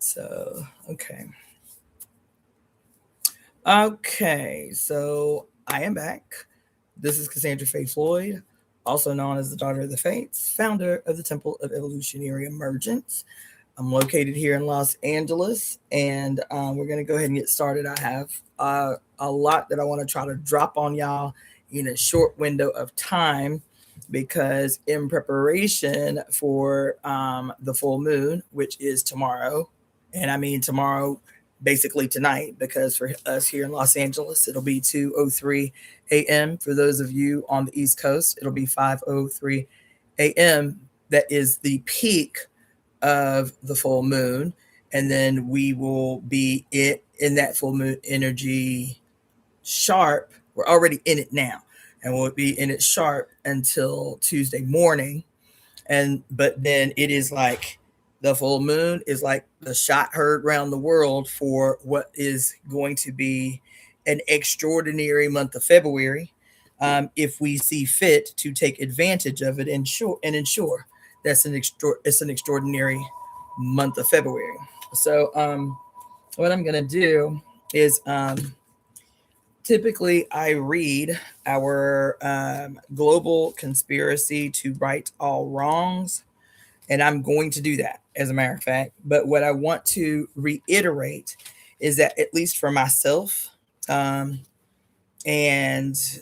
So, okay. Okay, so I am back. This is Cassandra Faye Floyd, also known as the Daughter of the Fates, founder of the Temple of Evolutionary Emergence. I'm located here in Los Angeles, and we're going to go ahead and get started. I have a lot that I want to try to drop on y'all in a short window of time because, in preparation for the full moon, which is tomorrow, and I mean tomorrow basically tonight, because for us here in Los Angeles, it'll be 2:03 a.m. For those of you on the East Coast, it'll be 5:03 a.m. That is the peak of the full moon, and then we will be in that full moon energy sharp. We're already in it now, and we'll be in it sharp until Tuesday morning. But then it is like the full moon is like the shot heard around the world for what is going to be an extraordinary month of February, if we see fit to take advantage of it and ensure that's it's an extraordinary month of February. So what I'm gonna do is typically I read our global conspiracy to right all wrongs, and I'm going to do that as a matter of fact. But what I want to reiterate is that, at least for myself, and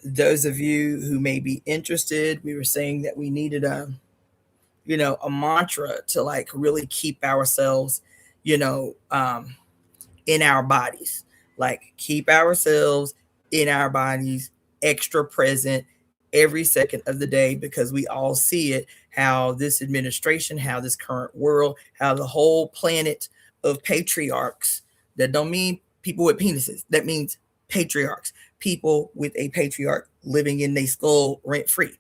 those of you who may be interested, we were saying that we needed a mantra to like really keep ourselves, you know, in our bodies, like keep ourselves in our bodies, extra present every second of the day, because we all see it, how this administration, how this current world, how the whole planet of patriarchs, that don't mean people with penises, that means patriarchs, people with a patriarch living in their skull rent free.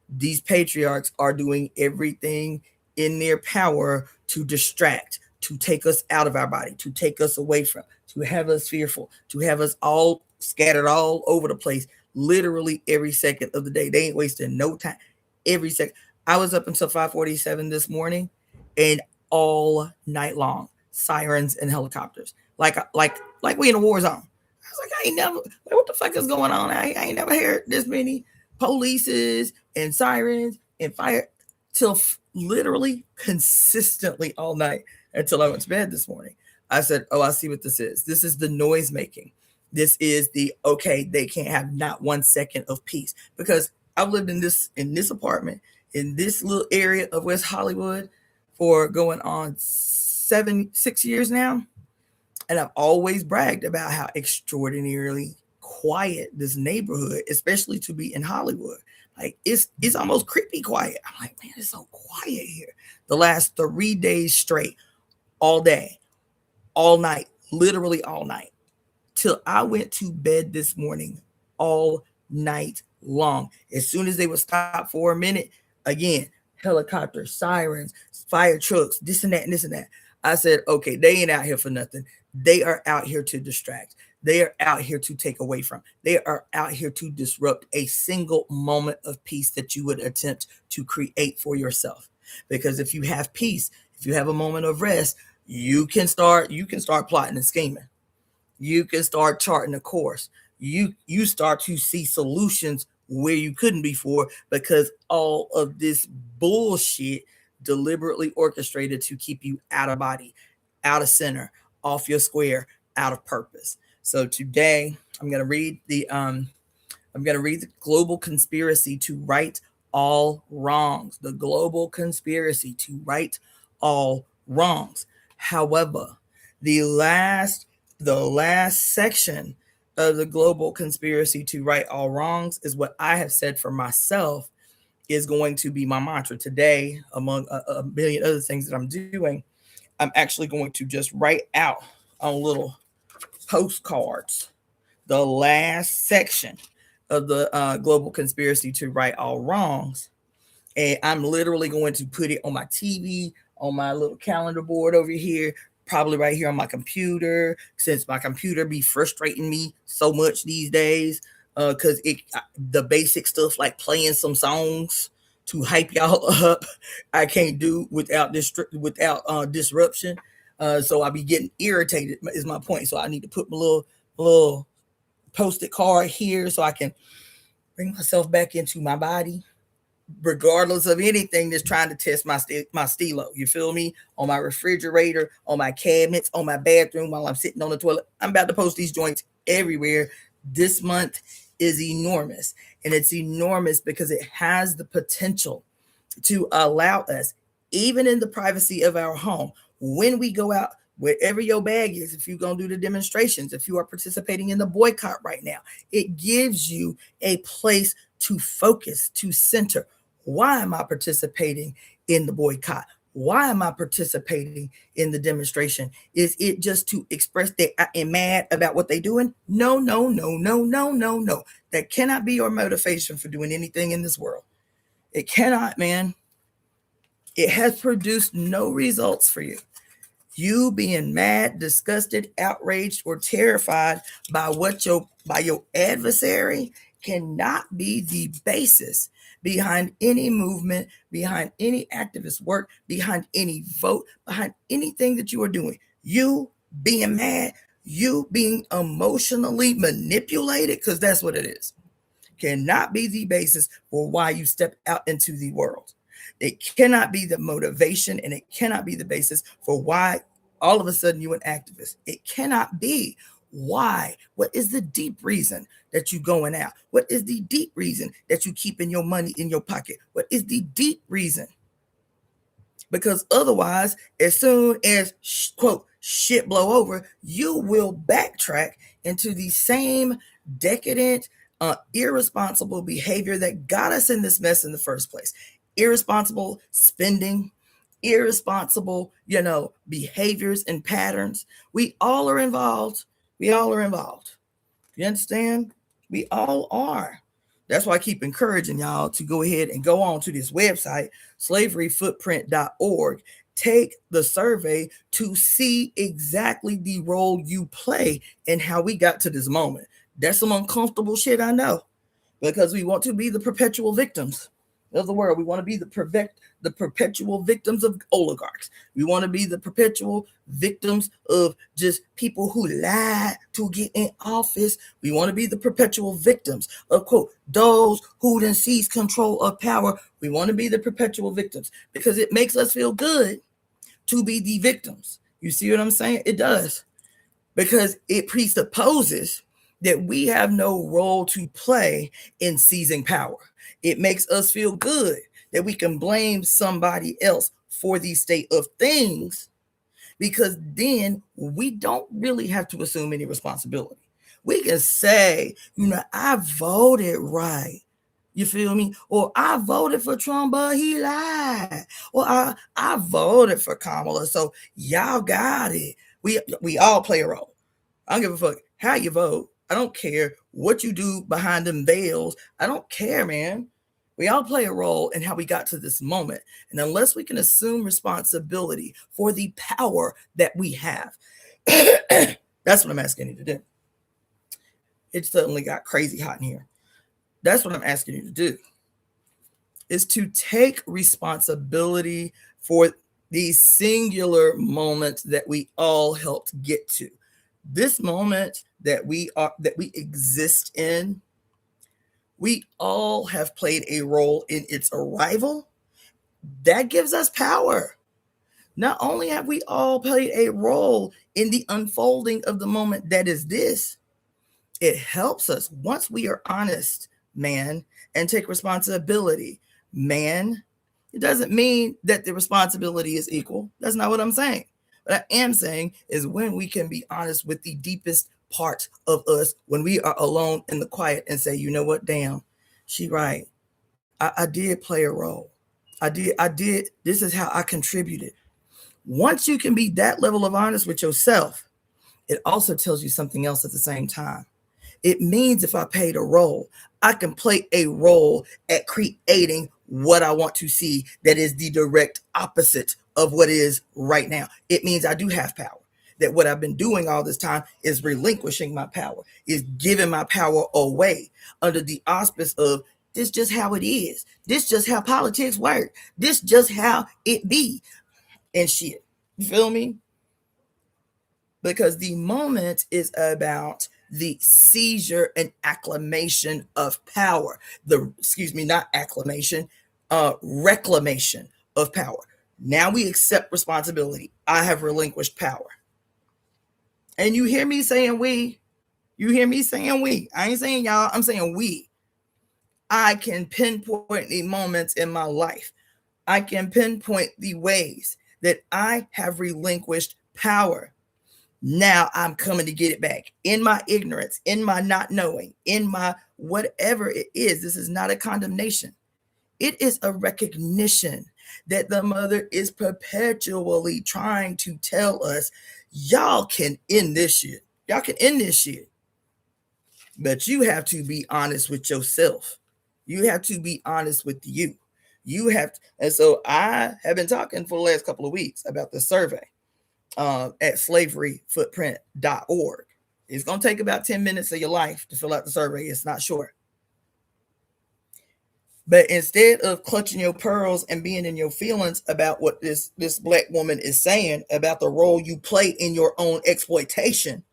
These patriarchs are doing everything in their power to distract, to take us out of our body, to take us away from, to have us fearful, to have us all scattered all over the place, literally every second of the day. They ain't wasting no time. Every second. I was up until 5:47 this morning, and all night long, sirens and helicopters. Like we in a war zone. I was like, I ain't never, like, what the fuck is going on? I ain't never heard this many polices and sirens and fire till literally consistently all night until I went to bed this morning. I said, oh, I see what this is. This is the noise making. This is the, okay, they can't have not 1 second of peace, because I've lived in this apartment in this little area of West Hollywood for going on 6 years now. And I've always bragged about how extraordinarily quiet this neighborhood, especially to be in Hollywood. Like it's almost creepy quiet. I'm like, man, it's so quiet here. The last 3 days straight, all day, all night, literally all night, till I went to bed this morning, all night long. As soon as they would stop for a minute, again, helicopters, sirens, fire trucks, this and that and this and that. I said, okay, they ain't out here for nothing. They are out here to distract. They are out here to take away from. They are out here to disrupt a single moment of peace that you would attempt to create for yourself. Because if you have peace, if you have a moment of rest, you can start plotting and scheming. You can start charting a course. You start to see solutions where you couldn't before, because all of this bullshit deliberately orchestrated to keep you out of body, out of center, off your square, out of purpose. So today I'm going to read the global conspiracy to right all wrongs. The global conspiracy to right all wrongs. However, the last section of the global conspiracy to right all wrongs is what I have said for myself is going to be my mantra today. Among a million other things that I'm doing, I'm actually going to just write out on little postcards the last section of the global conspiracy to right all wrongs. And I'm literally going to put it on my TV, on my little calendar board over here, probably right here on my computer, since my computer be frustrating me so much these days. Because the basic stuff like playing some songs to hype y'all up, I can't do without disruption. So I be getting irritated is my point. So I need to put my little post-it card here so I can bring myself back into my body, regardless of anything that's trying to test my stilo. You feel me? On my refrigerator, on my cabinets, on my bathroom, while I'm sitting on the toilet. I'm about to post these joints everywhere. This month is enormous. And it's enormous because it has the potential to allow us, even in the privacy of our home, when we go out, wherever your bag is, if you're going to do the demonstrations, if you are participating in the boycott right now, it gives you a place to focus, to center. Why am I participating in the boycott? Why am I participating in the demonstration? Is it just to express that I am mad about what they're doing? No, no, no, no, no, no, no. That cannot be your motivation for doing anything in this world. It cannot, man. It has produced no results for you. You being mad, disgusted, outraged, or terrified by your adversary cannot be the basis behind any movement, behind any activist work, behind any vote, behind anything that you are doing. You being mad, you being emotionally manipulated, because that's what it is, cannot be the basis for why you step out into the world. It cannot be the motivation, and it cannot be the basis for why all of a sudden you're an activist. It cannot be. Why? What is the deep reason that you're going out? What is the deep reason that you keeping your money in your pocket? What is the deep reason? Because otherwise, as soon as, quote, shit blow over, you will backtrack into the same decadent, irresponsible behavior that got us in this mess in the first place. Irresponsible spending, irresponsible, behaviors and patterns. We all are involved. We all are involved. You understand? We all are. That's why I keep encouraging y'all to go ahead and go on to this website, slaveryfootprint.org. Take the survey to see exactly the role you play and how we got to this moment. That's some uncomfortable shit, I know, because we want to be the perpetual victims of the world. We want to be the perpetual victims of oligarchs. We want to be the perpetual victims of just people who lie to get in office. We want to be the perpetual victims of, quote, those who then seize control of power. We want to be the perpetual victims because it makes us feel good to be the victims. You see what I'm saying? It does, because it presupposes that we have no role to play in seizing power. It makes us feel good that we can blame somebody else for the state of things, because then we don't really have to assume any responsibility. We can say, I voted right. You feel me? Or I voted for Trump, but he lied. Or I voted for Kamala, so y'all got it. We all play a role. I don't give a fuck how you vote. I don't care what you do behind them veils. I don't care, man. We all play a role in how we got to this moment. And unless we can assume responsibility for the power that we have, that's what I'm asking you to do. It suddenly got crazy hot in here. That's what I'm asking you to do, is to take responsibility for these singular moments that we all helped get to. This moment that we exist in, we all have played a role in its arrival. That gives us power. Not only have we all played a role in the unfolding of the moment that is this, it helps us, once we are honest, man, and take responsibility, man. It doesn't mean that the responsibility is equal. That's not what I'm saying. What I am saying is when we can be honest with the deepest part of us, when we are alone in the quiet and say, you know what, damn, she right. I did play a role. I did. This is how I contributed. Once you can be that level of honest with yourself, it also tells you something else at the same time. It means if I played a role, I can play a role at creating what I want to see that is the direct opposite of what is right now. It means I do have power. That what I've been doing all this time is relinquishing my power, is giving my power away under the auspice of this just how it is. This just how politics work. This just how it be and shit. You feel me? because the moment is about the seizure and acclamation of power. Not acclamation, reclamation of power. Now we accept responsibility. I have relinquished power. And you hear me saying we. You hear me saying we. I ain't saying y'all, I'm saying we. I can pinpoint the moments in my life. I can pinpoint the ways that I have relinquished power. Now I'm coming to get it back. In my ignorance, in my not knowing, in my whatever it is, this is not a condemnation. It is a recognition that the mother is perpetually trying to tell us, y'all can end this shit. Y'all can end this shit. But you have to be honest with yourself. You have to be honest with you. You have to, and so I have been talking for the last couple of weeks about the survey at slaveryfootprint.org. It's going to take about 10 minutes of your life to fill out the survey. It's not short. But instead of clutching your pearls and being in your feelings about what this Black woman is saying about the role you play in your own exploitation,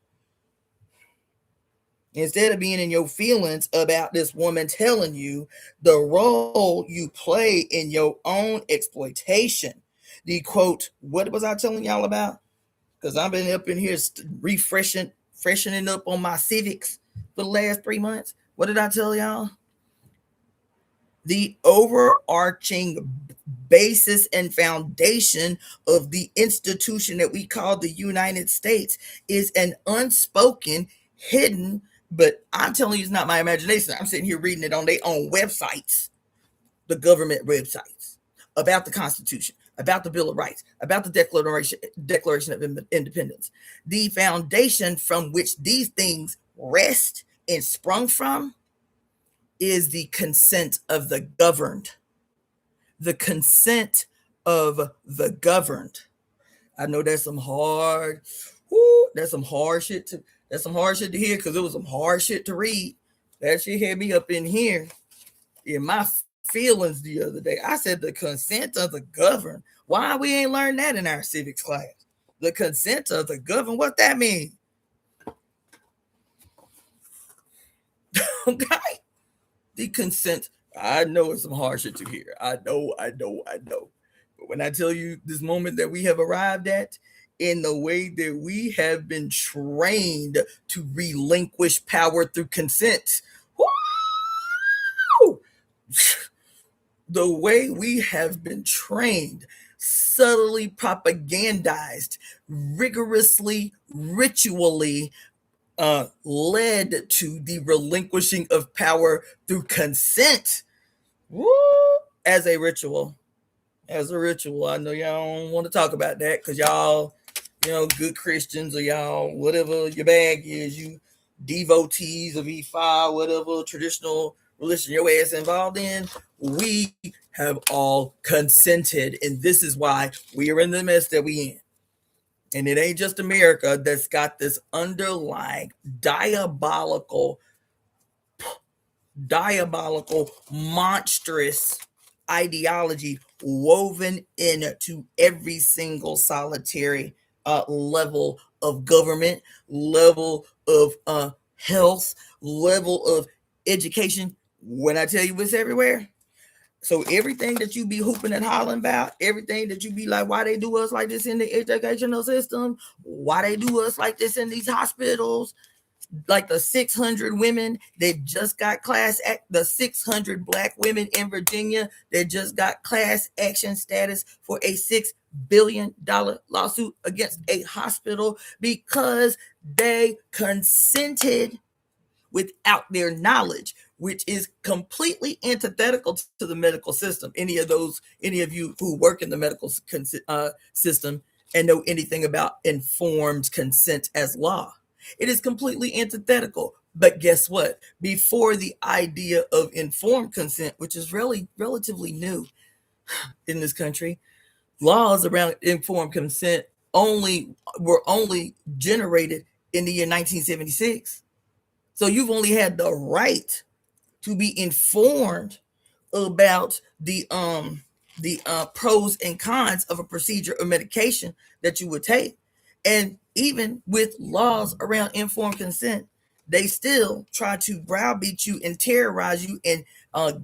instead of being in your feelings about this woman telling you the role you play in your own exploitation, the quote, what was I telling y'all about? Because I've been up in here freshening up on my civics for the last 3 months. What did I tell y'all? The overarching basis and foundation of the institution that we call the United States is an unspoken, hidden, but I'm telling you, it's not my imagination. I'm sitting here reading it on their own websites, the government websites, about the Constitution, about the Bill of Rights, about the Declaration of Independence. The foundation from which these things rest and sprung from is the consent of the governed. The consent of the governed. I know that's some hard, that's some hard shit to hear, because it was some hard shit to read. That shit had me up in here in my feelings the other day. I said the consent of the governed. Why we ain't learned that in our civics class? The consent of the governed, what that mean? Okay. The consent. I know it's some hard shit to hear. I know. But when I tell you this moment that we have arrived at, in the way that we have been trained to relinquish power through consent, woo! The way we have been trained, subtly propagandized, rigorously, ritually, led to the relinquishing of power through consent. Woo! As a ritual. I know y'all don't want to talk about that because y'all, good Christians, or y'all, whatever your bag is, you devotees of E5, whatever traditional religion your ass involved in. We have all consented, and this is why we are in the mess that we in. And it ain't just America that's got this underlying diabolical, monstrous ideology woven into every single solitary level of government, level of health, level of education. When I tell you it's everywhere. So everything that you be hooping and hollering about, everything that you be like, why they do us like this in the educational system, why they do us like this in these hospitals, like the 600 women that just got the 600 Black women in Virginia that just got class action status for a $6 billion lawsuit against a hospital because they consented without their knowledge, which is completely antithetical to the medical system. Any of you who work in the medical system and know anything about informed consent as law, it is completely antithetical. But guess what? Before the idea of informed consent, which is really relatively new in this country, laws around informed consent were only generated in the year 1976. So you've only had the right to be informed about the pros and cons of a procedure or medication that you would take And even with laws around informed consent, they still try to browbeat you and terrorize you and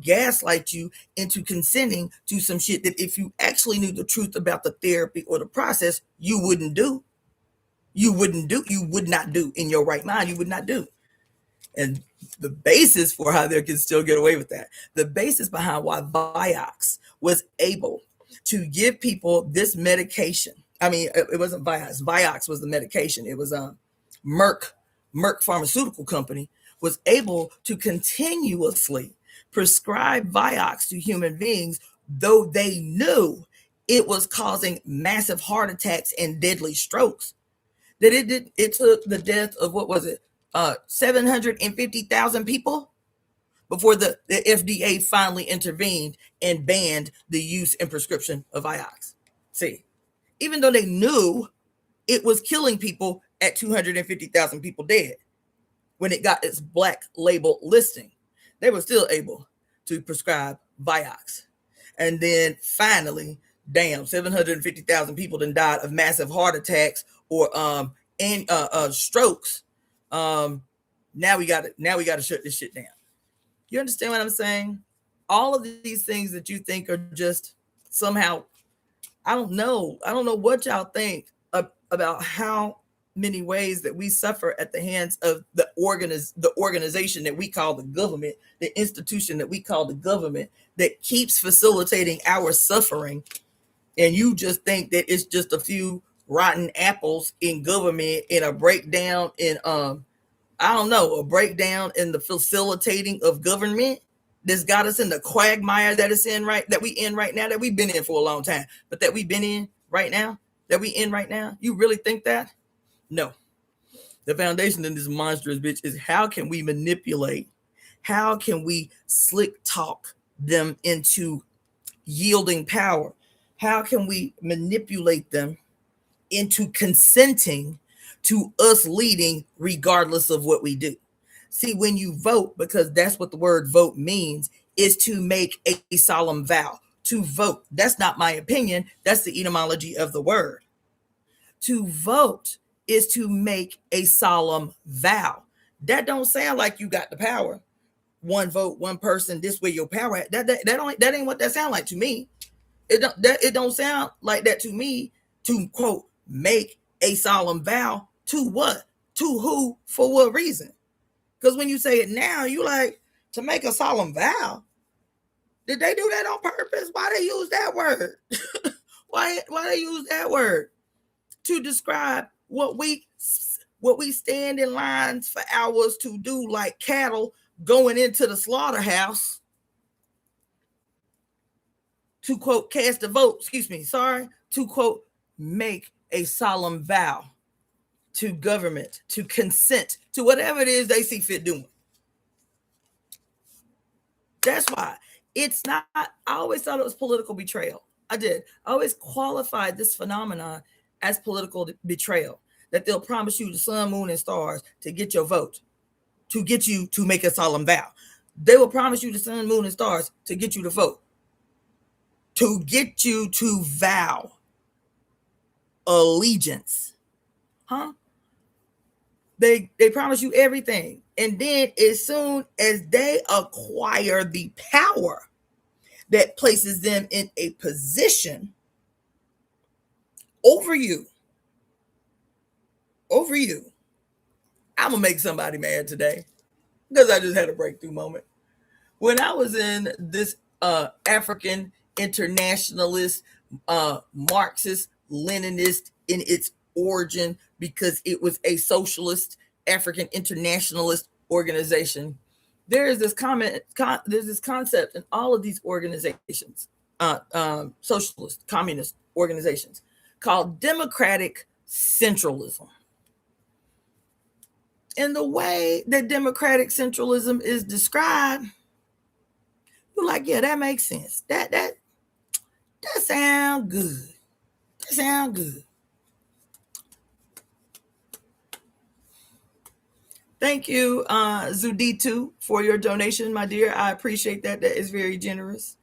gaslight you into consenting to some shit that if you actually knew the truth about the therapy or the process, you wouldn't do. You would not do in your right mind. You would not do. And the basis for how they can still get away with that, the basis behind why Vioxx was able to give people this medication. I mean, it wasn't Vioxx. Vioxx was the medication. It was Merck Pharmaceutical Company was able to continuously prescribe Vioxx to human beings, though they knew it was causing massive heart attacks and deadly strokes. That it took the death of, what was it, 750,000 people before the FDA finally intervened and banned the use and prescription of Vioxx. See, even though they knew it was killing people at 250,000 people dead when it got its black label listing, they were still able to prescribe Vioxx. And then finally, damn, 750,000 people then died of massive heart attacks or strokes. Now we got to shut this shit down. You understand what I'm saying? All of these things that you think are just somehow, I don't know what y'all think about how many ways that we suffer at the hands of the organization that we call the government, the institution that we call the government, that keeps facilitating our suffering. And you just think that it's just a few rotten apples in government and a breakdown in a breakdown in the facilitating of government that's got us in the quagmire that we in right now, that we've been in for a long time, but that we've been in right now, You really think that? No. The foundation in this monstrous bitch is, how can we manipulate? How can we slick talk them into yielding power? How can we manipulate them into consenting to us leading regardless of what we do? See, when you vote, because that's what the word vote means, is to make a solemn vow. To vote. That's not my opinion. That's the etymology of the word. To vote is to make a solemn vow. That don't sound like you got the power. One vote, one person, this way your power at. That ain't what that sound like to me. It don't sound like that to me. To quote, make a solemn vow to what? To who? For what reason? Because when you say it now, you like, to make a solemn vow. Did they do that on purpose? Why they use that word? Why they use that word to describe what we stand in lines for hours to do, like cattle going into the slaughterhouse? To quote, cast a vote, to quote, make a solemn vow to government, to consent to whatever it is they see fit doing. That's why it's not, I always thought it was political betrayal. I always qualified this phenomenon as political betrayal, that they'll promise you the sun, moon, and stars to get your vote, to get you to make a solemn vow. They will promise you the sun, moon, and stars to get you to vote, to get you to vow allegiance. Huh? They promise you everything. And then as soon as they acquire the power that places them in a position over you, I'm going to make somebody mad today because I just had a breakthrough moment. When I was in this African internationalist, Marxist, Leninist in its origin, because it was a socialist African internationalist organization, there's this concept in all of these organizations, socialist, communist organizations, called democratic centralism. And the way that democratic centralism is described, you're like, yeah, that makes sense. That sounds good. That sounds good. Thank you, Zuditu, for your donation, my dear. I appreciate that. That is very generous.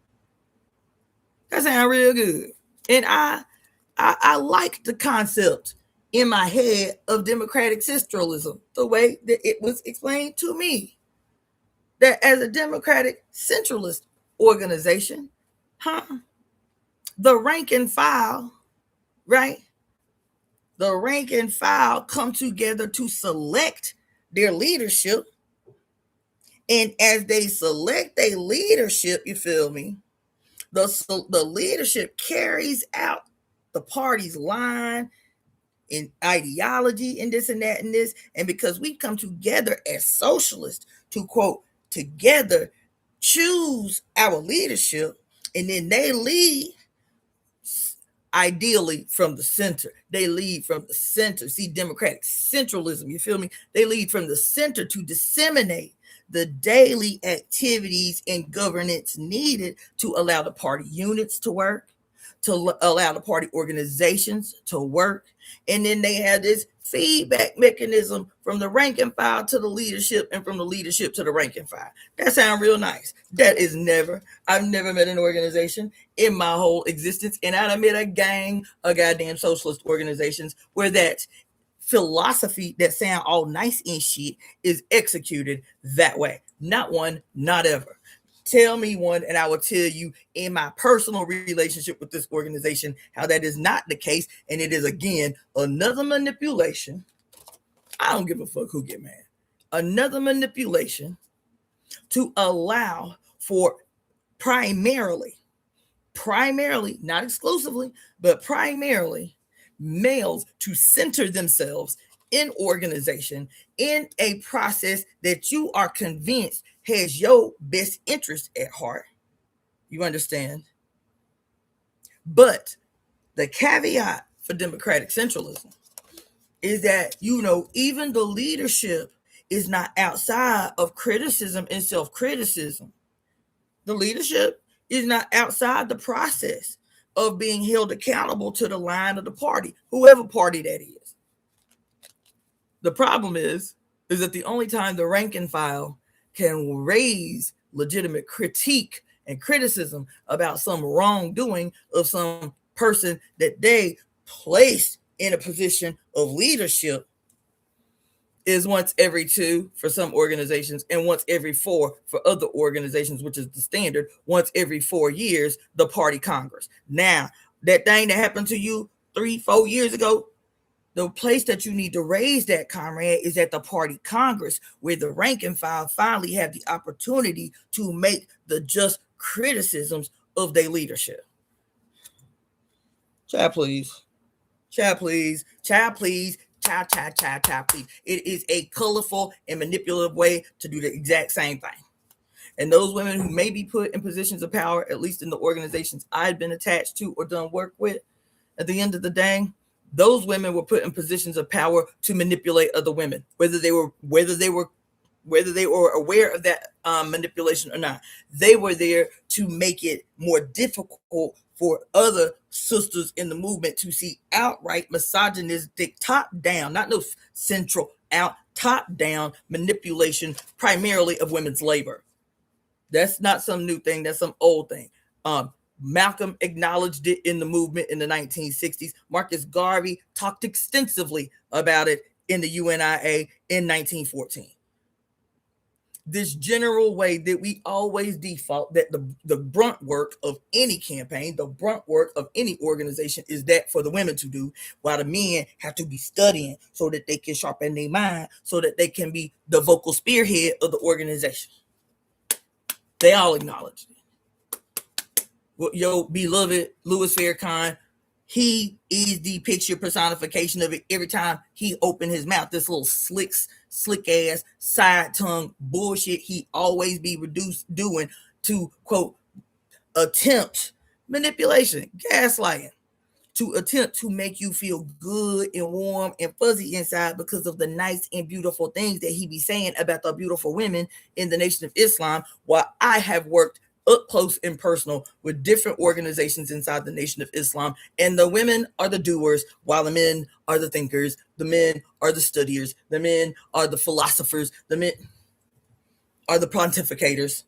That sounds real good. And I like the concept in my head of democratic centralism, the way that it was explained to me. That as a democratic centralist organization, the rank and file, right? The rank and file come together to select their leadership. And as they select their leadership, you feel me? The leadership carries out the party's line in ideology and this and that and this. And because we come together as socialists to, quote, together choose our leadership, and then they lead ideally from the center. They lead from the center. See, democratic centralism, you feel me? They lead from the center to disseminate the daily activities and governance needed to allow the party units to work, to allow the party organizations to work. And then they have this feedback mechanism from the rank and file to the leadership, and from the leadership to the rank and file. That sounds real nice. I've never met an organization in my whole existence, and I've met a gang of goddamn socialist organizations where that philosophy that sound all nice and shit is executed that way. Not one, not ever. Tell me one, and I will tell you in my personal relationship with this organization how that is not the case. And it is, again, another manipulation. I don't give a fuck who get mad. Another manipulation to allow for primarily, not exclusively, but primarily males to center themselves in organization in a process that you are convinced has your best interest at heart. You understand? But the caveat for democratic centralism is that, even the leadership is not outside of criticism and self-criticism. The leadership is not outside the process of being held accountable to the line of the party, whoever party that is. The problem is that the only time the rank and file can raise legitimate critique and criticism about some wrongdoing of some person that they placed in a position of leadership is once every 2 for some organizations, and once every 4 for other organizations, which is the standard. Once every 4 years, the party congress. Now, that thing that happened to you 3-4 years ago, the place that you need to raise that, comrade, is at the party congress, where the rank and file finally have the opportunity to make the just criticisms of their leadership. Child, please. Child, please. Child, please. Child, please. It is a colorful and manipulative way to do the exact same thing. And those women who may be put in positions of power, at least in the organizations I've been attached to or done work with, at the end of the day, those women were put in positions of power to manipulate other women, whether they were aware of that manipulation or not. They were there to make it more difficult for other sisters in the movement to see outright misogynistic, top-down, not no central, out, top-down manipulation, primarily of women's labor. That's not some new thing. That's some old thing. Malcolm acknowledged it in the movement in the 1960s. Marcus Garvey talked extensively about it in the UNIA in 1914. This general way that we always default that the brunt work of any campaign, the brunt work of any organization is that for the women to do, while the men have to be studying so that they can sharpen their mind, so that they can be the vocal spearhead of the organization. They all acknowledge it. Your beloved Louis Farrakhan, he is the picture personification of it. Every time he opened his mouth, this little slick ass side tongue bullshit he always be doing to, quote, attempt manipulation, gaslighting, to attempt to make you feel good and warm and fuzzy inside because of the nice and beautiful things that he be saying about the beautiful women in the Nation of Islam, while I have worked up close and personal with different organizations inside the Nation of Islam. And the women are the doers, while the men are the thinkers. The men are the studiers. The men are the philosophers. The men are the pontificators.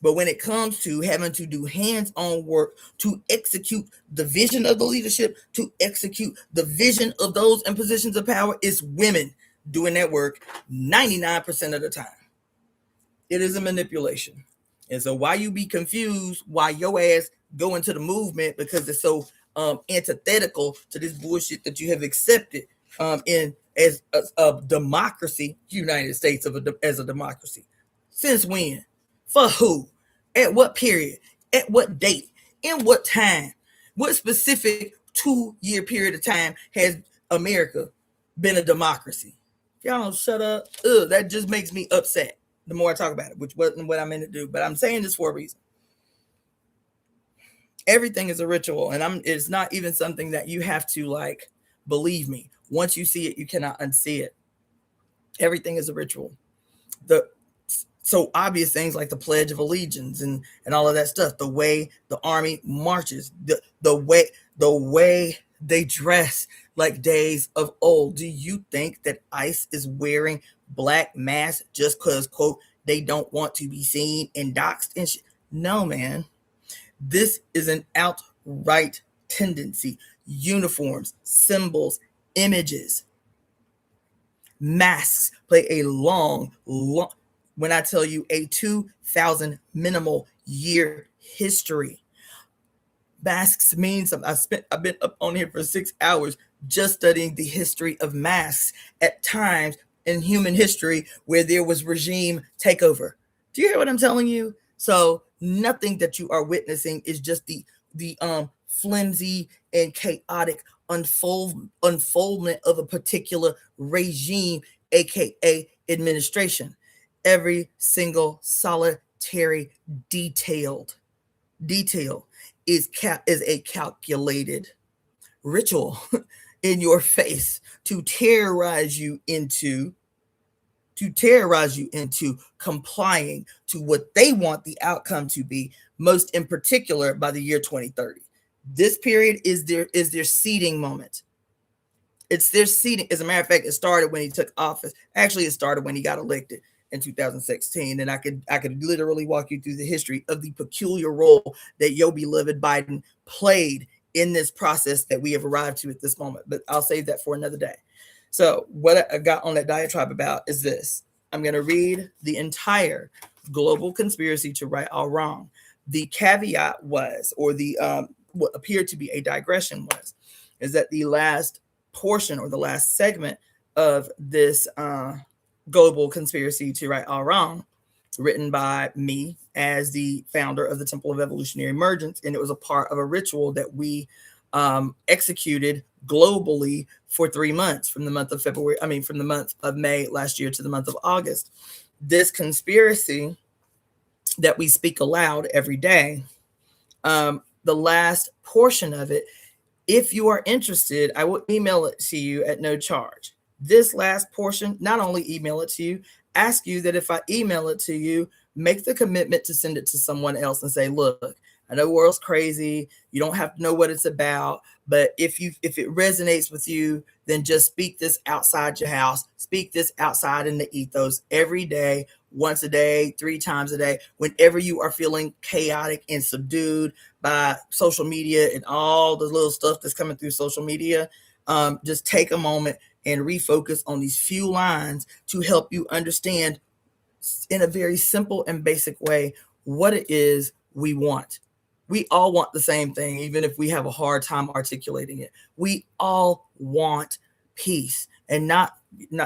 But when it comes to having to do hands-on work to execute the vision of the leadership, to execute the vision of those in positions of power, it's women doing that work 99% of the time. It is a manipulation. And so why you be confused why your ass go into the movement, because it's so antithetical to this bullshit that you have accepted in as a democracy, United States as a democracy. Since when? For who? At what period? At what date? In what time? What specific 2-year period of time has America been a democracy? If y'all don't shut up, that just makes me upset the more I talk about it, which wasn't what I meant to do, but I'm saying this for a reason. Everything is a ritual, and it's not even something that you have to like believe me. Once you see it, you cannot unsee it. Everything is a ritual. So obvious things like the Pledge of Allegiance and all of that stuff, the way the army marches, the way they dress like days of old. Do you think that ICE is wearing black masks just because, quote, they don't want to be seen and doxxed and shit? No, man. This is an outright tendency. Uniforms, symbols, images, masks play a long, when I tell you a 2,000 minimal year history. Masks means I've been up on here for 6 hours just studying the history of masks at times in human history where there was regime takeover. Do you hear what I'm telling you? So nothing that you are witnessing is just the flimsy and chaotic unfoldment of a particular regime, aka administration. Every single solitary detail is a calculated ritual in your face to terrorize you into complying to what they want the outcome to be, most in particular by the year 2030. This period is their seeding moment. It's their seeding. As a matter of fact, it started when he took office. Actually, it started when he got elected in 2016. And I could literally walk you through the history of the peculiar role that your beloved Biden played in this process that we have arrived to at this moment. But I'll save that for another day. So what I got on that diatribe about is this. I'm going to read the entire global conspiracy to right all wrong. The caveat was, or the what appeared to be a digression was, is that the last portion or the last segment of this global conspiracy to right all wrong, written by me as the founder of the Temple of Evolutionary Emergence, and it was a part of a ritual that we executed globally for 3 months, from the month of May last year to the month of August. This conspiracy that we speak aloud every day, the last portion of it, if you are interested, I will email it to you at no charge. This last portion, not only email it to you, ask you that if I email it to you, make the commitment to send it to someone else and say, look, I know the world's crazy. You don't have to know what it's about, but if it resonates with you, then just speak this outside your house. Speak this outside in the ethos every day, once a day, 3 times a day, whenever you are feeling chaotic and subdued by social media and all the little stuff that's coming through social media. Just take a moment and refocus on these few lines to help you understand in a very simple and basic way what it is we want. We all want the same thing, even if we have a hard time articulating it. We all want peace, and not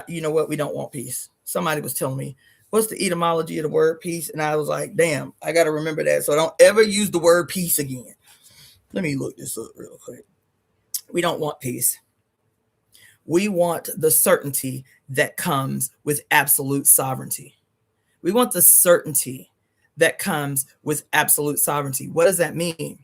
you know what? We don't want peace. Somebody was telling me, what's the etymology of the word peace? And I was like, damn, I got to remember that. So I don't ever use the word peace again. Let me look this up real quick. We don't want peace. We want the certainty that comes with absolute sovereignty. We want the certainty that comes with absolute sovereignty. What does that mean?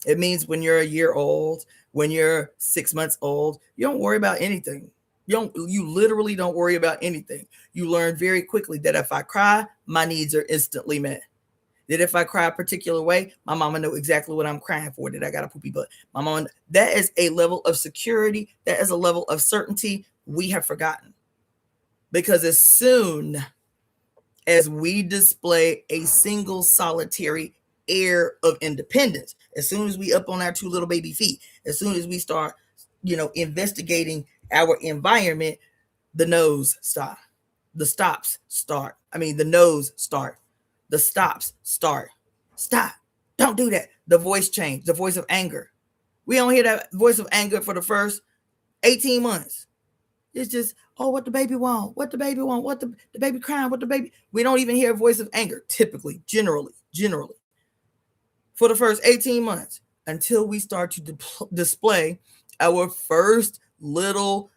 It means when you're a year old, when you're 6 months old, you don't worry about anything. You literally don't worry about anything. You learn very quickly that if I cry, my needs are instantly met. That if I cry a particular way, my mama know exactly what I'm crying for, that I got a poopy butt. My mama, that is a level of security. That is a level of certainty we have forgotten. Because as soon as we display a single solitary air of independence. As soon as we up on our two little baby feet, as soon as we start, investigating our environment, the no's stop. The stops start. The no's start. The stops start. Stop. Don't do that. The voice change, the voice of anger. We don't hear that voice of anger for the first 18 months. It's just, oh, what the baby want, what the baby want, what the baby crying, what the baby. We don't even hear a voice of anger, typically, generally, for the first 18 months until we start to display our first little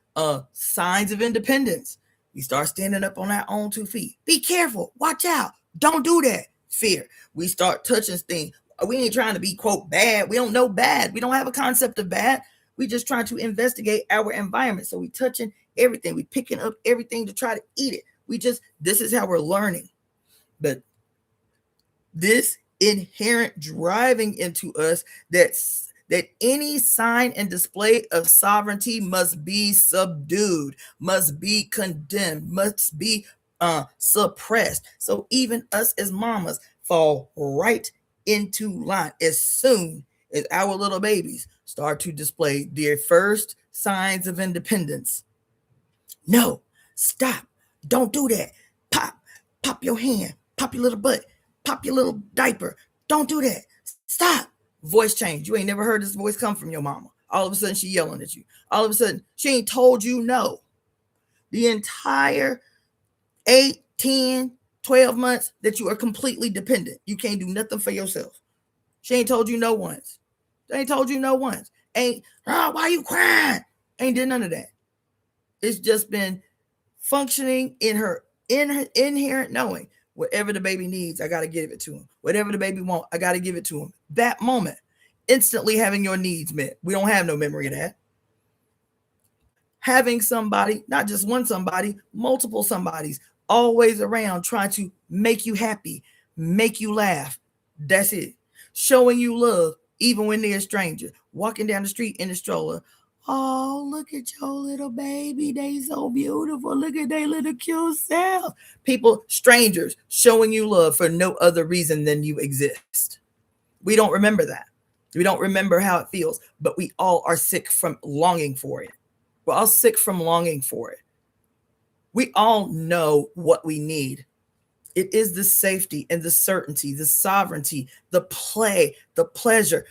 signs of independence. We start standing up on our own 2 feet. Be careful. Watch out. Don't do that. Fear. We start touching things. We ain't trying to be, quote, bad. We don't know bad. We don't have a concept of bad. We just trying to investigate our environment. So we touching everything. We picking up everything to try to eat it. This is how we're learning. But this inherent driving into us that any sign and display of sovereignty must be subdued, must be condemned, must be suppressed. So even us as mamas fall right into line as soon as our little babies start to display their first signs of independence. No, stop. Don't do that. Pop your hand, pop your little butt, pop your little diaper. Don't do that. Stop. Voice change. You ain't never heard this voice come from your mama. All of a sudden, she yelling at you. All of a sudden, she ain't told you no. The entire 8, 10, 12 months that you are completely dependent. You can't do nothing for yourself. She ain't told you no once. They ain't told you no once. Why you crying? Ain't did none of that. It's just been functioning in her inherent knowing. Whatever the baby needs, I got to give it to him. Whatever the baby wants, I got to give it to him. That moment, instantly having your needs met. We don't have no memory of that. Having somebody, not just one somebody, multiple somebodies, always around trying to make you happy, make you laugh. That's it. Showing you love, even when they're a stranger. Walking down the street in a stroller. Oh, look at your little baby. They so beautiful. Look at their little cute self. People, strangers, showing you love for no other reason than you exist. We don't remember that. We don't remember how it feels, but we all are sick from longing for it. We're all sick from longing for it. We all know what we need. It is the safety and the certainty, the sovereignty, the play, the pleasure,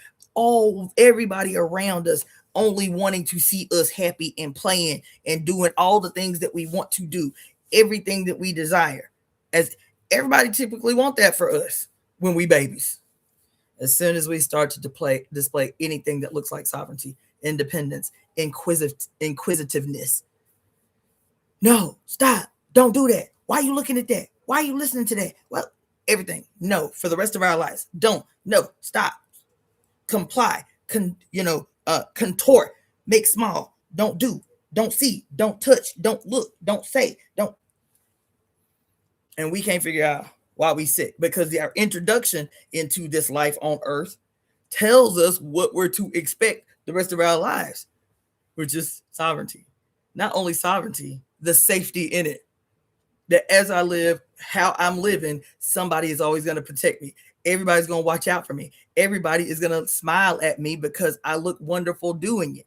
everybody around us only wanting to see us happy and playing and doing all the things that we want to do, everything that we desire. As everybody typically want that for us when we babies. As soon as we start to display anything that looks like sovereignty, independence, inquisitiveness. No, stop. Don't do that. Why are you looking at that? Why are you listening to that? Well, everything. No, for the rest of our lives. Don't. No, stop. Comply. Contort. Make small. Don't do. Don't see. Don't touch. Don't look. Don't say. Don't. And we can't figure out why we sick, because our introduction into this life on earth tells us what we're to expect the rest of our lives, which is sovereignty. Not only sovereignty, the safety in it. That as I live, how I'm living, somebody is always going to protect me. Everybody's going to watch out for me. Everybody is going to smile at me because I look wonderful doing it.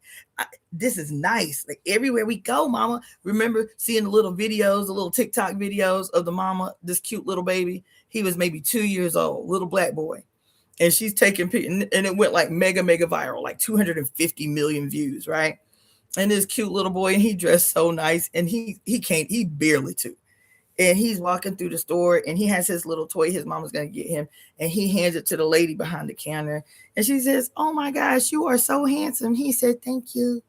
This is nice. Like everywhere we go, mama. Remember seeing the little videos, the little TikTok videos of the mama, this cute little baby. He was maybe 2 years old, little black boy. And she's taking pictures, and it went like mega viral, like 250 million views, right? And this cute little boy, and he dressed so nice, and he barely 2. And he's walking through the store, and he has his little toy his mama's going to get him. And he hands it to the lady behind the counter. And she says, "Oh my gosh, you are so handsome." He said, "Thank you.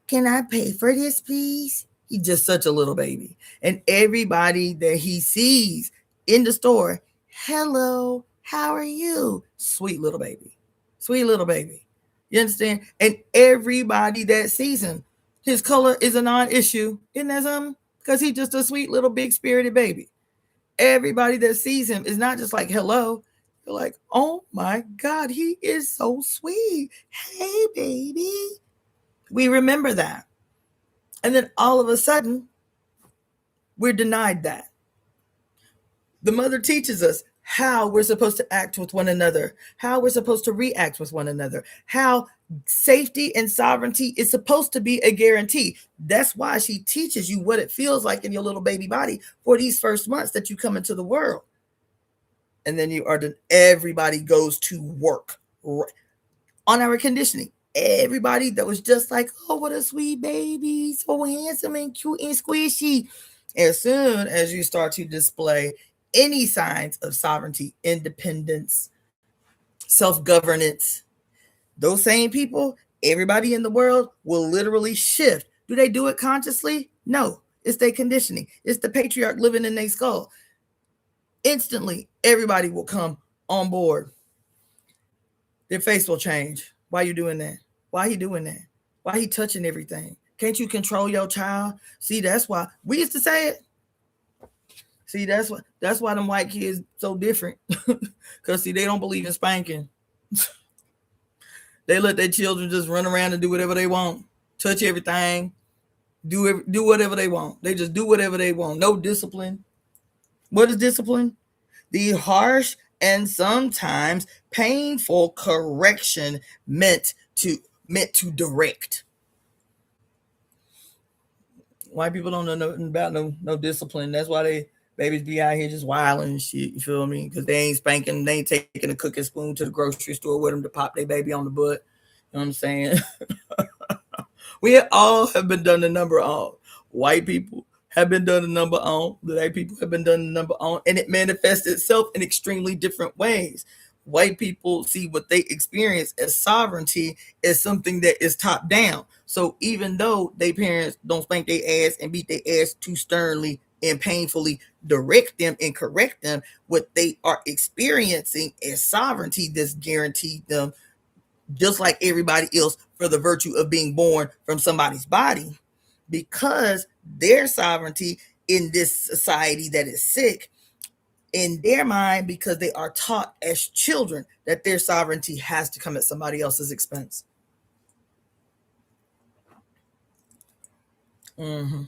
Can I pay for this, please?" He's just such a little baby. And everybody that he sees in the store, "Hello, how are you?" Sweet little baby. Sweet little baby. You understand? And everybody that sees him, his color is a non-issue. Isn't that something? Because he's just a sweet little big spirited baby. Everybody that sees him is not just like, hello. They're like, oh my God, he is so sweet. Hey, baby. We remember that. And then all of a sudden, we're denied that. The mother teaches us how we're supposed to act with one another, how we're supposed to react with one another, how safety and sovereignty is supposed to be a guarantee. That's why she teaches you what it feels like in your little baby body for these first months that you come into the world. And then everybody goes to work on our conditioning. Everybody that was just like, oh, what a sweet baby, so handsome and cute and squishy. As soon as you start to display any signs of sovereignty, independence, self-governance, those same people, everybody in the world will literally shift. Do they do it consciously? No. It's their conditioning. It's the patriarch living in their skull. Instantly, everybody will come on board. Their face will change. Why are you doing that? Why are you doing that? Why are you touching everything? Can't you control your child? See, that's why we used to say it. See, that's why them white kids so different. Because see, they don't believe in spanking. They let their children just run around and do whatever they want, touch everything, do whatever they want. They just do whatever they want. No discipline. What is discipline? The harsh and sometimes painful correction meant to direct. White people don't know nothing about no discipline. That's why they babies be out here just wilding and shit. You feel me? Because they ain't spanking, they ain't taking a cooking spoon to the grocery store with them to pop their baby on the butt. You know what I'm saying? We all have been done the number on. White people have been done a number on. Black people have been done a number on. And it manifests itself in extremely different ways. White people see what they experience as sovereignty as something that is top down. So even though their parents don't spank their ass and beat their ass too sternly and painfully direct them and correct them, what they are experiencing as sovereignty that's guaranteed them, just like everybody else, for the virtue of being born from somebody's body, because their sovereignty in this society that is sick, in their mind, because they are taught as children that their sovereignty has to come at somebody else's expense. Mm-hmm.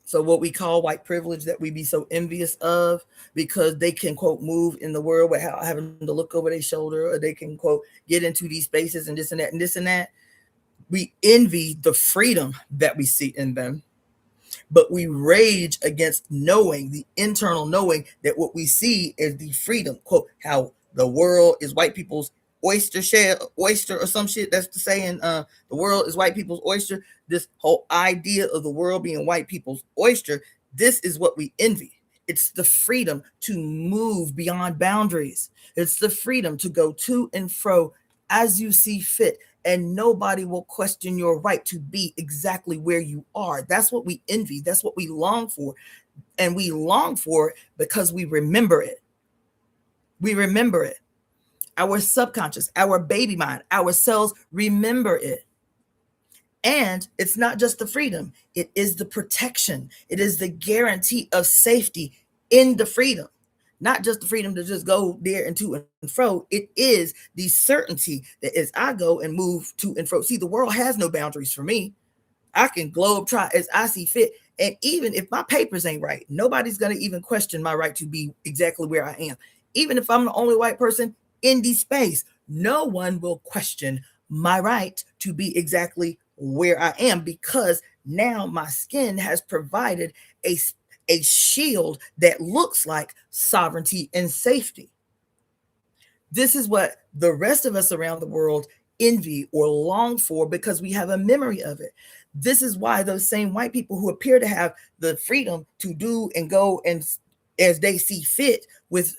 So what we call white privilege, that we be so envious of, because they can, quote, move in the world without having to look over their shoulder, or they can, quote, get into these spaces and this and that and this and that. We envy the freedom that we see in them, but we rage against knowing, the internal knowing, that what we see is the freedom, quote, how the world is white people's oyster or some shit. That's the saying, the world is white people's oyster. This whole idea of the world being white people's oyster, this is what we envy. It's the freedom to move beyond boundaries. It's the freedom to go to and fro as you see fit, and nobody will question your right to be exactly where you are. That's what we envy. That's what we long for. And we long for it because we remember it. We remember it. Our subconscious, our baby mind, our cells remember it. And it's not just the freedom. It is the protection. It is the guarantee of safety in the freedom. Not just the freedom to just go there and to and fro. It is the certainty that as I go and move to and fro. See, the world has no boundaries for me. I can globe trot as I see fit. And even if my papers ain't right, nobody's going to even question my right to be exactly where I am. Even if I'm the only white person in the space, no one will question my right to be exactly where I am, because now my skin has provided a shield that looks like sovereignty and safety. This is what the rest of us around the world envy or long for, because we have a memory of it. This is why those same white people who appear to have the freedom to do and go and as they see fit with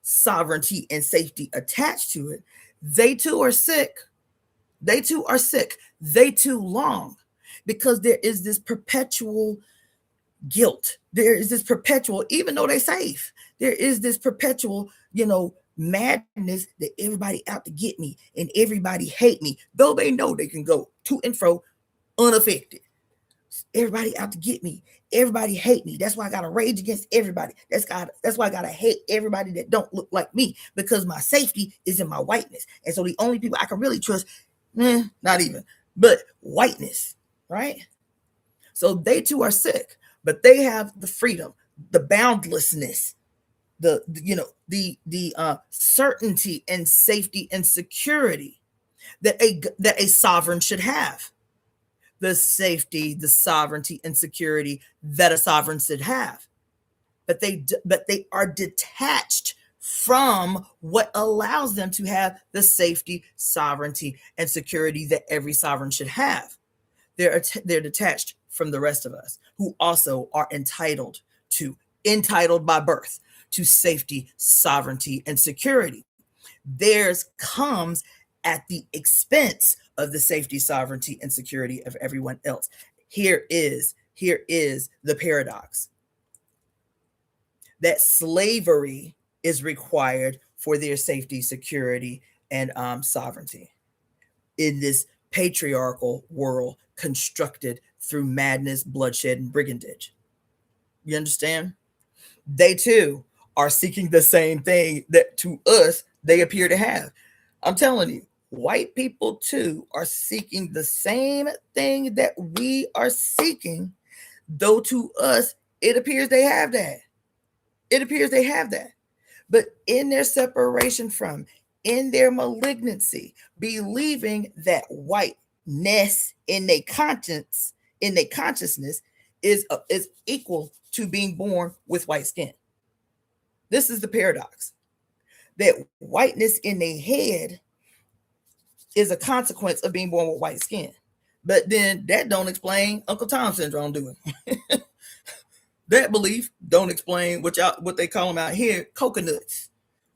sovereignty and safety attached to it, they too are sick. They too are sick. They too long, because there is this perpetual guilt. There is this perpetual, even though they're safe, there is this perpetual, madness that everybody out to get me and everybody hate me, though they know they can go to and fro unaffected. Everybody out to get me. Everybody hate me. That's why I got to rage against everybody. That's why I got to hate everybody that don't look like me, because my safety is in my whiteness. And so the only people I can really trust, not even, but whiteness, right? So they too are sick, but they have the freedom, the boundlessness, the certainty and safety and security that a sovereign should have. The safety, the sovereignty, and security that a sovereign should have. But they are detached from what allows them to have the safety, sovereignty, and security that every sovereign should have. They're detached from the rest of us who also are entitled by birth to safety, sovereignty, and security. Theirs comes at the expense of the safety, sovereignty, and security of everyone else. Here is the paradox that slavery is required for their safety, security, and sovereignty in this patriarchal world constructed through madness, bloodshed, and brigandage. You understand? They too are seeking the same thing that to us they appear to have. I'm telling you, white people too are seeking the same thing that we are seeking, though to us it appears they have that. It appears they have that. But in their separation from, in their malignancy, believing that whiteness in their conscience, in their consciousness, is equal to being born with white skin. This is the paradox. That whiteness in their head is a consequence of being born with white skin. But then that don't explain Uncle Tom syndrome, do it? That belief don't explain what they call them out here, coconuts.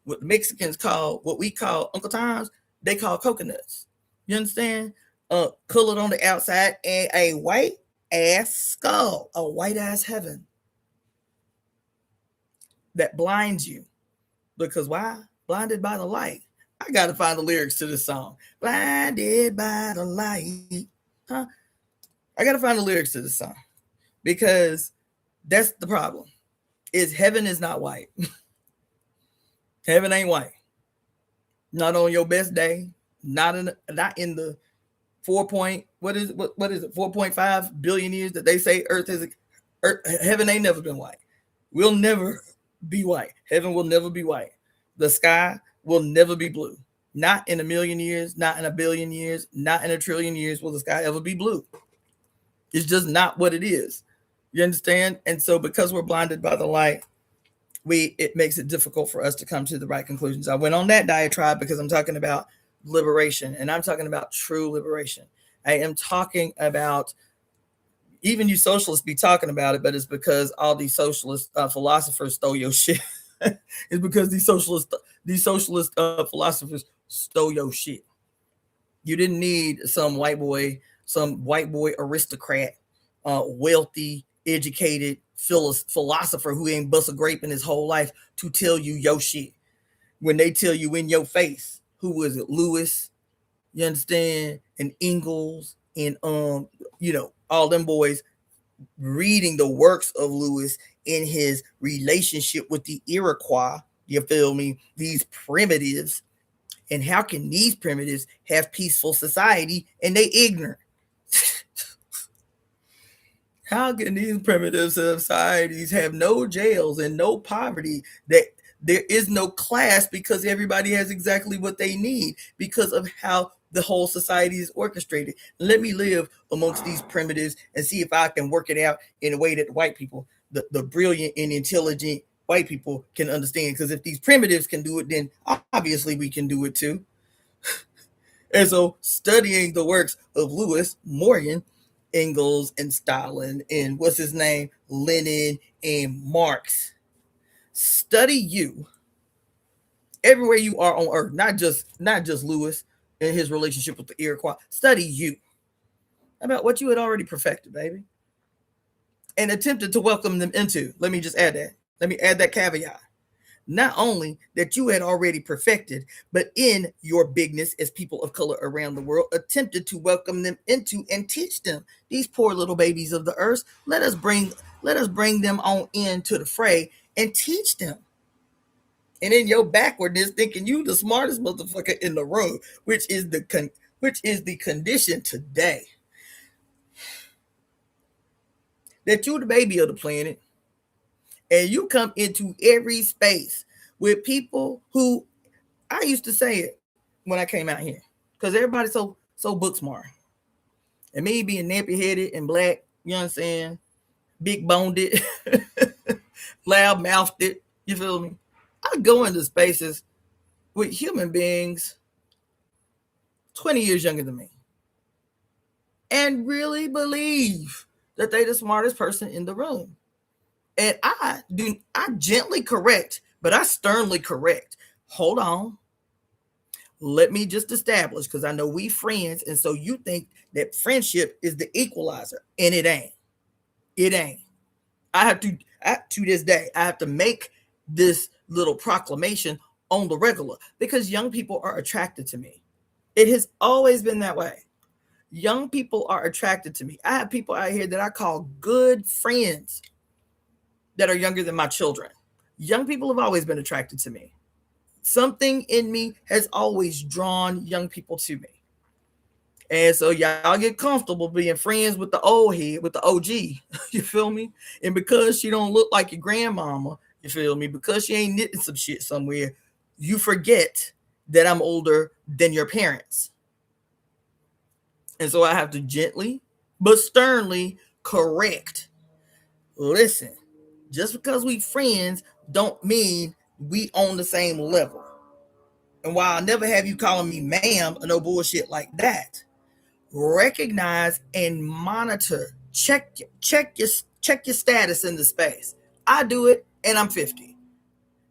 What the Mexicans call, what we call Uncle Toms, they call coconuts. You understand? Colored on the outside and a white ass skull, a white ass heaven that blinds you. Because why? Blinded by the light. I got to find the lyrics to this song. Blinded by the light. Huh? I got to find the lyrics to this song. Because that's the problem. Is heaven is not white. Heaven ain't white. Not on your best day. Not in the 4.5 billion years that they say heaven ain't never been white. We'll never be white. Heaven will never be white. The sky will never be blue. Not in a million years, not in a billion years, not in a trillion years will the sky ever be blue. It's just not what it is. You understand? And so because we're blinded by the light, it makes it difficult for us to come to the right conclusions. I went on that diatribe because I'm talking about liberation, and I'm talking about true liberation. I am talking about, even you socialists be talking about it, but it's because all these socialist philosophers stole your shit. It's because these socialist philosophers stole your shit. You didn't need some white boy aristocrat, wealthy, educated philosopher who ain't bust a grape in his whole life to tell you your shit. When they tell you in your face, who was it? Lewis, you understand, and Ingalls, and all them boys reading the works of Lewis in his relationship with the Iroquois. You feel me? These primitives, and how can these primitives have peaceful society and they ignorant? How can these primitive societies have no jails and no poverty, that there is no class because everybody has exactly what they need because of how the whole society is orchestrated? Let me live amongst these primitives and see if I can work it out in a way that white people, the brilliant and intelligent white people, can understand. Because if these primitives can do it, then obviously we can do it too. And so studying the works of Lewis, Morgan, Engels, and Stalin, and what's his name, Lenin, and Marx. Study you everywhere you are on earth, not just Lewis and his relationship with the Iroquois. Study you about what you had already perfected, baby, and attempted to welcome them into. Let me just add that. Let me add that caveat. Not only that you had already perfected, but in your bigness as people of color around the world, attempted to welcome them into and teach them. These poor little babies of the earth, let us bring them on into the fray and teach them. And in your backwardness, thinking you the smartest motherfucker in the room, which is the condition today. That you the baby of the planet, And you come into every space with people who, I used to say it when I came out here, because everybody's so book smart. And me being nappy headed and black, you know what I'm saying? Big boned it, loud mouthed it, you feel me? I go into spaces with human beings 20 years younger than me and really believe that they the smartest person in the room. And I gently correct, but I sternly correct. Hold on. Let me just establish, because I know we friends, and so you think that friendship is the equalizer, and it ain't. It ain't. I have to this day, I have to make this little proclamation on the regular, because young people are attracted to me. It has always been that way. Young people are attracted to me. I have people out here that I call good friends that are younger than my children. Young people have always been attracted to me. Something in me has always drawn young people to me. And so y'all get comfortable being friends with the old head, with the OG. You feel me? And because she don't look like your grandmama, you feel me? Because she ain't knitting some shit somewhere, you forget that I'm older than your parents. And so I have to gently but sternly correct. Listen, just because we friends don't mean we on the same level. And while I never have you calling me ma'am or no bullshit like that, recognize and monitor, check your status in the space. I do it, and I'm 50.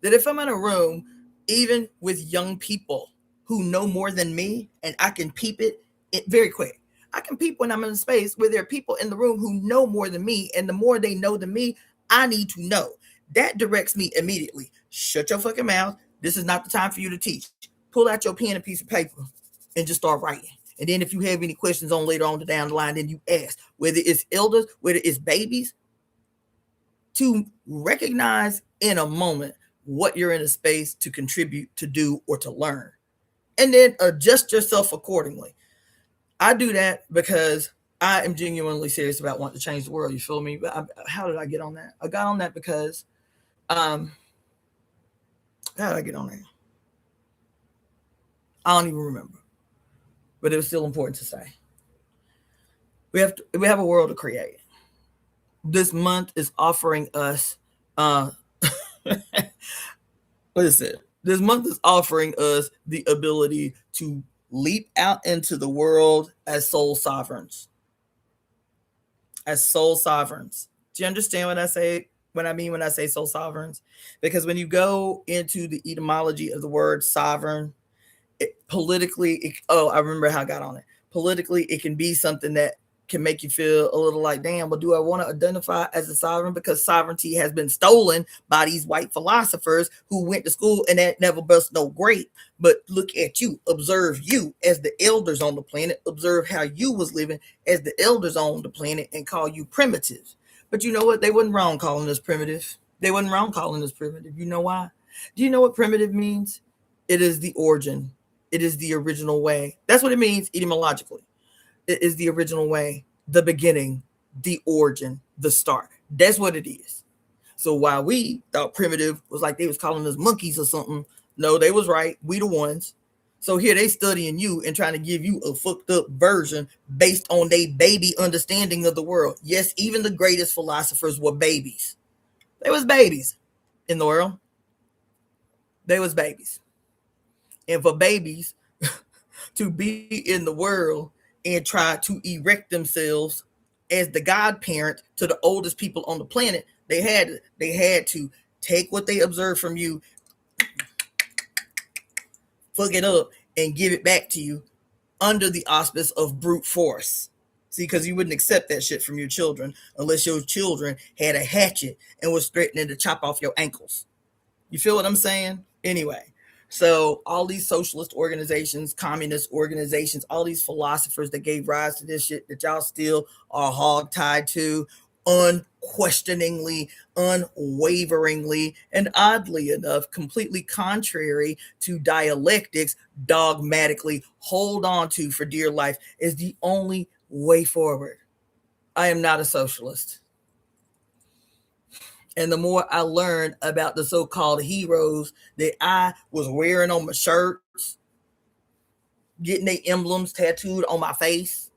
That if I'm in a room, even with young people who know more than me, and I can peep it very quick. I can peep when I'm in a space where there are people in the room who know more than me, and the more they know than me, I need to know. That directs me immediately. Shut your fucking mouth. This is not the time for you to teach. Pull out your pen and piece of paper and just start writing. And then if you have any questions on later on down the line, then you ask, whether it's elders, whether it's babies, to recognize in a moment what you're in a space to contribute, to do, or to learn. And then adjust yourself accordingly. I do that because I am genuinely serious about wanting to change the world. You feel me? But how did I get on that? I got on that because, how did I get on that? I don't even remember. But it was still important to say. We have a world to create. This month is offering us listen, this month is offering us the ability to leap out into the world as soul sovereigns. As soul sovereigns. Do you understand what I say? What I mean when I say soul sovereigns? Because when you go into the etymology of the word sovereign, I remember how I got on it. Politically, it can be something that can make you feel a little like, damn, but do I want to identify as a sovereign? Because sovereignty has been stolen by these white philosophers who went to school and that never bust no grape. But look at you, observe you as the elders on the planet, observe how you was living as the elders on the planet, and call you primitive. But you know what? They wasn't wrong calling us primitive. They wasn't wrong calling us primitive. You know why? Do you know what primitive means? It is the origin. It is the original way. That's what it means etymologically. It is the original way, the beginning, the origin, the start. That's what it is. So while we thought primitive was like they was calling us monkeys or something, no, they was right. We the ones. So here they studying you and trying to give you a fucked up version based on their baby understanding of the world. Yes, even the greatest philosophers were babies. They was babies in the world. They was babies. And for babies to be in the world and try to erect themselves as the godparent to the oldest people on the planet, they had to take what they observed from you, fuck it up, and give it back to you under the auspice of brute force. See, because you wouldn't accept that shit from your children unless your children had a hatchet and was threatening to chop off your ankles. You feel what I'm saying? Anyway, so all these socialist organizations, communist organizations, all these philosophers that gave rise to this shit that y'all still are hog-tied to, unquestioningly, unwaveringly, and oddly enough, completely contrary to dialectics, dogmatically hold on to for dear life, is the only way forward. I am not a socialist. And the more I learned about the so-called heroes that I was wearing on my shirts, getting their emblems tattooed on my face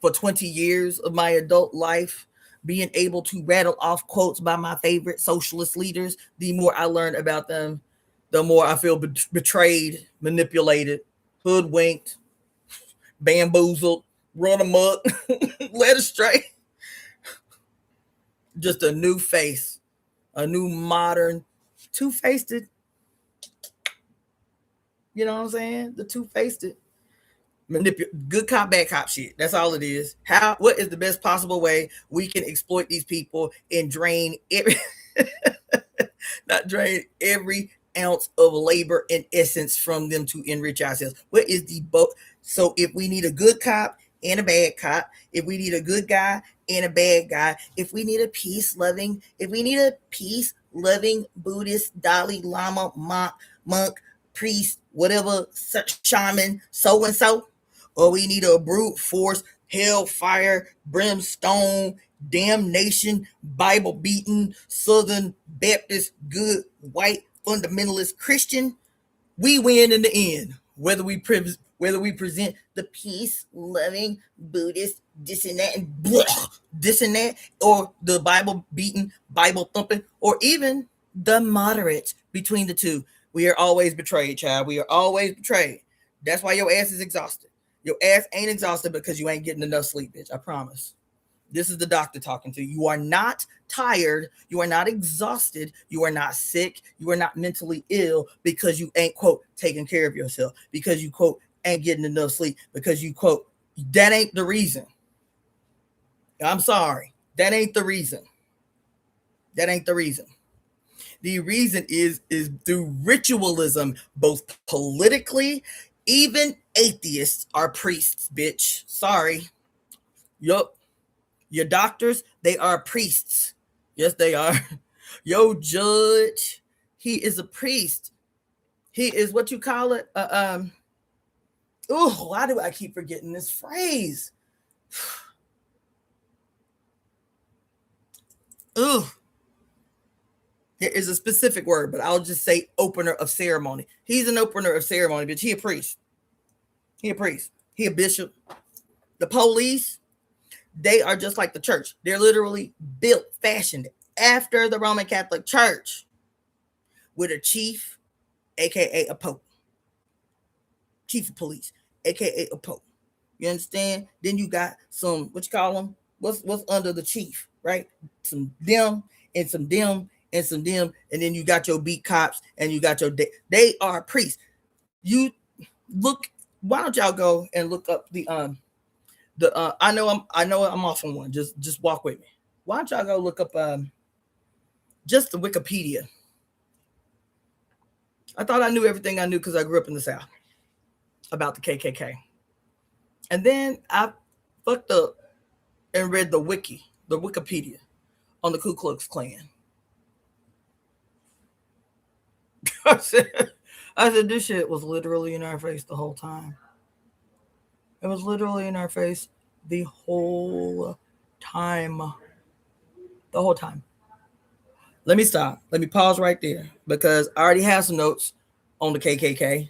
for 20 years of my adult life, being able to rattle off quotes by my favorite socialist leaders, the more I learn about them, the more I feel betrayed, manipulated, hoodwinked, bamboozled, run amok, led astray. Just a new face, a new modern, two-faced, you know what I'm saying? The two-faced good cop, bad cop shit. That's all it is. What is the best possible way we can exploit these people and drain every not drain every ounce of labor and essence from them to enrich ourselves? What is the both? So if we need a good cop and a bad cop, if we need a good guy and a bad guy, if we need a peace loving Buddhist, Dalai Lama, monk, priest, whatever, shaman, so and so, or we need a brute force, hellfire, brimstone, damnation, Bible beaten, Southern Baptist, good white fundamentalist Christian, we win in the end. Whether we present the peace loving Buddhist this and that and blah, this and that, or the Bible beating, Bible thumping, or even the moderate between the two, we are always betrayed, child. We are always betrayed. That's why your ass is exhausted. Your ass ain't exhausted because you ain't getting enough sleep, bitch. I promise. This is the doctor talking to you. You are not tired. You are not exhausted. You are not sick. You are not mentally ill because you ain't, quote, taking care of yourself, because you, quote, ain't getting enough sleep, because you, quote, that ain't the reason. I'm sorry. That ain't the reason. That ain't the reason. The reason is through ritualism, both politically, even atheists are priests, bitch. Sorry. Yup. Your doctors, they are priests. Yes, they are. Yo, judge, he is a priest. He is what you call it. Oh, why do I keep forgetting this phrase? Ugh. There is a specific word, but I'll just say opener of ceremony. He's an opener of ceremony, bitch. He a priest. He a priest. He a bishop. The police, they are just like the church. They're literally built, fashioned after the Roman Catholic Church, with a chief, aka a pope, chief of police, aka a pope. You understand? Then you got some, what you call them? What's under the chief, right? Some them and some them and some them, and then you got your beat cops and you got your they are priests. You look. Why don't y'all go and look up the I know I'm off on one. Just walk with me. Why don't y'all go look up just the Wikipedia? I thought I knew everything I knew because I grew up in the South about the KKK. And then I fucked up and read the Wikipedia on the Ku Klux Klan. I said, this shit was literally in our face the whole time. It was literally in our face the whole time. The whole time. Let me stop. Let me pause right there because I already have some notes on the KKK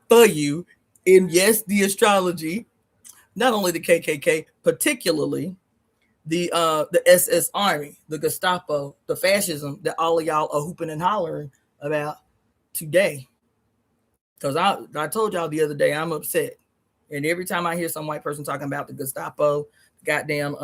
for you. And yes, the astrology, not only the KKK, particularly the SS Army, the Gestapo, the fascism that all of y'all are hooping and hollering about today. Because I told y'all the other day I'm upset, and every time I hear some white person talking about the Gestapo, goddamn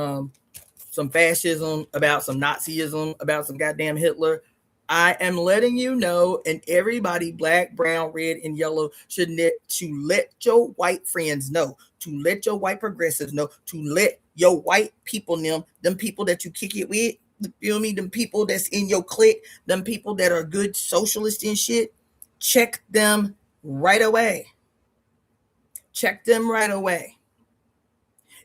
some fascism, about some Nazism, about some goddamn Hitler, I am letting you know, and everybody, black, brown, red, and yellow, should let your white friends know, to let your white progressives know, to let your white people know, them people that you kick it with, you feel me? Them people that's in your clique, them people that are good socialists and shit, check them right away. Check them right away.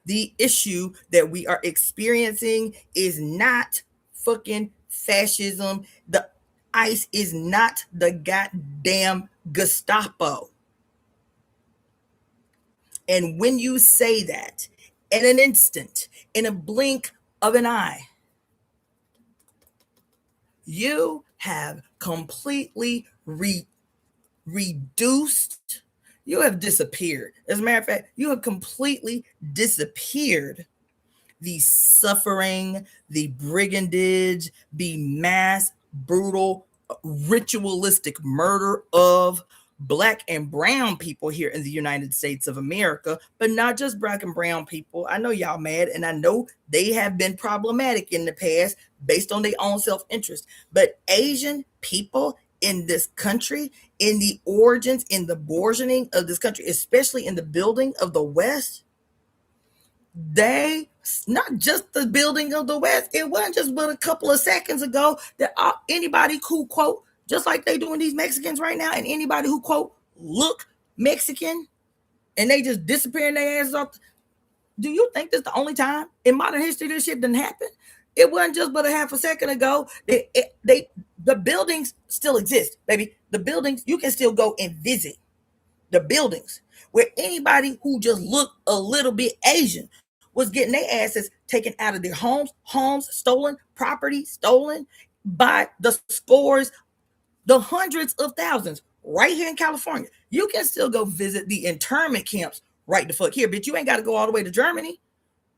The issue that we are experiencing is not fucking fascism. The ICE is not the goddamn Gestapo. And when you say that, in an instant, in a blink of an eye, You have completely reduced, you have disappeared. As a matter of fact, you have completely disappeared the suffering, the brigandage, the mass, brutal, ritualistic murder of Black and brown people here in the United States of America, but not just Black and brown people. I know y'all mad, and I know they have been problematic in the past based on their own self-interest. But Asian people in this country, in the origins, in the bourgeoning of this country, especially in the building of the West, they, not just the building of the West, it wasn't just but a couple of seconds ago that anybody who quote, just like they doing these Mexicans right now, and anybody who quote look Mexican and they just disappearing their asses off. Do you think this the only time in modern history this shit didn't happen? It wasn't just but a half a second ago. The buildings still exist, baby. The buildings, you can still go and visit the buildings where anybody who just looked a little bit Asian was getting their asses taken out of their homes stolen, property stolen by the scores, the hundreds of thousands right here in California. You can still go visit the internment camps right the fuck here, but you ain't got to go all the way to Germany.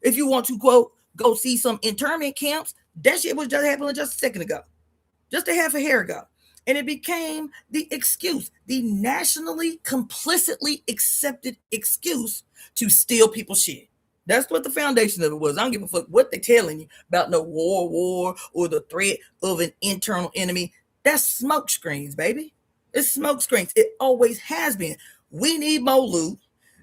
If you want to, quote, go see some internment camps, that shit was just happening just a second ago, just a half a hair ago. And it became the excuse, the nationally complicitly accepted excuse to steal people's shit. That's what the foundation of it was. I don't give a fuck what they're telling you about no war, or the threat of an internal enemy. That's smoke screens, baby. It's smoke screens. It always has been. We need more loot.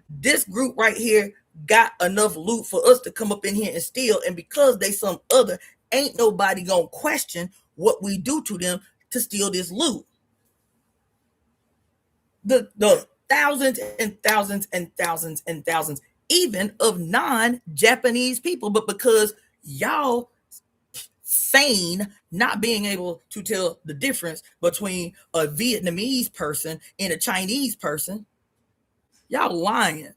This group right here got enough loot for us to come up in here and steal. And because they some other, ain't nobody gonna question what we do to them to steal this loot. The thousands and thousands and thousands and thousands, even of non-Japanese people, but because y'all feign not being able to tell the difference between a Vietnamese person and a Chinese person, y'all lying.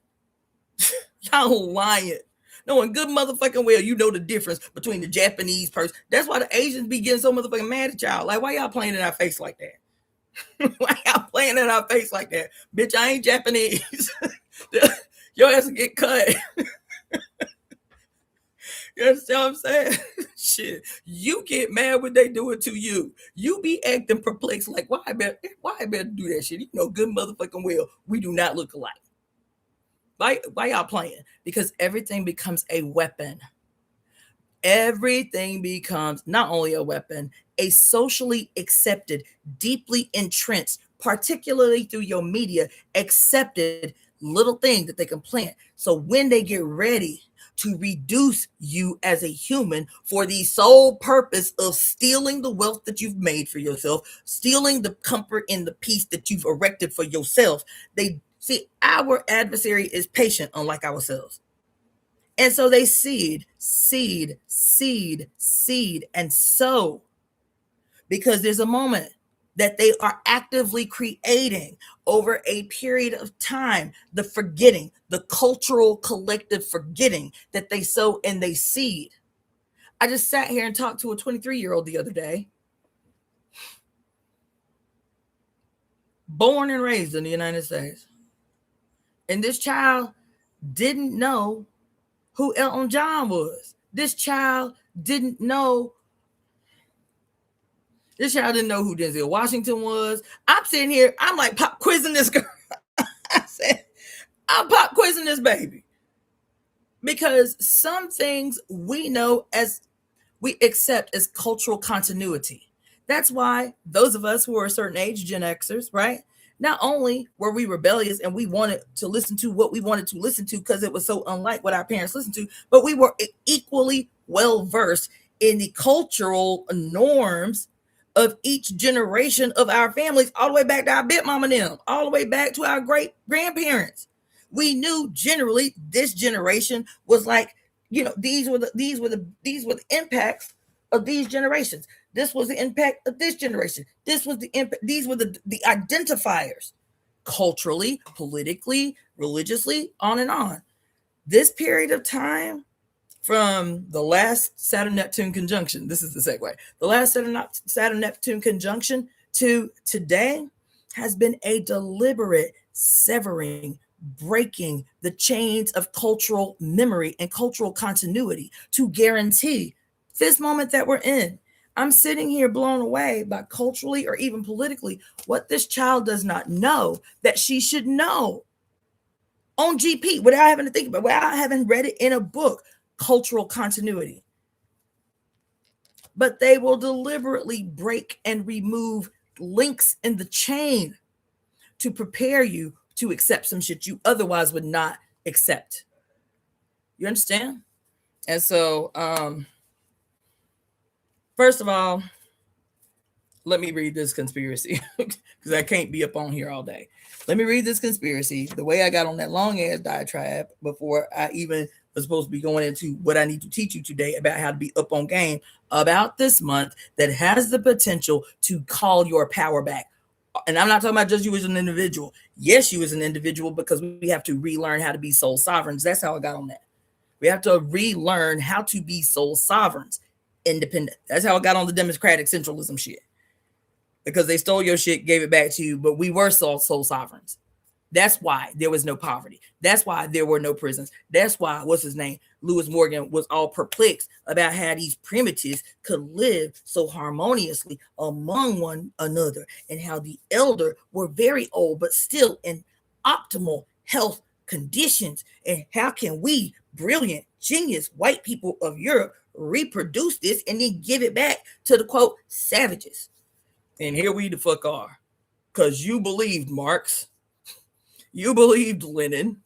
Y'all lying. Knowing good motherfucking well you know the difference between the Japanese person. That's why the Asians be getting so motherfucking mad at y'all. Like, why y'all playing in our face like that? Why y'all playing in our face like that? Bitch, I ain't Japanese. Your ass will get cut. You understand what I'm saying? Shit. You get mad when they do it to you. You be acting perplexed like, why I better do that shit? You know good motherfucking well we do not look alike. Why y'all playing? Because everything becomes a weapon. Everything becomes not only a weapon, a socially accepted, deeply entrenched, particularly through your media, accepted little thing that they can plant. So when they get ready to reduce you as a human for the sole purpose of stealing the wealth that you've made for yourself, stealing the comfort and the peace that you've erected for yourself, they see, our adversary is patient, unlike ourselves. And so they seed, and sow, because there's a moment that they are actively creating over a period of time, the forgetting, the cultural collective forgetting that they sow and they seed. I just sat here and talked to a 23-year-old the other day, born and raised in the United States. And this child didn't know who Elton John was. This child didn't know who Denzel Washington was. I'm sitting here, I'm like pop quizzing this girl. I said, I'm pop quizzing this baby. Because some things we know as we accept as cultural continuity. That's why those of us who are a certain age, Gen Xers, right? Not only were we rebellious and we wanted to listen to what we wanted to listen to because it was so unlike what our parents listened to, but we were equally well versed in the cultural norms of each generation of our families, all the way back to our big mama and them, all the way back to our great grandparents. We knew generally this generation was like, these were the impacts of these generations. This was the impact of this generation. This was the impact. These were the identifiers, culturally, politically, religiously, on and on. This period of time from the last Saturn-Neptune conjunction, this is the segue, the last Saturn-Neptune conjunction to today has been a deliberate severing, breaking the chains of cultural memory and cultural continuity to guarantee this moment that we're in. I'm sitting here blown away by culturally or even politically what this child does not know that she should know on GP without having to think about it, without having read it in a book. Cultural continuity. But they will deliberately break and remove links in the chain to prepare you to accept some shit you otherwise would not accept. You understand? And so, first of all, let me read this conspiracy because I can't be up on here all day. Let me read this conspiracy. The way I got on that long ass diatribe before I even was supposed to be going into what I need to teach you today about how to be up on game about this month that has the potential to call your power back. And I'm not talking about just you as an individual. Yes, you as an individual, because we have to relearn how to be soul sovereigns. That's how I got on that. We have to relearn how to be soul sovereigns, independent. That's how I got on the democratic centralism shit. Because they stole your shit, gave it back to you, but we were soul sovereigns. That's why there was no poverty. That's why there were no prisons. That's why, what's his name? Lewis Morgan was all perplexed about how these primitives could live so harmoniously among one another and how the elder were very old, but still in optimal health conditions. And how can we, brilliant, genius white people of Europe, reproduce this and then give it back to the quote savages? And here we the fuck are. Because you believed Marx. You believed Lenin.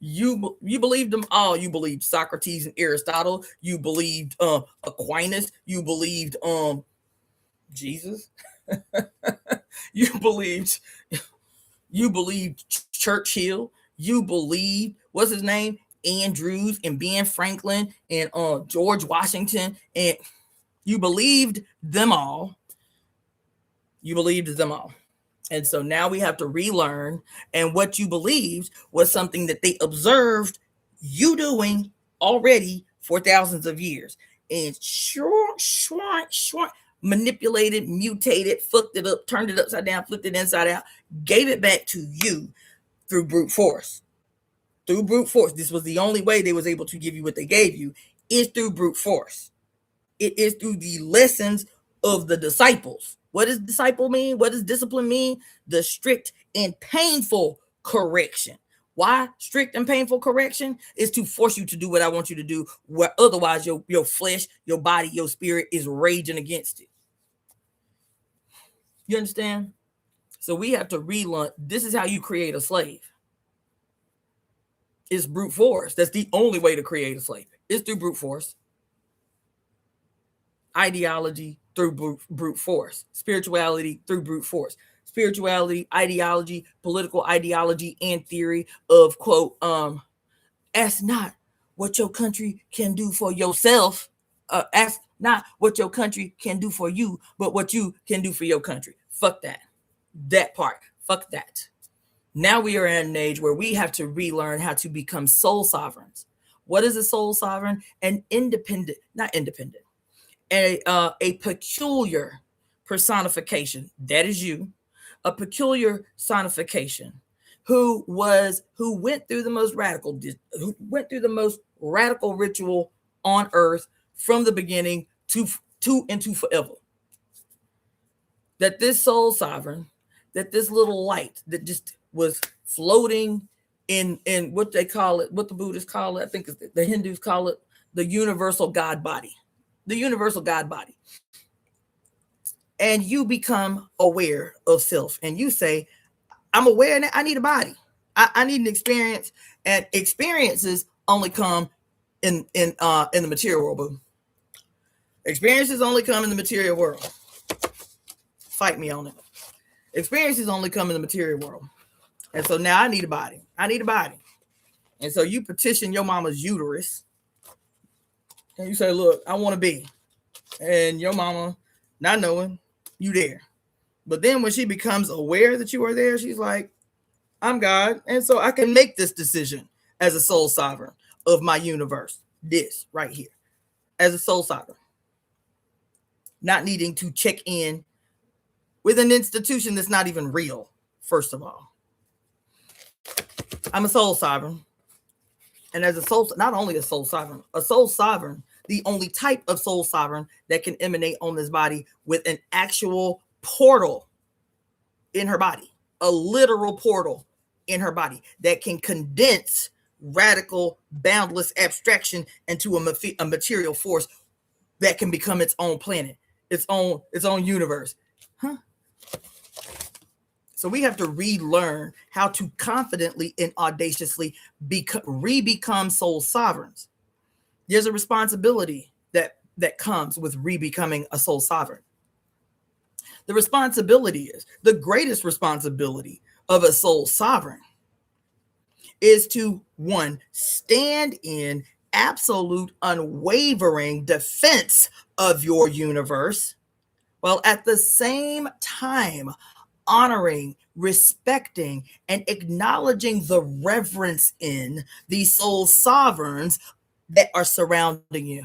You believed them all. You believed Socrates and Aristotle. You believed Aquinas. You believed Jesus. you believed Churchill. You believed, what's his name? Andrews and Ben Franklin and George Washington. And you believed them all. You believed them all. And so now we have to relearn. And what you believed was something that they observed you doing already for thousands of years. And manipulated, mutated, fucked it up, turned it upside down, flipped it inside out, gave it back to you through brute force. Through brute force. This was the only way they was able to give you what they gave you, is through brute force. It is through the lessons of the disciples. What does disciple mean? What does discipline mean? The strict and painful correction. Why strict and painful correction? Is to force you to do what I want you to do, where otherwise your flesh, your body, your spirit is raging against it. You understand? So we have to relearn. This is how you create a slave. It's brute force. That's the only way to create a slave. It's through brute force. Ideology through brute force. Spirituality through brute force. Spirituality, ideology, political ideology, and theory of, quote, ask not what your country can do for yourself. Ask not what your country can do for you, but what you can do for your country. Fuck that. That part. Fuck that. Now we are at an age where we have to relearn how to become soul sovereigns. What is a soul sovereign? An independent, not independent, a peculiar personification. That is you. A peculiar personification who went through the most radical ritual on earth from the beginning to forever. That this soul sovereign, that this little light that just was floating in what they call it, what the Buddhists call it, I think the Hindus call it the universal God body. The universal God body. And you become aware of self. And you say, I'm aware that I need a body. I need an experience. And experiences only come in the material world. Boo. Experiences only come in the material world. Fight me on it. Experiences only come in the material world. And so now I need a body. I need a body. And so you petition your mama's uterus. And you say, look, I want to be. And your mama, not knowing, you there. But then when she becomes aware that you are there, she's like, I'm God. And so I can make this decision as a soul sovereign of my universe. this right here as a soul sovereign, not needing to check in with an institution that's not even real. First of all, I'm a soul sovereign, and as a soul, not only a soul sovereign, the only type of soul sovereign that can emanate on this body with an actual portal in her body, a literal portal in her body that can condense radical, boundless abstraction into a material force that can become its own planet, its own universe. So we have to relearn how to confidently and audaciously re-become soul sovereigns. There's a responsibility that comes with re-becoming a soul sovereign. The responsibility is, the greatest responsibility of a soul sovereign is to, one, stand in absolute unwavering defense of your universe, while at the same time honoring, respecting, and acknowledging the reverence in the soul sovereigns that are surrounding you.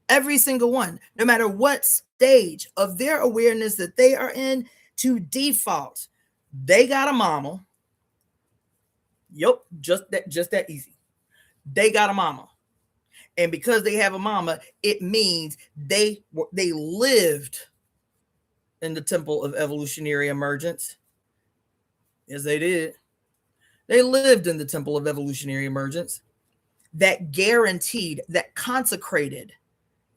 Every single one, no matter what stage of their awareness that they are in, to default, they got a mama. Yep, just that easy. They got a mama. And because they have a mama, it means they lived in the Temple of Evolutionary Emergence. Yes, they did. They lived in the Temple of Evolutionary Emergence that guaranteed, that consecrated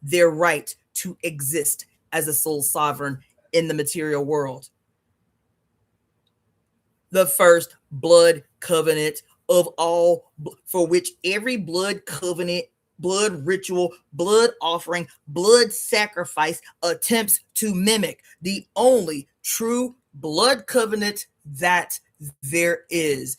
their right to exist as a soul sovereign in the material world. The first blood covenant of all, for which every blood covenant, blood ritual, blood offering, blood sacrifice attempts to mimic. The only true blood covenant that there is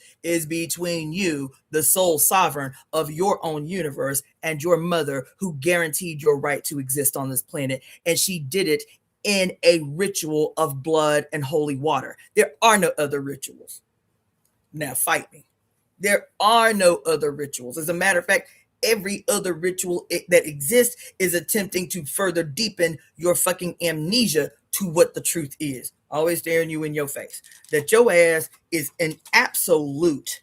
between you, the soul sovereign of your own universe, and your mother, who guaranteed your right to exist on this planet. And she did it in a ritual of blood and holy water. There are no other rituals. Now fight me. There are no other rituals. As a matter of fact, every other ritual that exists is attempting to further deepen your fucking amnesia to what the truth is. Always staring you in your face. That your ass is an absolute,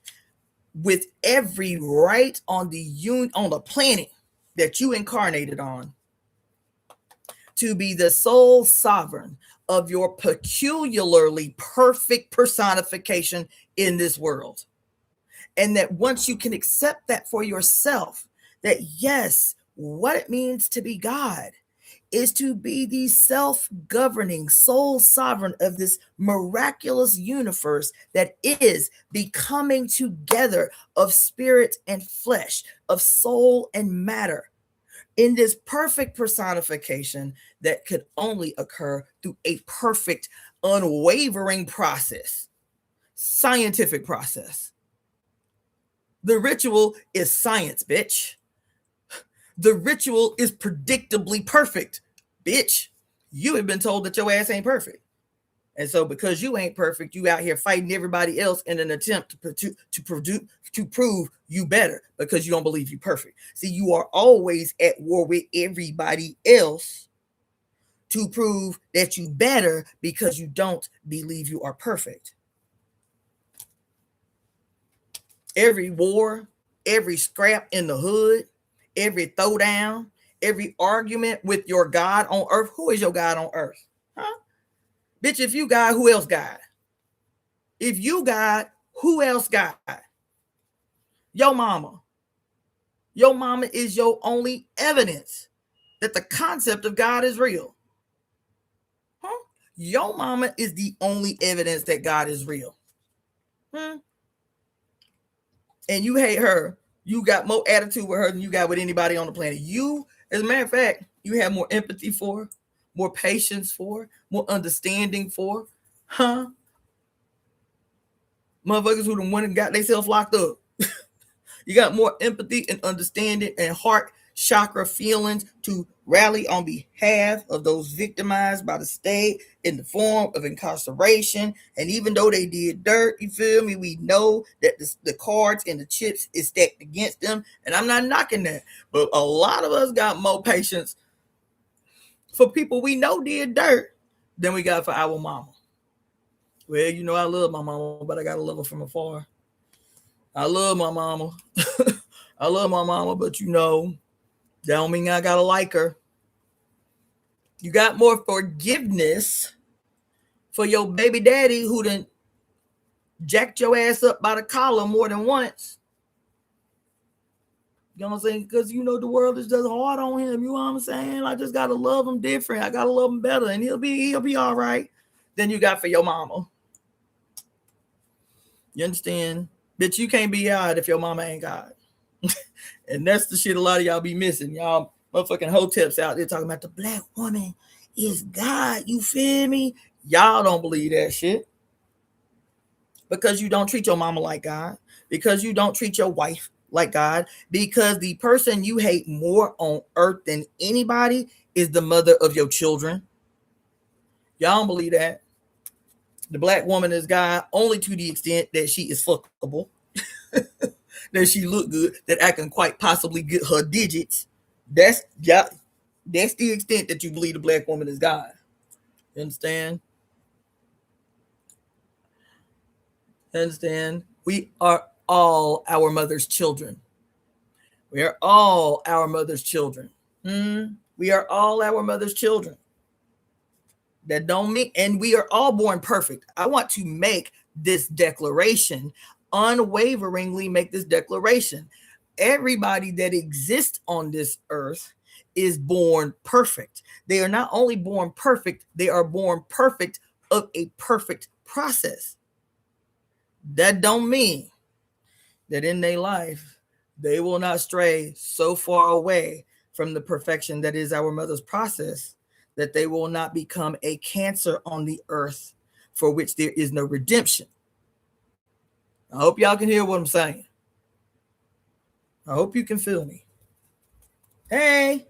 with every right on the planet that you incarnated on, to be the sole sovereign of your peculiarly perfect personification in this world. And that once you can accept that for yourself, that yes, what it means to be God is to be the self-governing sole sovereign of this miraculous universe that is becoming together of spirit and flesh, of soul and matter, in this perfect personification that could only occur through a perfect, unwavering process, scientific process. The ritual is science, bitch. The ritual is predictably perfect, bitch. You have been told that your ass ain't perfect. And so because you ain't perfect, you out here fighting everybody else in an attempt to prove you better because you don't believe you perfect. See, you are always at war with everybody else to prove that you better because you don't believe you are perfect. Every war, every scrap in the hood, every throwdown, every argument with your God on earth. Who is your God on earth? Huh? Bitch, if you God, who else God? If you God, who else God? Your mama. Your mama is your only evidence that the concept of God is real. Huh? Your mama is the only evidence that God is real. And you hate her. You got more attitude with her than you got with anybody on the planet. You, as a matter of fact, you have more empathy for her, more patience for her, more understanding for her. Huh? Motherfuckers who the one that got themselves locked up. You got more empathy and understanding and heart chakra feelings to rally on behalf of those victimized by the state in the form of incarceration. And even though they did dirt, you feel me, we know that the cards and the chips is stacked against them. And I'm not knocking that, but a lot of us got more patience for people we know did dirt than we got for our mama. Well, you know, I love my mama, but I gotta love her from afar. I love my mama. I love my mama, but you know, that don't mean I gotta like her. You got more forgiveness for your baby daddy who done jacked your ass up by the collar more than once. You know what I'm saying? Because you know the world is just hard on him. You know what I'm saying? I just gotta love him different. I gotta love him better, and he'll be all right. Than you got for your mama. You understand? Bitch, you can't be God if your mama ain't God. And that's the shit a lot of y'all be missing. Y'all motherfucking hoteps out there talking about the black woman is God. You feel me? Y'all don't believe that shit. Because you don't treat your mama like God. Because you don't treat your wife like God. Because the person you hate more on earth than anybody is the mother of your children. Y'all don't believe that. The black woman is God only to the extent that she is fuckable. That she look good, that I can quite possibly get her digits. That's the extent that you believe the black woman is God. You understand? Understand? We are all our mother's children. We are all our mother's children. We are all our mother's children. That don't mean, and we are all born perfect. I want to make this declaration, unwaveringly make this declaration. Everybody that exists on this earth is born perfect. They are not only born perfect, they are born perfect of a perfect process. That don't mean that in their life, they will not stray so far away from the perfection that is our mother's process that they will not become a cancer on the earth for which there is no redemption. I hope y'all can hear what I'm saying. I hope you can feel me. Hey.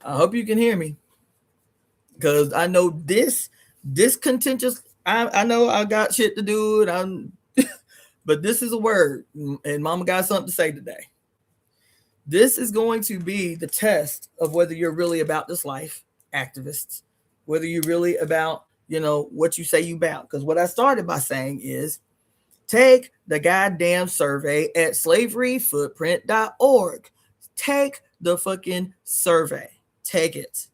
I hope you can hear me. Because I know this contentious, I know I got shit to do, and but this is a word, and mama got something to say today. This is going to be the test of whether you're really about this life, activists, whether you're really about, you know, what you say you about. Because what I started by saying is take the goddamn survey at slaveryfootprint.org. Take the fucking survey. Take it.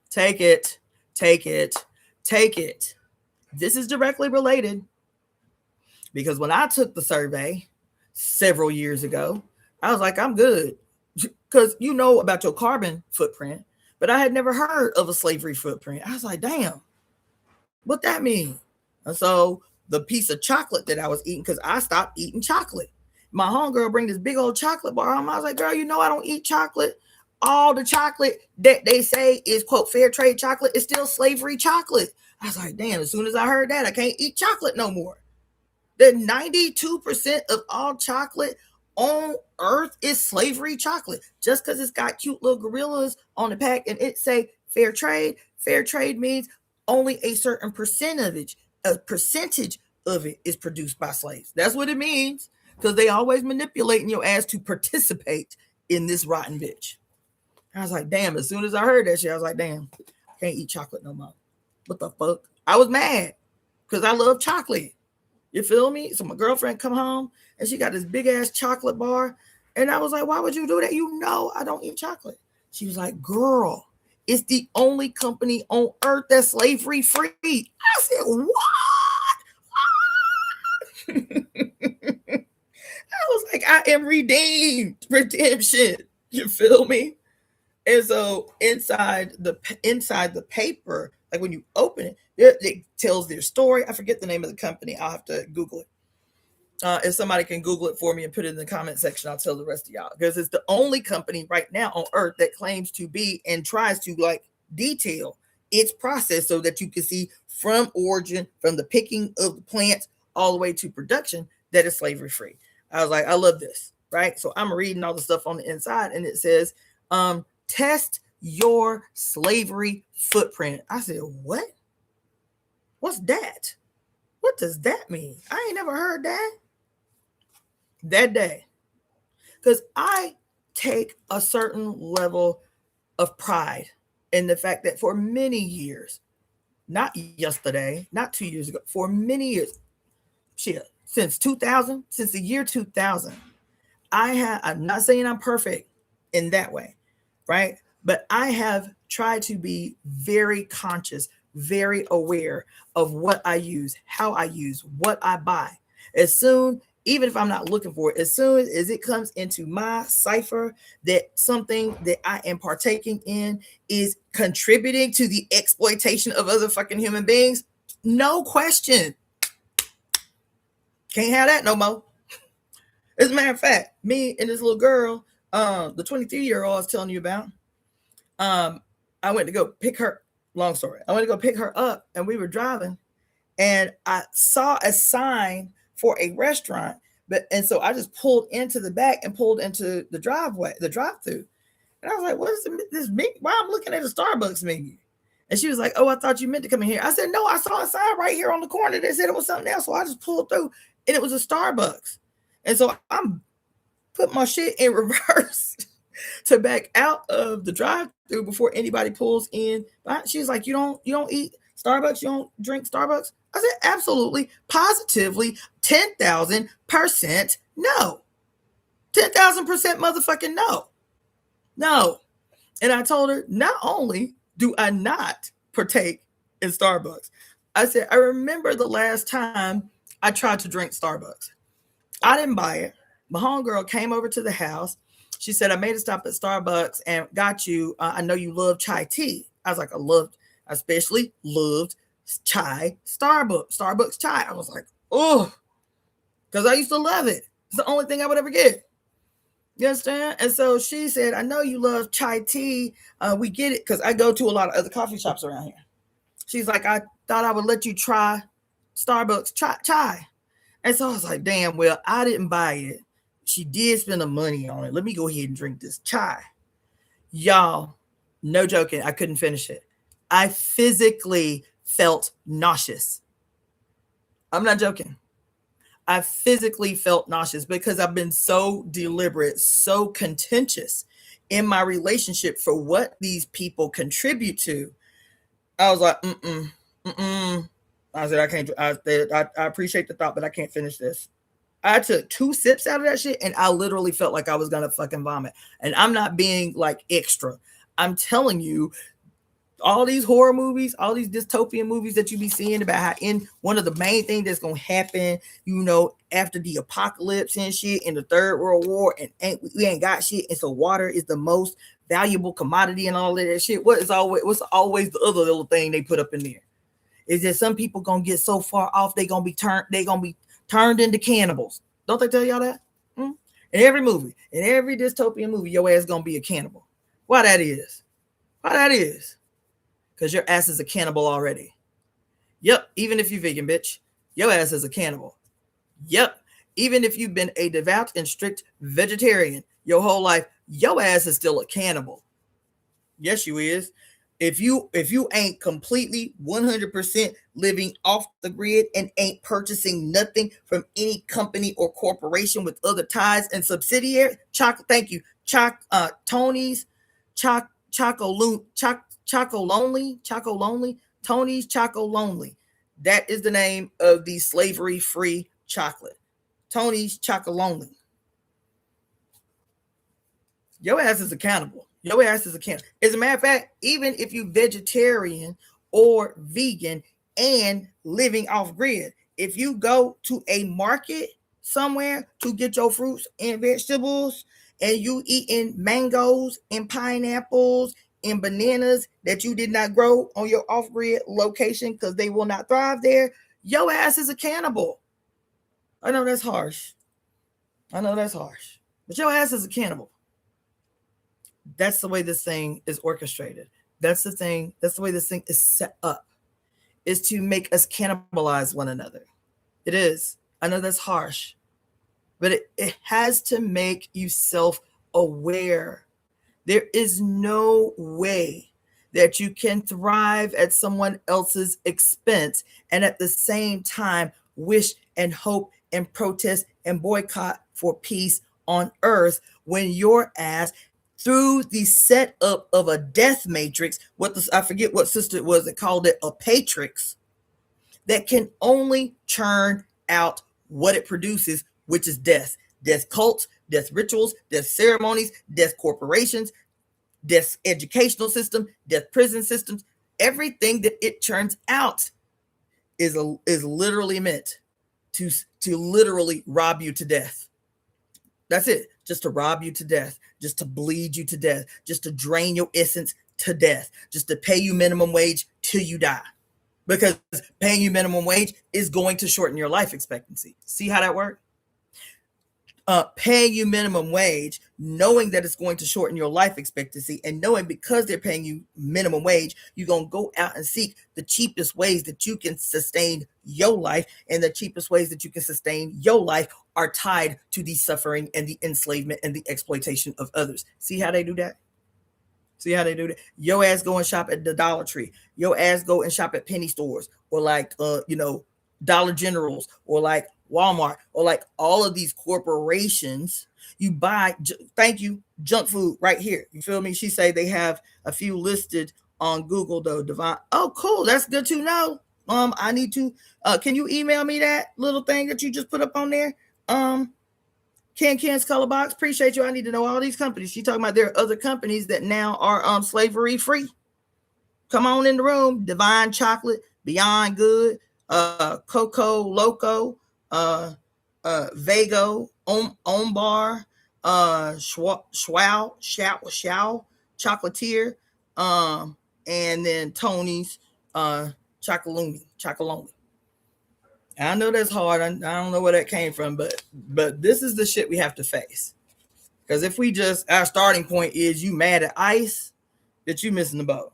Take it. Take it. Take it. This is directly related. Because when I took the survey several years ago, I was like, I'm good. Because you know about your carbon footprint, but I had never heard of a slavery footprint. I was like, damn, what that mean? And so the piece of chocolate that I was eating, because I stopped eating chocolate. My homegirl bring this big old chocolate bar home. I was like, girl, you know I don't eat chocolate. All the chocolate that they say is, quote, fair trade chocolate is still slavery chocolate. I was like, damn, as soon as I heard that, I can't eat chocolate no more. That 92% of all chocolate on earth is slavery chocolate. Just because it's got cute little gorillas on the pack and it say fair trade means only a certain percentage of it is produced by slaves. That's what it means, because they always manipulating your ass to participate in this rotten bitch. I was like, damn, as soon as I heard that shit, I was like, damn, I can't eat chocolate no more. What the fuck? I was mad because I love chocolate. You feel me? So my girlfriend come home and she got this big ass chocolate bar. And I was like, why would you do that? You know I don't eat chocolate. She was like, girl, it's the only company on earth that's slavery free. I said, what? I was like, I am redeemed. Redemption. You feel me? And so inside the paper, like when you open it, it tells their story. I forget the name of the company. I'll have to Google it. If somebody can Google it for me and put it in the comment section, I'll tell the rest of y'all. Because it's the only company right now on earth that claims to be and tries to like detail its process so that you can see from origin, from the picking of the plants all the way to production, that is slavery free. I was like, I love this, right? So I'm reading all the stuff on the inside, and it says, test your slavery footprint. I said, what? What's that? What does that mean? I ain't never heard that day. Because I take a certain level of pride in the fact that for many years, not yesterday, not 2 years ago, for many years, shit, since 2000, since the year 2000, I'm not saying I'm perfect in that way, right? But I have tried to be very conscious, very aware of what I use, how I use, what I buy. As soon, even if I'm not looking for it, as soon as it comes into my cipher that something that I am partaking in is contributing to the exploitation of other fucking human beings, no question. Can't have that no more. As a matter of fact, me and this little girl, the 23-year-old I was telling you about, I went to go pick her. Long story. I went to go pick her up, and we were driving, and I saw a sign for a restaurant, and so I just pulled into the back and pulled into the driveway, the drive-through, and I was like, "What is this menu? Why I'm looking at a Starbucks menu?" And she was like, "Oh, I thought you meant to come in here." I said, "No, I saw a sign right here on the corner that said it was something else, so I just pulled through, and it was a Starbucks." And so I'm put my shit in reverse to back out of the drive-through before anybody pulls in. She's like, you don't eat Starbucks, you don't drink Starbucks? I said, absolutely, positively, 10,000% no. 10,000% motherfucking no. No. And I told her, not only do I not partake in Starbucks, I said, I remember the last time I tried to drink Starbucks. I didn't buy it. My homegirl came over to the house. She said, I made a stop at Starbucks and got you. I know you love chai tea. I was like, I especially loved chai, Starbucks chai. I was like, oh, because I used to love it. It's the only thing I would ever get. You understand? And so she said, I know you love chai tea. We get it because I go to a lot of other coffee shops around here. She's like, I thought I would let you try Starbucks chai. And so I was like, damn, well, I didn't buy it. She did spend the money on it. Let me go ahead and drink this chai. Y'all, no joking, I couldn't finish it. I physically felt nauseous. I'm not joking. I physically felt nauseous because I've been so deliberate, so contentious in my relationship for what these people contribute to. I was like, I said, I can't. I appreciate the thought, but I can't finish this. I took 2 sips out of that shit, and I literally felt like I was gonna fucking vomit. And I'm not being like extra. I'm telling you, all these horror movies, all these dystopian movies that you be seeing about how in one of the main things that's gonna happen, after the apocalypse and shit in the Third World War, and we ain't got shit, and so water is the most valuable commodity and all of that shit. What's always the other little thing they put up in there? Is that some people gonna get so far off they gonna be turned into cannibals. Don't they tell y'all that? In every movie, in every dystopian movie, your ass gonna be a cannibal. Why that is? Because your ass is a cannibal already. Yep, even if you're vegan, bitch, your ass is a cannibal. Yep, even if you've been a devout and strict vegetarian your whole life, your ass is still a cannibal. Yes, you is. If you ain't completely 100% living off the grid and ain't purchasing nothing from any company or corporation with other ties and subsidiary, Tony's Choco Lonely, Tony's Choco Lonely. That is the name of the slavery-free chocolate. Tony's Choco Lonely. Your ass is accountable. Your ass is accountable. As a matter of fact, even if you vegetarian or vegan and living off grid, if you go to a market somewhere to get your fruits and vegetables and you eating mangoes and pineapples and bananas that you did not grow on your off-grid location because they will not thrive there, your ass is a cannibal. I know that's harsh. But your ass is a cannibal. That's the way this thing is orchestrated. That's the way this thing is set up, is to make us cannibalize one another. It is. I know that's harsh. but it has to make you self-aware. There is no way that you can thrive at someone else's expense and at the same time wish and hope and protest and boycott for peace on earth when your ass, through the setup of a death matrix, I forget what sister it was that called it, a patrix, that can only churn out what it produces, which is death. Death cults, death rituals, death ceremonies, death corporations, death educational system, death prison systems. Everything that it churns out is literally meant to literally rob you to death. That's it. Just to rob you to death, just to bleed you to death, just to drain your essence to death, just to pay you minimum wage till you die. Because paying you minimum wage is going to shorten your life expectancy. See how that works? Paying you minimum wage, knowing that it's going to shorten your life expectancy, and knowing because they're paying you minimum wage, you're going to go out and seek the cheapest ways that you can sustain your life, and the cheapest ways that you can sustain your life are tied to the suffering and the enslavement and the exploitation of others. See how they do that? See how they do that? Your ass go and shop at the Dollar Tree. Your ass go and shop at penny stores, or like Dollar Generals, or like Walmart, or like all of these corporations. You buy, thank you, junk food right here. You feel me? She say they have a few listed on Google though. Divine. Oh, cool. That's good to know. I need to. Can you email me that little thing that you just put up on there? Ken's Color Box, appreciate you. I need to know all these companies. She talking about there are other companies that now are slavery free. Come on in the room. Divine Chocolate, Beyond Good, Coco Loco, Vago, Ombar, Schwau, Chocolatier, and then Tony's Chocolonely. I know that's hard. I don't know where that came from, but this is the shit we have to face. Because if we just, our starting point is you mad at ICE, that you missing the boat.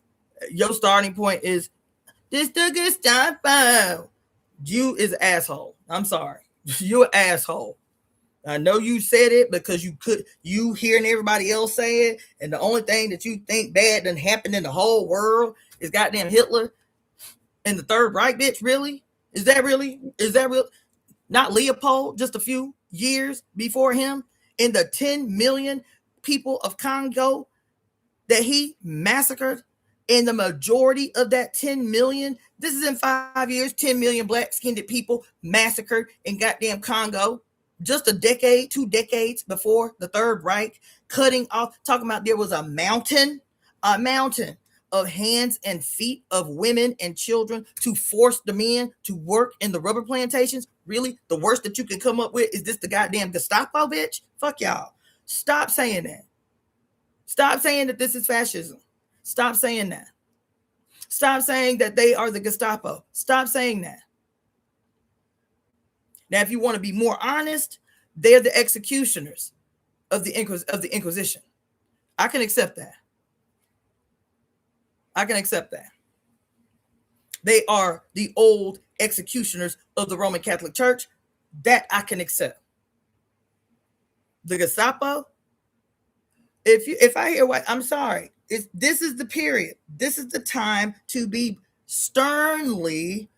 Your starting point is this the Gestapo. You is an asshole. I'm sorry. You're an asshole. I know you said it because you hearing everybody else say it, and the only thing that you think bad done happened in the whole world is goddamn Hitler and the Third Reich, bitch. Really? Is that real? Not Leopold, just a few years before him, in the 10 million people of Congo that he massacred, and the majority of that 10 million, this is in 5 years, 10 million black-skinned people massacred in goddamn Congo, just a decade, 2 decades before the Third Reich, cutting off, talking about there was a mountain of hands and feet of women and children to force the men to work in the rubber plantations. Really? The worst that you can come up with is this the goddamn Gestapo, bitch? Fuck y'all. Stop saying that. Stop saying that this is fascism. Stop saying that. Stop saying that they are the Gestapo. Stop saying that. Now, if you want to be more honest, they're the executioners of the Inquisition. I can accept that. They are the old executioners of the Roman Catholic Church. That I can accept. The Gestapo, if I hear what, I'm sorry. This is the period. This is the time to be sternly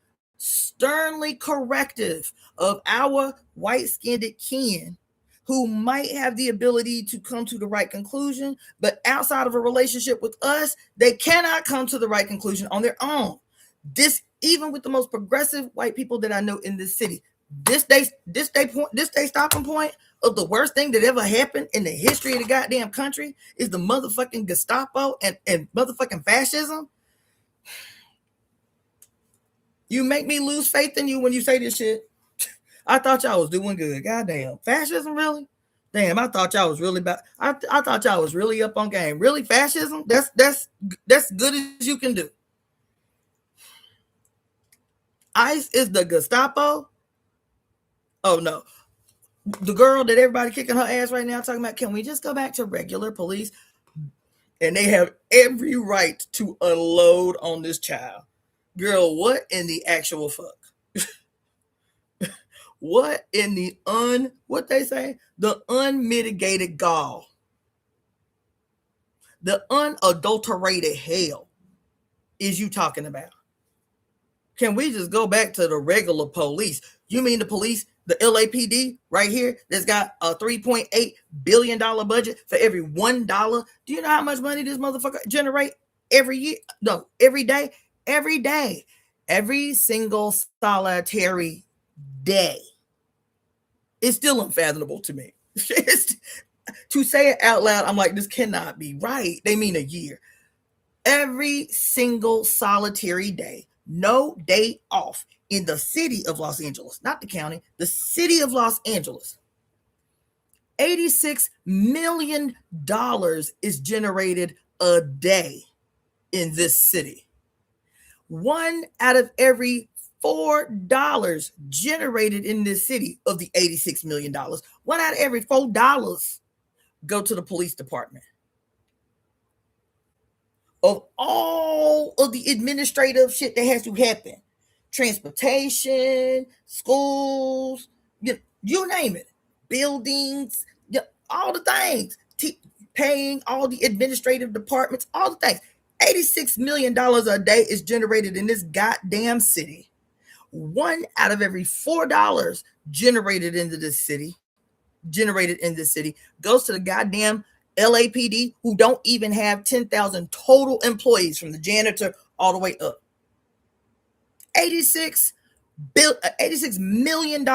corrective of our white-skinned kin who might have the ability to come to the right conclusion, but outside of a relationship with us, they cannot come to the right conclusion on their own. This, even with the most progressive white people that I know in this city, this day stopping point of the worst thing that ever happened in the history of the goddamn country is the motherfucking Gestapo and motherfucking fascism. You make me lose faith in you when you say this shit. I thought y'all was doing good. Goddamn. Fascism, really? Damn, I thought y'all was really bad. I thought y'all was really up on game. Really? Fascism? That's good as you can do. ICE is the Gestapo? Oh, no. The girl that everybody kicking her ass right now talking about, can we just go back to regular police? And they have every right to unload on this child. Girl, what in the actual fuck? What in the what they say? The unmitigated gall, the unadulterated hell is you talking about? Can we just go back to the regular police? You mean the police, the LAPD right here that's got a $3.8 billion budget for every $1? Do you know how much money this motherfucker generate every year? No, every day. Every day. Every single solitary day. It's still unfathomable to me. To say it out loud, I'm like, this cannot be right. They mean a year. Every single solitary day, no day off in the city of Los Angeles, not the county, the city of Los Angeles. $86 million is generated a day in this city. One out of every $4 generated in this city of the $86 million, one out of every $4 go to the police department. Of all of the administrative shit that has to happen, transportation, schools, you name it, buildings, all the things, paying all the administrative departments, all the things. $86 million a day is generated in this goddamn city. One out of every $4 generated in this city goes to the goddamn LAPD, who don't even have 10,000 total employees from the janitor all the way up. $86 million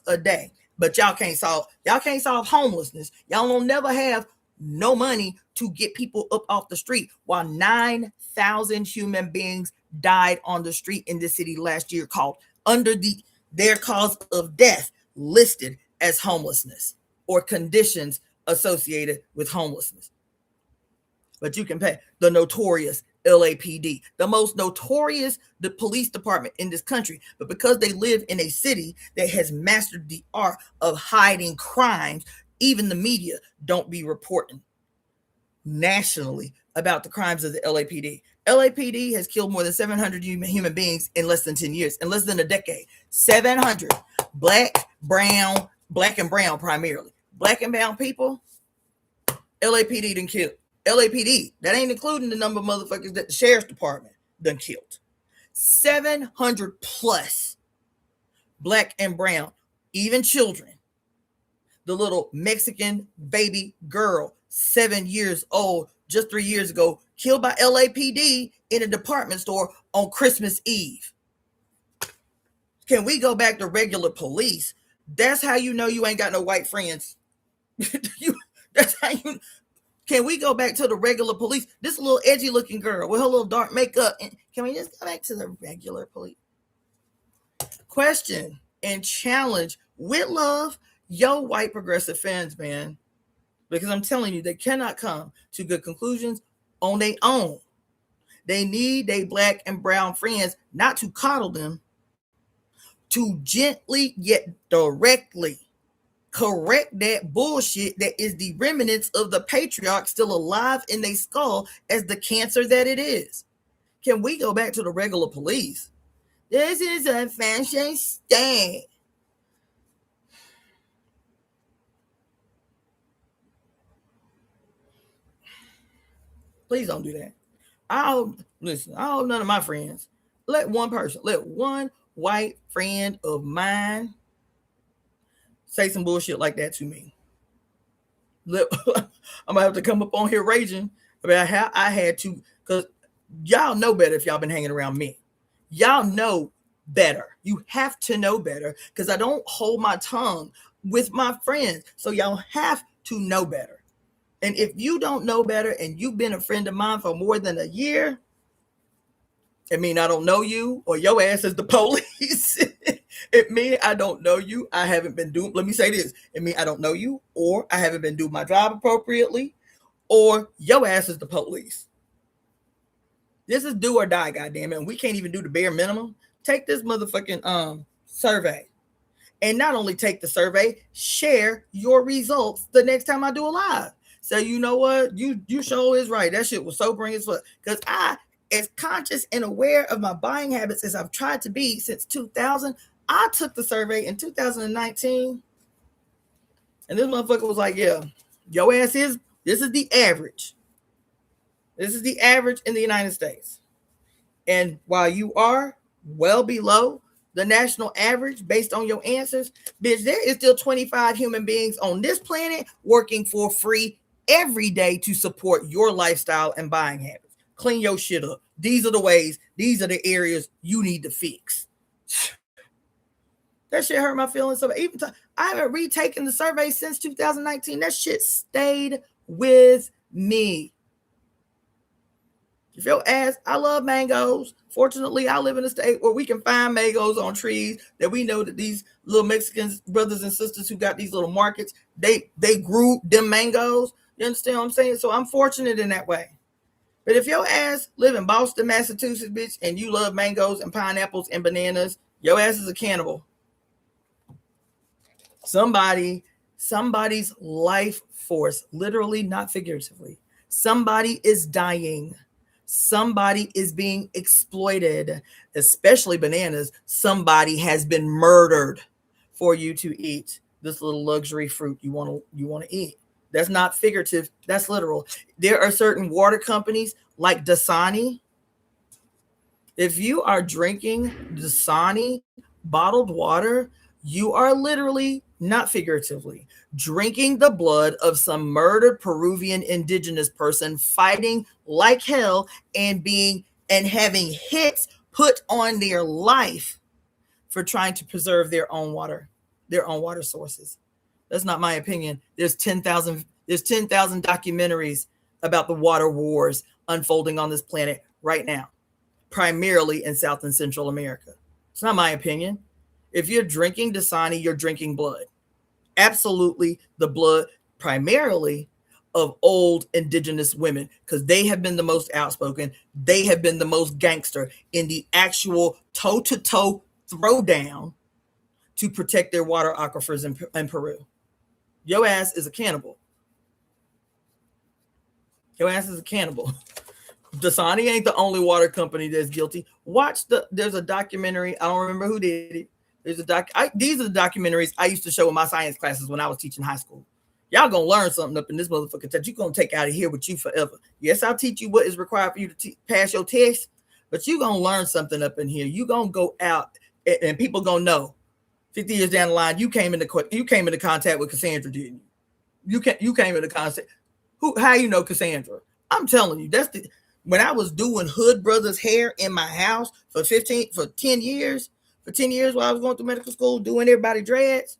a day. But y'all can't solve homelessness. Y'all will never have no money to get people up off the street, while 9,000 human beings died on the street in the city last year, called under their cause of death listed as homelessness or conditions associated with homelessness. But you can pay the notorious LAPD, the most notorious the police department in this country. But because they live in a city that has mastered the art of hiding crimes, even the media don't be reporting nationally about the crimes of the LAPD. LAPD has killed more than 700 human beings in less than 10 years, in less than a decade. 700 black and brown primarily. Black and brown people, LAPD done killed. LAPD, that ain't including the number of motherfuckers that the sheriff's department done killed. 700 plus black and brown, even children. The little Mexican baby girl, 7 years old, just 3 years ago, killed by LAPD in a department store on Christmas Eve. Can we go back to regular police? That's how you know you ain't got no white friends. That's how you. Can we go back to the regular police? This little edgy looking girl with her little dark makeup. And can we just go back to the regular police? Question and challenge with love your white progressive fans, man. Because I'm telling you, they cannot come to good conclusions on their own. They need their black and brown friends not to coddle them, to gently yet directly correct that bullshit that is the remnants of the patriarch still alive in their skull as the cancer that it is. Can we go back to the regular police? This is a fashion stain. Please don't do that. I hope none of my friends, let one white friend of mine say some bullshit like that to me. I'm gonna have to come up on here raging about how I had to, because y'all know better if y'all been hanging around me. Y'all know better. You have to know better, because I don't hold my tongue with my friends. So y'all have to know better. And if you don't know better and you've been a friend of mine for more than a year, it mean I don't know you, or your ass is the police. It mean I don't know you. I haven't been doing, let me say this. It mean I don't know you, or I haven't been doing my job appropriately, or your ass is the police. This is do or die, goddammit. And we can't even do the bare minimum. Take this motherfucking survey. And not only take the survey, share your results the next time I do a live. So you know what? You sure is right. That shit was sobering as fuck. Because I, as conscious and aware of my buying habits as I've tried to be since 2000, I took the survey in 2019, and this motherfucker was like, yeah, your ass this is the average. This is the average in the United States. And while you are well below the national average based on your answers, bitch, there is still 25 human beings on this planet working for free every day to support your lifestyle and buying habits. Clean your shit up. These are the ways, these are the areas you need to fix. That shit hurt my feelings. So even I haven't retaken the survey since 2019. That shit stayed with me. If your ass, I love mangoes. Fortunately, I live in a state where we can find mangoes on trees that we know that these little Mexican brothers and sisters who got these little markets, they grew them mangoes. You understand what I'm saying? So I'm fortunate in that way. But if your ass live in Boston, Massachusetts, bitch, and you love mangoes and pineapples and bananas, your ass is a cannibal. Somebody's life force, literally, not figuratively. Somebody is dying. Somebody is being exploited, especially bananas. Somebody has been murdered for you to eat this little luxury fruit you want to eat. That's not figurative. That's literal. There are certain water companies like Dasani. If you are drinking Dasani bottled water, you are literally, not figuratively, drinking the blood of some murdered Peruvian indigenous person fighting like hell and having hits put on their life for trying to preserve their own water sources. That's not my opinion. There's 10,000 documentaries about the water wars unfolding on this planet right now, primarily in South and Central America. It's not my opinion. If you're drinking Dasani, you're drinking blood. Absolutely the blood primarily of old indigenous women, because they have been the most outspoken. They have been the most gangster in the actual toe-to-toe throwdown to protect their water aquifers in Peru. Your ass is a cannibal. Your ass is a cannibal. Dasani ain't the only water company that's guilty. There's a documentary. I don't remember who did it. These are the documentaries I used to show in my science classes when I was teaching high school. Y'all gonna learn something up in this motherfucker that you're gonna take out of here with you forever. Yes, I'll teach you what is required for you to pass your test, but you're gonna learn something up in here. You gonna go out and people gonna know 50 years down the line you came into contact with Cassandra, didn't you? You came into contact. How you know Cassandra? I'm telling you, when I was doing Hood Brothers hair in my house for 10 years while I was going through medical school, doing everybody dreads.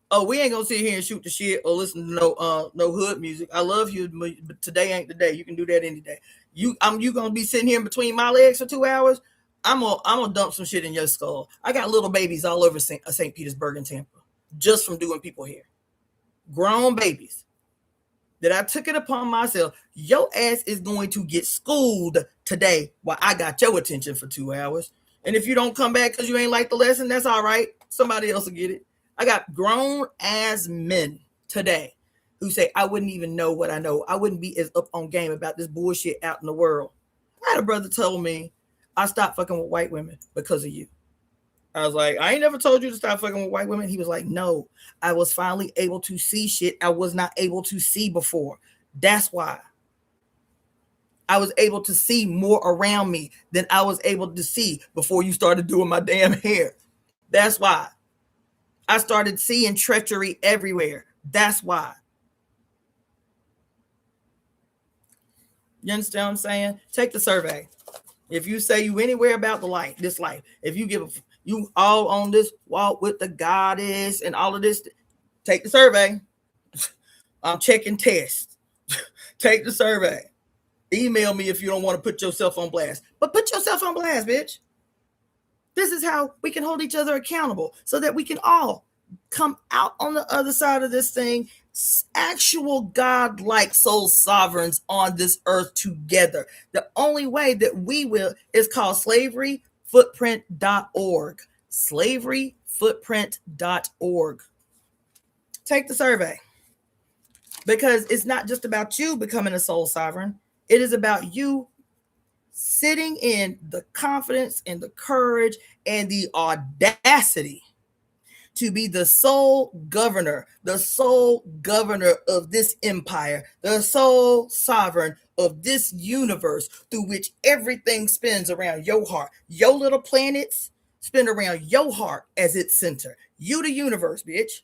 Oh, we ain't gonna sit here and shoot the shit or listen to no hood music. I love you, but today ain't the day. You can do that any day. You gonna be sitting here in between my legs for 2 hours. I'm gonna dump some shit in your skull. I got little babies all over St. Petersburg and Tampa just from doing people hair. Grown babies that I took it upon myself. Your ass is going to get schooled today while I got your attention for 2 hours. And if you don't come back because you ain't like the lesson, that's all right. Somebody else will get it. I got grown ass men today who say, I wouldn't even know what I know. I wouldn't be as up on game about this bullshit out in the world. I had a brother told me, I stopped fucking with white women because of you. I was like, I ain't never told you to stop fucking with white women. He was like, no, I was finally able to see shit I was not able to see before. That's why. I was able to see more around me than I was able to see before you started doing my damn hair. That's why. I started seeing treachery everywhere. That's why. You understand what I'm saying? Take the survey. If you say you anywhere about this life, if you you all on this walk with the goddess and all of this, take the survey. I'm checking tests. Take the survey. Email me if you don't want to put yourself on blast. But put yourself on blast, bitch. This is how we can hold each other accountable so that we can all come out on the other side of this thing, actual God-like soul sovereigns on this earth together. The only way that we will is called slaveryfootprint.org. Slaveryfootprint.org. Take the survey. Because it's not just about you becoming a soul sovereign. It is about you sitting in the confidence and the courage and the audacity to be the sole governor of this empire, the sole sovereign of this universe through which everything spins around your heart. Your little planets spin around your heart as its center. You the universe, bitch.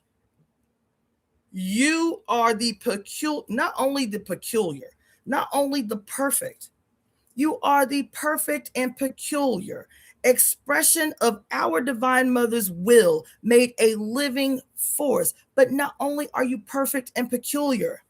You are the peculiar, not only the peculiar, not only the perfect, you are the perfect and peculiar expression of our Divine Mother's will made a living force. But not only are you perfect and peculiar,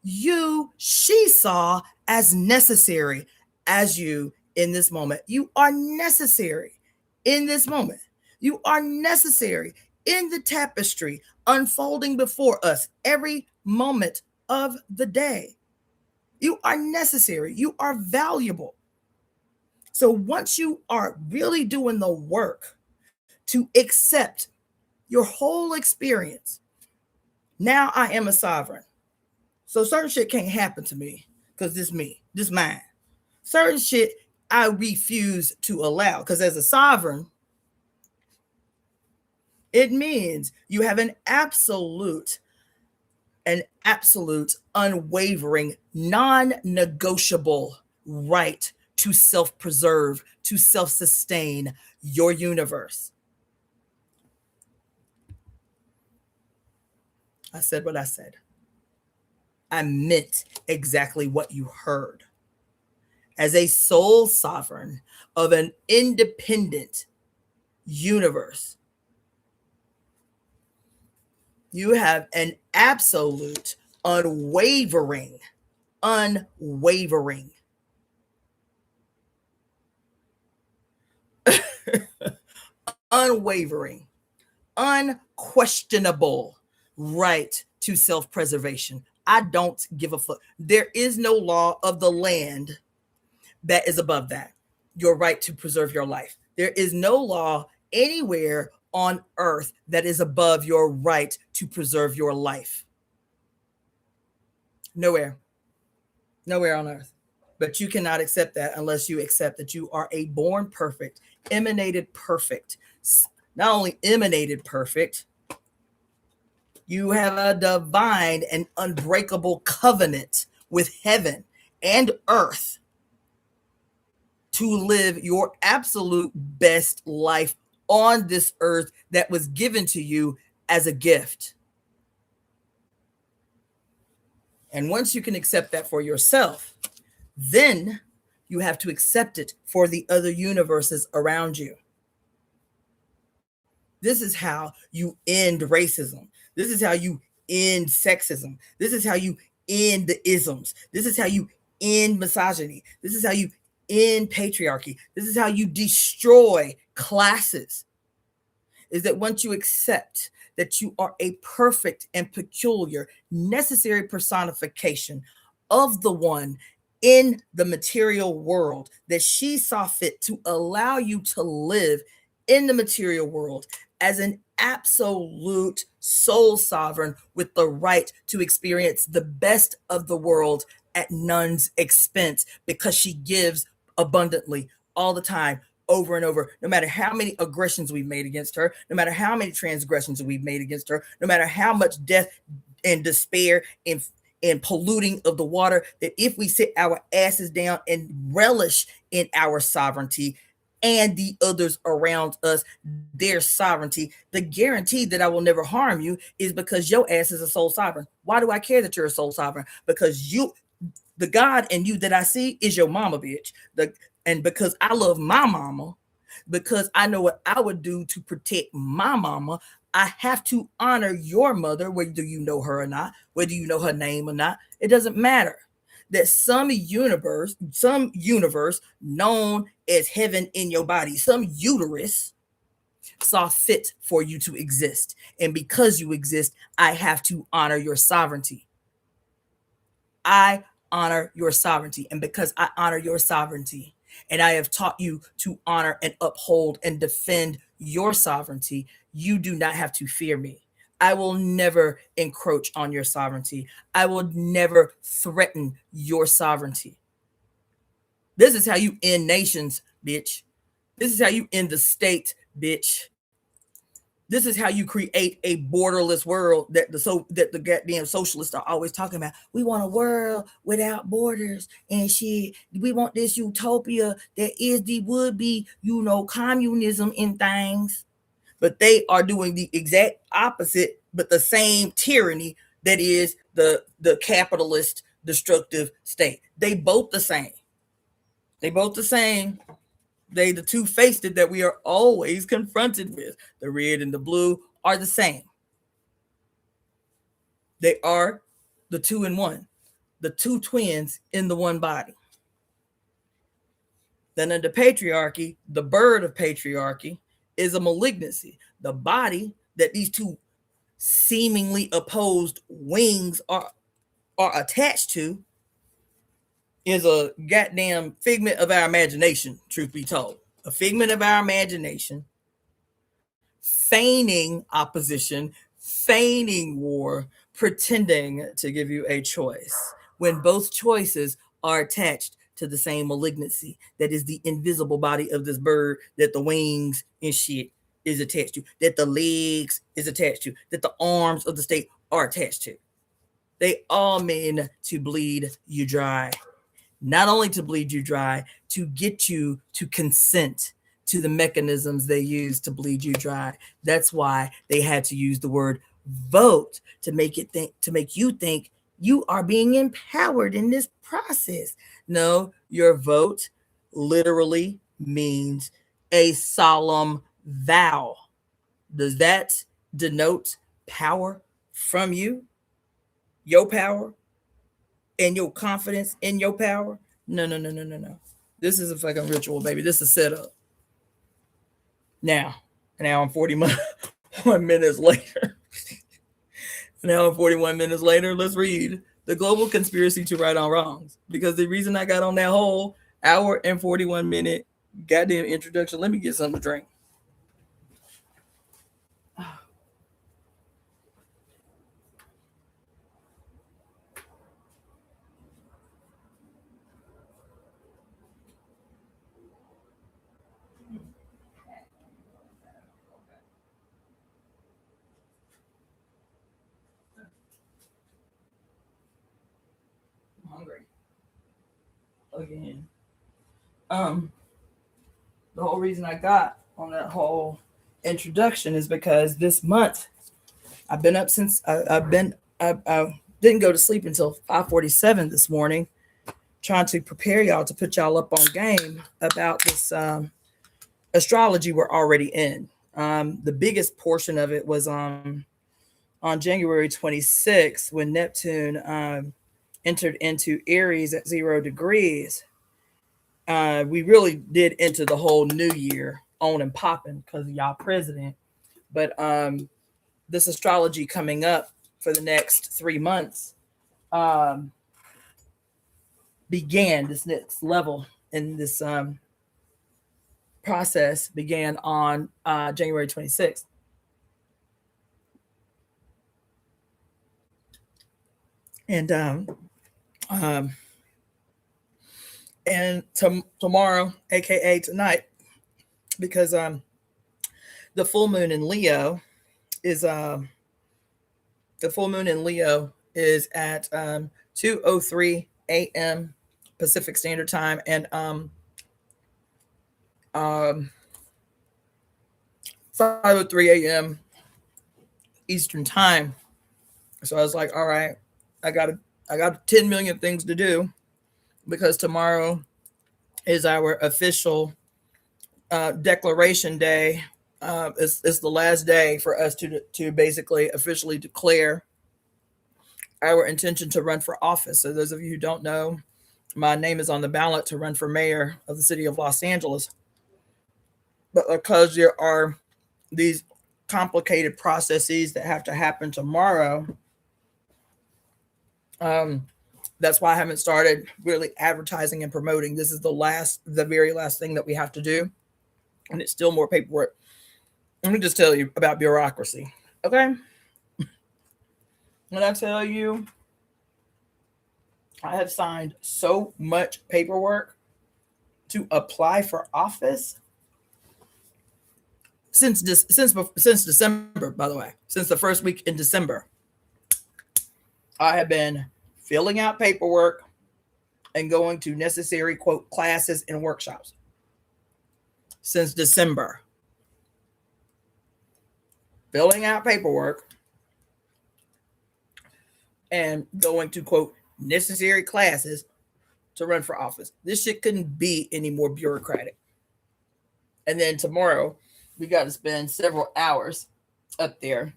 she saw as necessary as you in this moment. You are necessary in this moment. You are necessary in the tapestry unfolding before us every moment of the day. You are necessary. You are valuable. So once you are really doing the work to accept your whole experience, now I am a sovereign. So certain shit can't happen to me because this me, this mine. Certain shit I refuse to allow because as a sovereign, it means you have an absolute, unwavering, non-negotiable right to self-preserve, to self-sustain your universe. I said what I said. I meant exactly what you heard. As a sole sovereign of an independent universe, you have an absolute, unwavering, unwavering, unquestionable right to self-preservation. I don't give a fuck. There is no law of the land that is above that. Your right to preserve your life. There is no law anywhere on earth that is above your right to preserve your life. Nowhere. Nowhere on earth. But you cannot accept that unless you accept that you are a born perfect, emanated perfect. Not only emanated perfect, you have a divine and unbreakable covenant with heaven and earth to live your absolute best life on this earth that was given to you as a gift. And once you can accept that for yourself, then you have to accept it for the other universes around you. This is how you end racism. This is how you end sexism. This is how you end the isms. This is how you end misogyny. This is how you end patriarchy. This is how you destroy classes. Is that once you accept that you are a perfect and peculiar, necessary personification of the one in the material world, that she saw fit to allow you to live in the material world as an absolute soul sovereign with the right to experience the best of the world at none's expense, because she gives abundantly all the time, over and over, no matter how many aggressions we've made against her, no matter how many transgressions we've made against her, no matter how much death and despair and polluting of the water, that if we sit our asses down and relish in our sovereignty and the others around us, their sovereignty, the guarantee that I will never harm you is because your ass is a soul sovereign. Why do I care that you're a soul sovereign? Because the God in you that I see is your mama, bitch. And because I love my mama, because I know what I would do to protect my mama, I have to honor your mother, whether you know her or not, whether you know her name or not. It doesn't matter. That some universe known as heaven in your body, some uterus saw fit for you to exist. And because you exist, I have to honor your sovereignty. I honor your sovereignty. And because I honor your sovereignty, and I have taught you to honor and uphold and defend your sovereignty, you do not have to fear me. I will never encroach on your sovereignty. I will never threaten your sovereignty. This is how you end nations, bitch. This is how you end the state, bitch. This is how you create a borderless world that the goddamn socialists are always talking about. We want a world without borders and shit. We want this utopia that is the would be, communism in things. But they are doing the exact opposite, but the same tyranny that is the capitalist destructive state. They both the same. They both the same. They the two-faced that we are always confronted with. The red and the blue are the same. They are the two in one, the two twins in the one body. Then under patriarchy, the bird of patriarchy is a malignancy. The body that these two seemingly opposed wings are attached to is a goddamn figment of our imagination, truth be told. A figment of our imagination, feigning opposition, feigning war, pretending to give you a choice, when both choices are attached to the same malignancy that is the invisible body of this bird that the wings and shit is attached to, that the legs is attached to, that the arms of the state are attached to. They all mean to bleed you dry. Not only to bleed you dry, to get you to consent to the mechanisms they use to bleed you dry. That's why they had to use the word vote to make you think you are being empowered in this process. No, your vote literally means a solemn vow. Does that denote power from you? Your power? And your confidence in your power? No. This is a fucking ritual, baby. This is set up. Now I'm 41 minutes later. Now I'm 41 minutes later. Let's read The Global Conspiracy to Right on Wrongs. Because the reason I got on that whole hour and 41 minute goddamn introduction, let me get something to drink. Hungry again. The whole reason I got on that whole introduction is because this month I've been up since I didn't go to sleep until 5:47 this morning, trying to prepare y'all to put y'all up on game about this astrology we're already in. The biggest portion of it was on January 26th when Neptune entered into Aries at 0 degrees. We really did enter the whole new year on and popping because of y'all president. But this astrology coming up for the next 3 months began this next level in this process began on January 26th. And tomorrow, aka tonight, because the full moon in Leo is at 2:03 a.m. Pacific Standard Time and 5:03 a.m. Eastern Time. So I was like, all right, I got 10 million things to do because tomorrow is our official declaration day. It's the last day for us to basically officially declare our intention to run for office. So those of you who don't know, my name is on the ballot to run for mayor of the city of Los Angeles. But because there are these complicated processes that have to happen tomorrow, that's why I haven't started really advertising and promoting. This is the very last thing that we have to do. And it's still more paperwork. Let me just tell you about bureaucracy. Okay. When I tell you, I have signed so much paperwork to apply for office since December, by the way, since the first week in December. I have been filling out paperwork and going to necessary quote classes and workshops since December. Filling out paperwork and going to quote necessary classes to run for office. This shit couldn't be any more bureaucratic. And then tomorrow, we got to spend several hours up there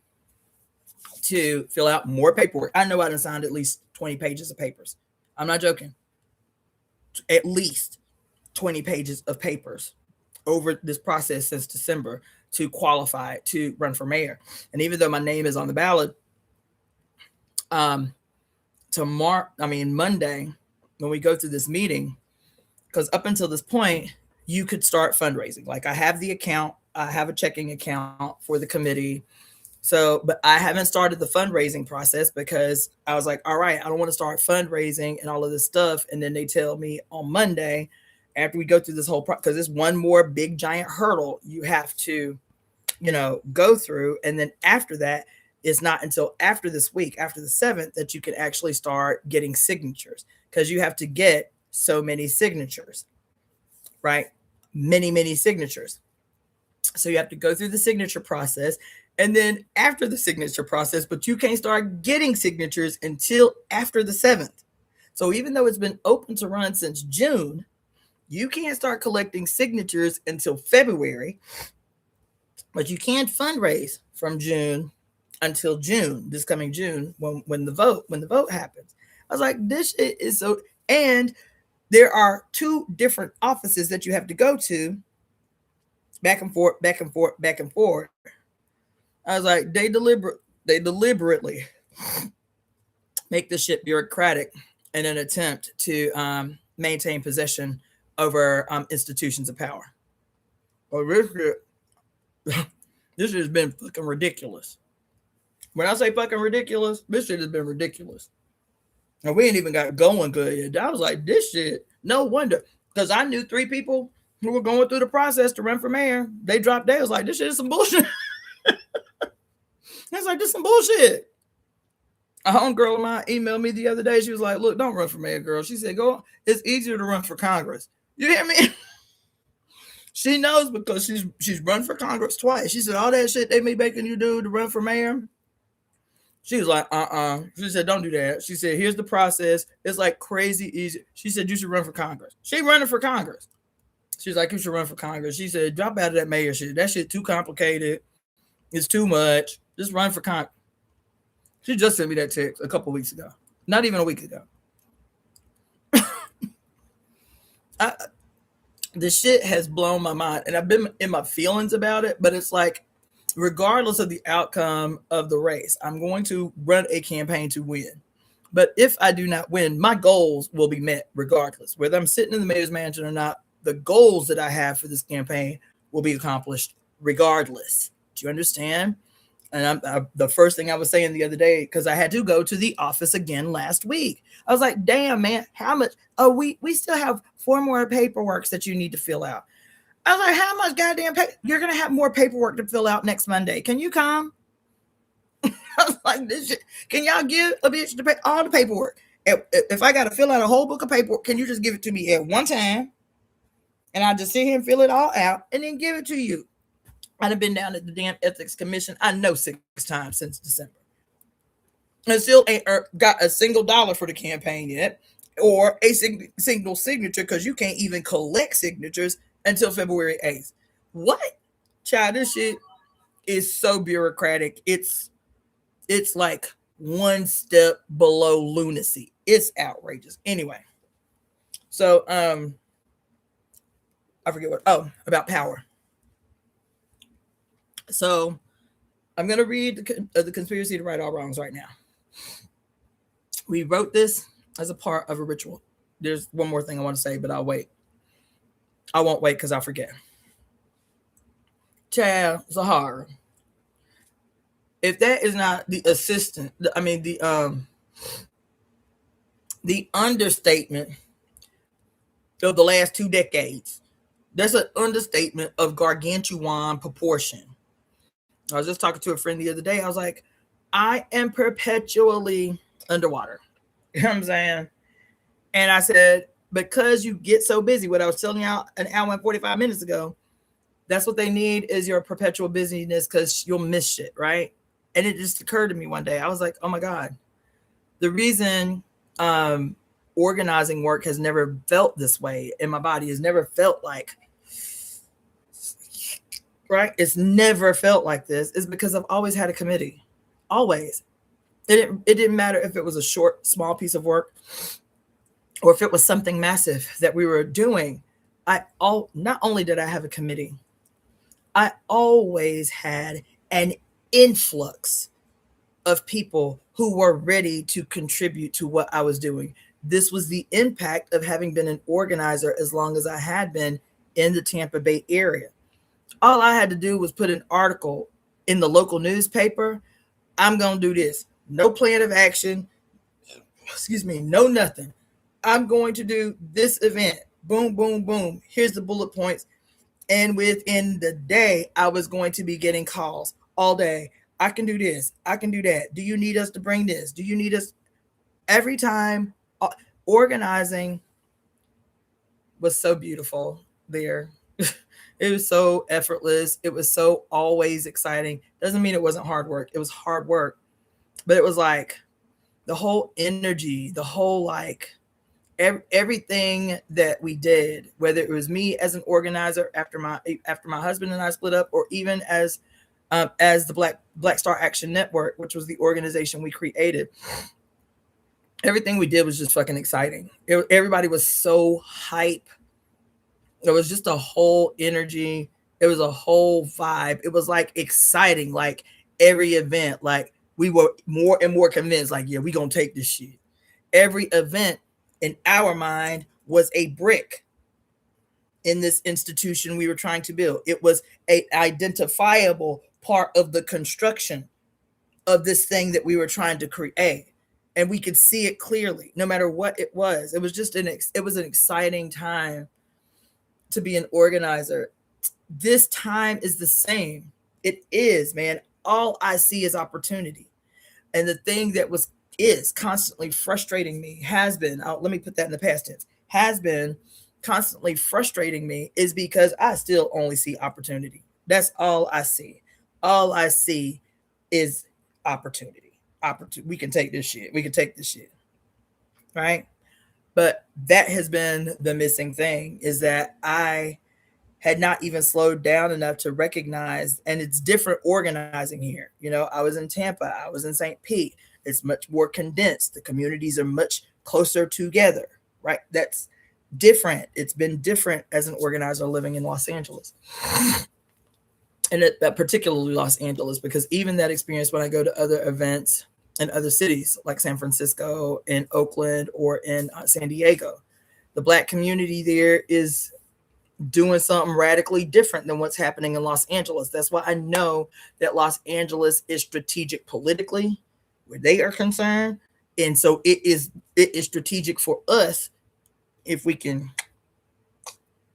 to fill out more paperwork. I know I done signed at least 20 pages of papers. I'm not joking. At least 20 pages of papers over this process since December to qualify to run for mayor. And even though my name is on the ballot, Monday, when we go through this meeting, because up until this point, you could start fundraising. Like I have the account, I have a checking account for the committee. So, but I haven't started the fundraising process because I was like, all right, I don't want to start fundraising and all of this stuff. And then they tell me on Monday, after we go through this whole process, because it's one more big giant hurdle you have to, go through. And then after that, it's not until after this week, after the 7th, that you can actually start getting signatures, because you have to get so many signatures, right? Many signatures. So you have to go through the signature process. And then after the signature process, but you can't start getting signatures until after the 7th. So even though it's been open to run since June, you can't start collecting signatures until February, but you can't fundraise from June until June, this coming June, when the vote happens. I was like, this is so, and there are 2 different offices that you have to go to, back and forth. I was like, they deliberately make this shit bureaucratic in an attempt to maintain possession over institutions of power. Well, this has been fucking ridiculous. When I say fucking ridiculous, this shit has been ridiculous. And we ain't even got going good yet. I was like, this shit, no wonder. Because I knew 3 people who were going through the process to run for mayor. They dropped dead. I was like, this shit is some bullshit. I was like, this is some bullshit. A homegirl of mine emailed me the other day. She was like, look, don't run for mayor, girl. She said, go. It's easier to run for Congress. You hear me? She knows because she's run for Congress twice. She said, all that shit they be making you do to run for mayor. She was like, She said, don't do that. She said, here's the process. It's like crazy easy. She said, you should run for Congress. She running for Congress. She's like, you should run for Congress. She said, drop out of that mayor shit. That shit too complicated. It's too much. Just run for Congress. She just sent me that text a couple weeks ago. Not even a week ago. The shit has blown my mind. And I've been in my feelings about it. But it's like, regardless of the outcome of the race, I'm going to run a campaign to win. But if I do not win, my goals will be met regardless. Whether I'm sitting in the mayor's mansion or not, the goals that I have for this campaign will be accomplished regardless. Do you understand? And the first thing I was saying the other day, because I had to go to the office again last week. I was like, damn, man, how much? Oh, we still have 4 more paperworks that you need to fill out. I was like, how much goddamn you're going to have more paperwork to fill out next Monday. Can you come? I was like, this shit. Can y'all give a bitch to pay all the paperwork? If I got to fill out a whole book of paperwork, can you just give it to me at one time? And I'll just sit here and fill it all out and then give it to you. I'd have been down at the damn ethics commission, I know, 6 times since December. And still ain't got a single dollar for the campaign yet, or a single signature, because you can't even collect signatures until February 8th. What? Child, this shit is so bureaucratic. It's like one step below lunacy. It's outrageous. Anyway, so I forget about power. So I'm going to read the Conspiracy to Right All Wrongs right now. We wrote this as a part of a ritual. There's one more thing I want to say, but I'll wait. I won't wait because I'll forget. Child, Zahara. If that is not the assistant, the understatement of the last 2 decades. That's an understatement of gargantuan proportion. I was just talking to a friend the other day. I was like, I am perpetually underwater. You know what I'm saying? And I said, because you get so busy, what I was telling y'all an hour and 45 minutes ago, that's what they need is your perpetual busyness, because you'll miss shit, right? And it just occurred to me one day. I was like, oh my God, the reason organizing work has never felt this way in my body, has never felt like, right? It's never felt like this, is because I've always had a committee. Always. It didn't matter if it was a short, small piece of work or if it was something massive that we were doing. Not only did I have a committee, I always had an influx of people who were ready to contribute to what I was doing. This was the impact of having been an organizer as long as I had been in the Tampa Bay area. All I had to do was put an article in the local newspaper. I'm going to do this. No plan of action. Excuse me. No nothing. I'm going to do this event. Boom, boom, boom. Here's the bullet points. And within the day, I was going to be getting calls all day. I can do this. I can do that. Do you need us to bring this? Do you need us? Every time, organizing was so beautiful there. It was so effortless. It was so always exciting. Doesn't mean it wasn't hard work. It was hard work. But it was like the whole energy, the whole like everything that we did, whether it was me as an organizer after my husband and I split up, or even as the Black Star Action Network, which was the organization we created. Everything we did was just fucking exciting. Everybody was so hype. It was just a whole energy. It was a whole vibe. It was like exciting. Like every event, like we were more and more convinced, like, yeah, we gonna take this shit. Every event in our mind was a brick in this institution we were trying to build. It was an identifiable part of the construction of this thing that we were trying to create. And we could see it clearly, no matter what it was. It was just an exciting time to be an organizer. This time is the same. It is, man. All I see is opportunity. And the thing that is constantly frustrating me has been, let me put that in the past tense, has been constantly frustrating me, is because I still only see opportunity. That's all I see. All I see is opportunity. We can take this shit. We can take this shit. Right? But that has been the missing thing, is that I had not even slowed down enough to recognize, and it's different organizing here. You know, I was in Tampa, I was in St. Pete. It's much more condensed. The communities are much closer together, right? That's different. It's been different as an organizer living in Los Angeles. And that particularly Los Angeles, because even that experience when I go to other events in other cities like San Francisco, in Oakland, or in San Diego, the Black community there is doing something radically different than what's happening in Los Angeles. That's why I know that Los Angeles is strategic politically where they are concerned. And so it is strategic for us if we can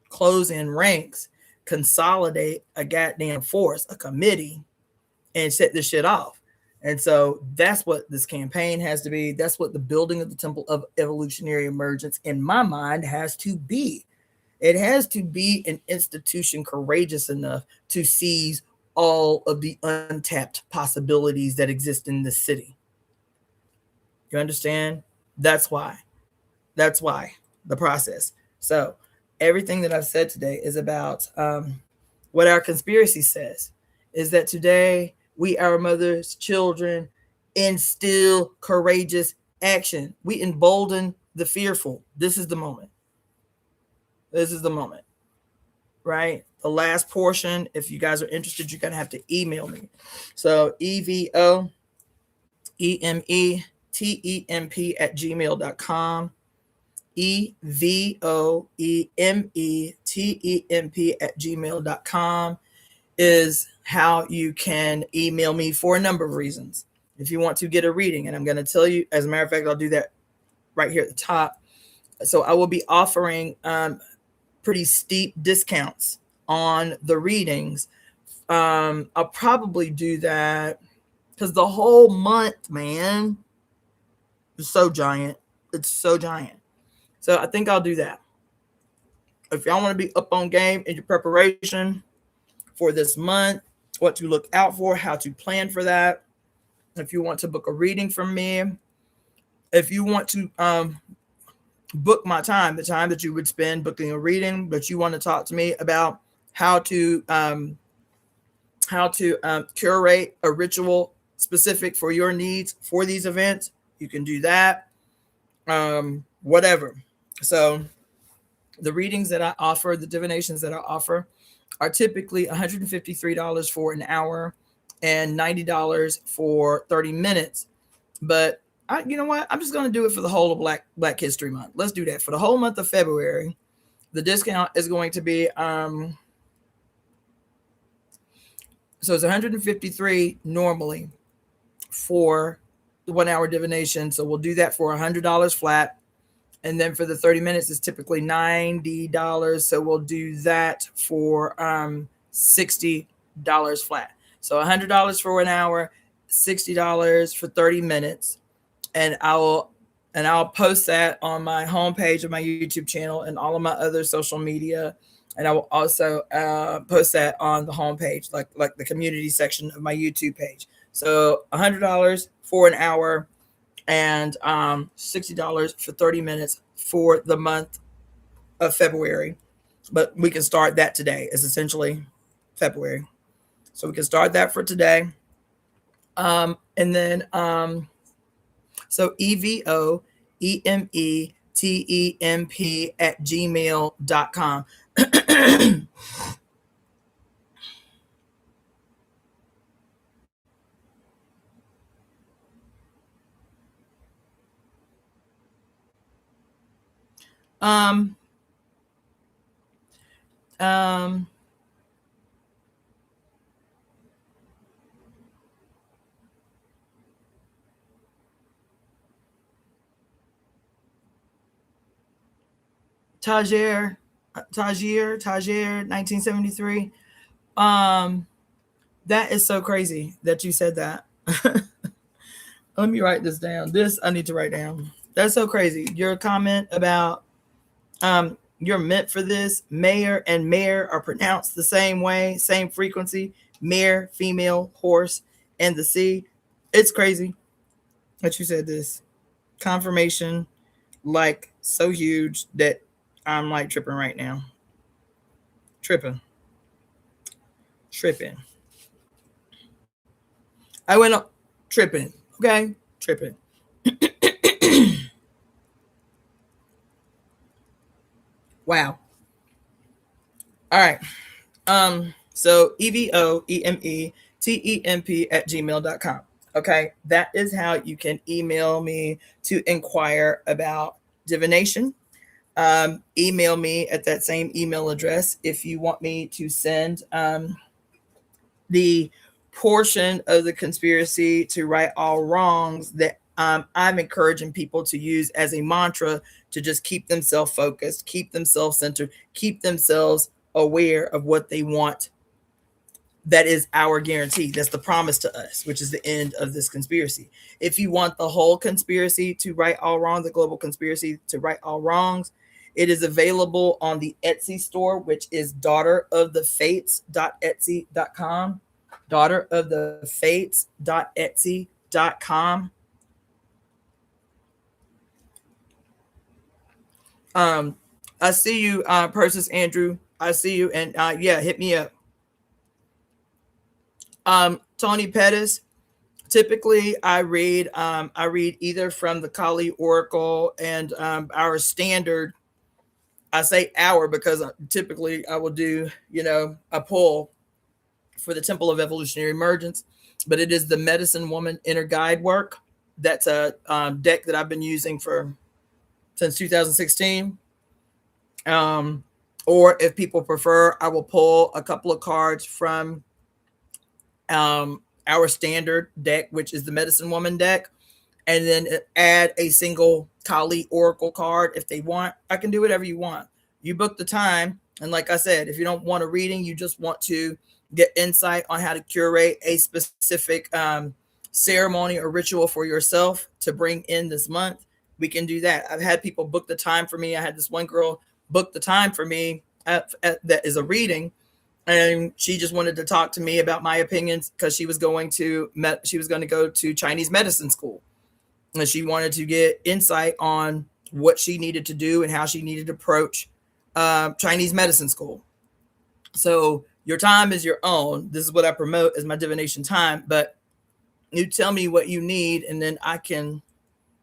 close in ranks, consolidate a goddamn force, a committee, and set this shit off. And so that's what this campaign has to be. That's what the building of the Temple of Evolutionary Emergence, in my mind, has to be. It has to be an institution courageous enough to seize all of the untapped possibilities that exist in this city. You understand? That's why. That's why the process. So everything that I've said today is about what our conspiracy says, is that today we, our mothers, children, instill courageous action. We embolden the fearful. This is the moment. This is the moment, right? The last portion, if you guys are interested, you're going to have to email me. So EvoEmeTemp@gmail.com. EvoEmeTemp@gmail.com is how you can email me for a number of reasons. If you want to get a reading, and I'm going to tell you, as a matter of fact, I'll do that right here at the top. So I will be offering pretty steep discounts on the readings. I'll probably do that because the whole month, man, is so giant. It's so giant. So I think I'll do that. If y'all want to be up on game in your preparation for this month, what to look out for, how to plan for that. If you want to book a reading from me, if you want to book my time, the time that you would spend booking a reading, but you want to talk to me about how to curate a ritual specific for your needs for these events, you can do that. Whatever. So the readings that I offer, the divinations that I offer, are typically $153 for an hour and $90 for 30 minutes. But you know what? I'm just going to do it for the whole of Black History Month. Let's do that. For the whole month of February, the discount is going to be so it's $153 normally for the 1 hour divination. So we'll do that for $100 flat. And then for the 30 minutes, it's typically $90. So we'll do that for $60 flat. So $100 for an hour, $60 for 30 minutes. And I'll post that on my homepage of my YouTube channel and all of my other social media. And I will also post that on the homepage, like the community section of my YouTube page. So $100 for an hour and $60 for 30 minutes for the month of February. But we can start that today. It's essentially February. So we can start that for today. And then so EvoEmeTemp at gmail.com. um um Tajir 1973. That is so crazy that you said that. Let me write this down. This I need to write down. That's so crazy. Your comment about you're meant for this. Mayor and mare are pronounced the same way, same frequency. Mare, female, horse, and the sea. It's crazy that you said this. Confirmation, like so huge that I'm like tripping right now. Tripping. I went up tripping. Okay, tripping. Wow. All right. So EvoEmeTemp at gmail.com. Okay. That is how you can email me to inquire about divination. Email me at that same email address if you want me to send the portion of the conspiracy to right all wrongs that I'm encouraging people to use as a mantra to just keep themselves focused, keep themselves centered, keep themselves aware of what they want. That is our guarantee. That's the promise to us, which is the end of this conspiracy. If you want the whole conspiracy to right all wrongs, the global conspiracy to right all wrongs, it is available on the Etsy store, which is DaughterOfTheFates.etsy.com. DaughterOfTheFates.etsy.com. I see you, Persis Andrew. I see you, and yeah, hit me up. Tony Pettis. Typically, I read either from the Kali Oracle and our standard. I say our because typically I will do a pull for the Temple of Evolutionary Emergence, but it is the Medicine Woman Inner Guide work. That's a deck that I've been using since 2016. Or if people prefer, I will pull a couple of cards from our standard deck, which is the Medicine Woman deck, and then add a single Kali Oracle card if they want. I can do whatever you want. You book the time. And like I said, if you don't want a reading, you just want to get insight on how to curate a specific ceremony or ritual for yourself to bring in this month, we can do that. I've had people book the time for me. I had this one girl book the time for me that is a reading, and she just wanted to talk to me about my opinions because she was going to go to Chinese medicine school, and she wanted to get insight on what she needed to do and how she needed to approach Chinese medicine school. So your time is your own. This is what I promote as my divination time, but you tell me what you need and then I can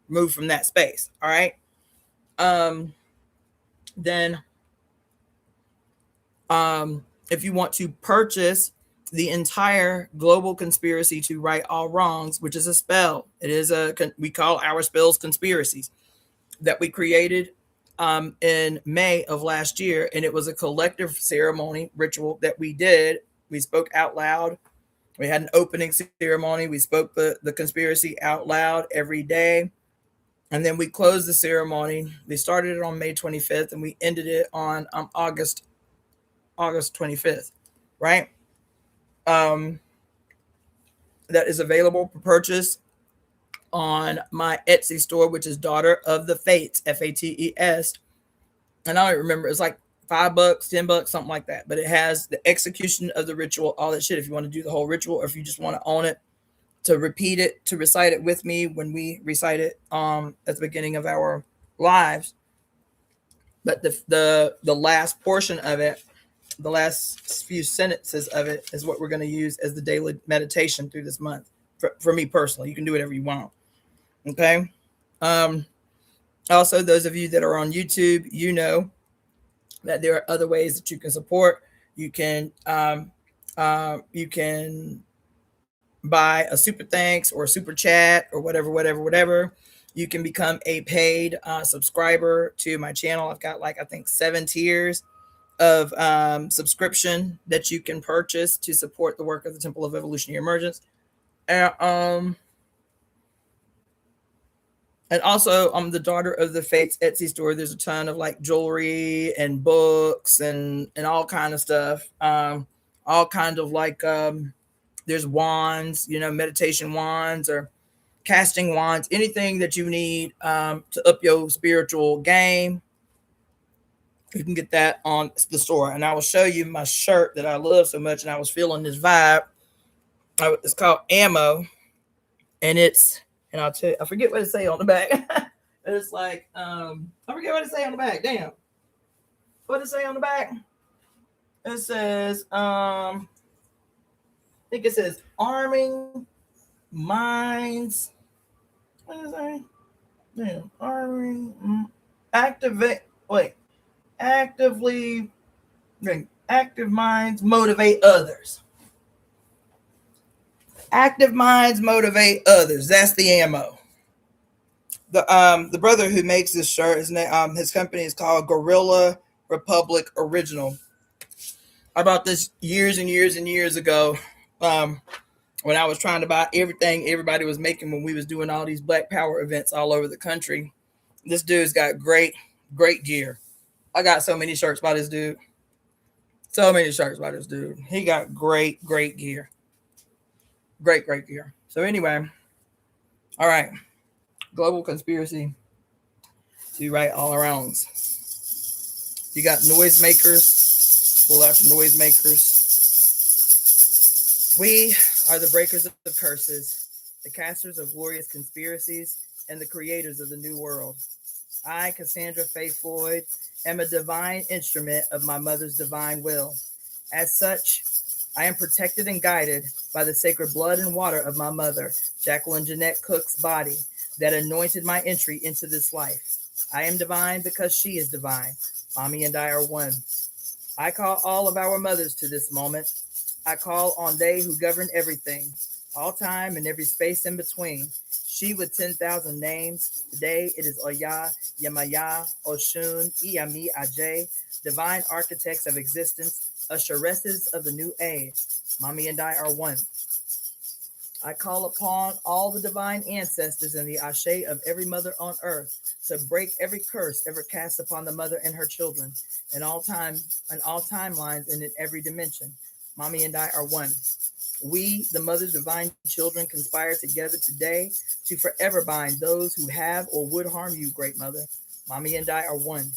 move from that space. All right. Then if you want to purchase the entire global conspiracy to right all wrongs, which is a spell, it is we call our spells conspiracies that we created in May of last year. And it was a collective ceremony ritual that we did. We spoke out loud. We had an opening ceremony. We spoke the conspiracy out loud every day. And then we closed the ceremony. We started it on May 25th and we ended it on August 25th, right? That is available for purchase on my Etsy store, which is Daughter of the Fates, Fates. And I don't remember, it's like $5, $10, something like that. But it has the execution of the ritual, all that shit. If you want to do the whole ritual, or if you just want to own it, to repeat it, to recite it with me when we recite it at the beginning of our lives. But the last portion of it, the last few sentences of it, is what we're going to use as the daily meditation through this month. For me personally, you can do whatever you want. Okay. Also, those of you that are on YouTube, you know that there are other ways that you can support. You can buy a super thanks or a super chat or whatever. You can become a paid subscriber to my channel. I've got I think 7 tiers of subscription that you can purchase to support the work of the Temple of Evolutionary Emergence. And also on the Daughter of the Fates Etsy store, there's a ton of jewelry and books and all kind of stuff. All kind of there's wands, meditation wands or casting wands, anything that you need to up your spiritual game. You can get that on the store. And I will show you my shirt that I love so much. And I was feeling this vibe. It's called Ammo. And I'll tell you, I forget what it say on the back. It's I forget what it say on the back. Damn. What it say on the back? It says, I think it says arming minds. What is that? Damn. Arming. Active minds motivate others. Active minds motivate others. That's the ammo. The brother who makes this shirt, his company is called Gorilla Republic Original. I bought this years and years and years ago when I was trying to buy everything everybody was making when we was doing all these Black Power events all over the country. This dude's got great gear. I got so many shirts by this dude. He got great gear. Great gear. So anyway, all right. Global conspiracy to right all around. You got noisemakers. Pull out your noisemakers. We are the breakers of curses, the casters of glorious conspiracies, and the creators of the new world. I, Cassandra Faye Floyd, am a divine instrument of my mother's divine will. As such, I am protected and guided by the sacred blood and water of my mother, Jacqueline Jeanette Cook's body, that anointed my entry into this life. I am divine because she is divine. Mommy and I are one. I call all of our mothers to this moment. I call on they who govern everything, all time and every space in between. She with 10,000 names. Today it is Oya, Yemaya, Oshun, Iyami, Ajay, divine architects of existence, usheresses of the new age. Mommy and I are one. I call upon all the divine ancestors and the Ashe of every mother on earth to break every curse ever cast upon the mother and her children in all time and all timelines and in every dimension. Mommy and I are one. We, the mother's divine children, conspire together today to forever bind those who have or would harm you, great mother. Mommy and I are one.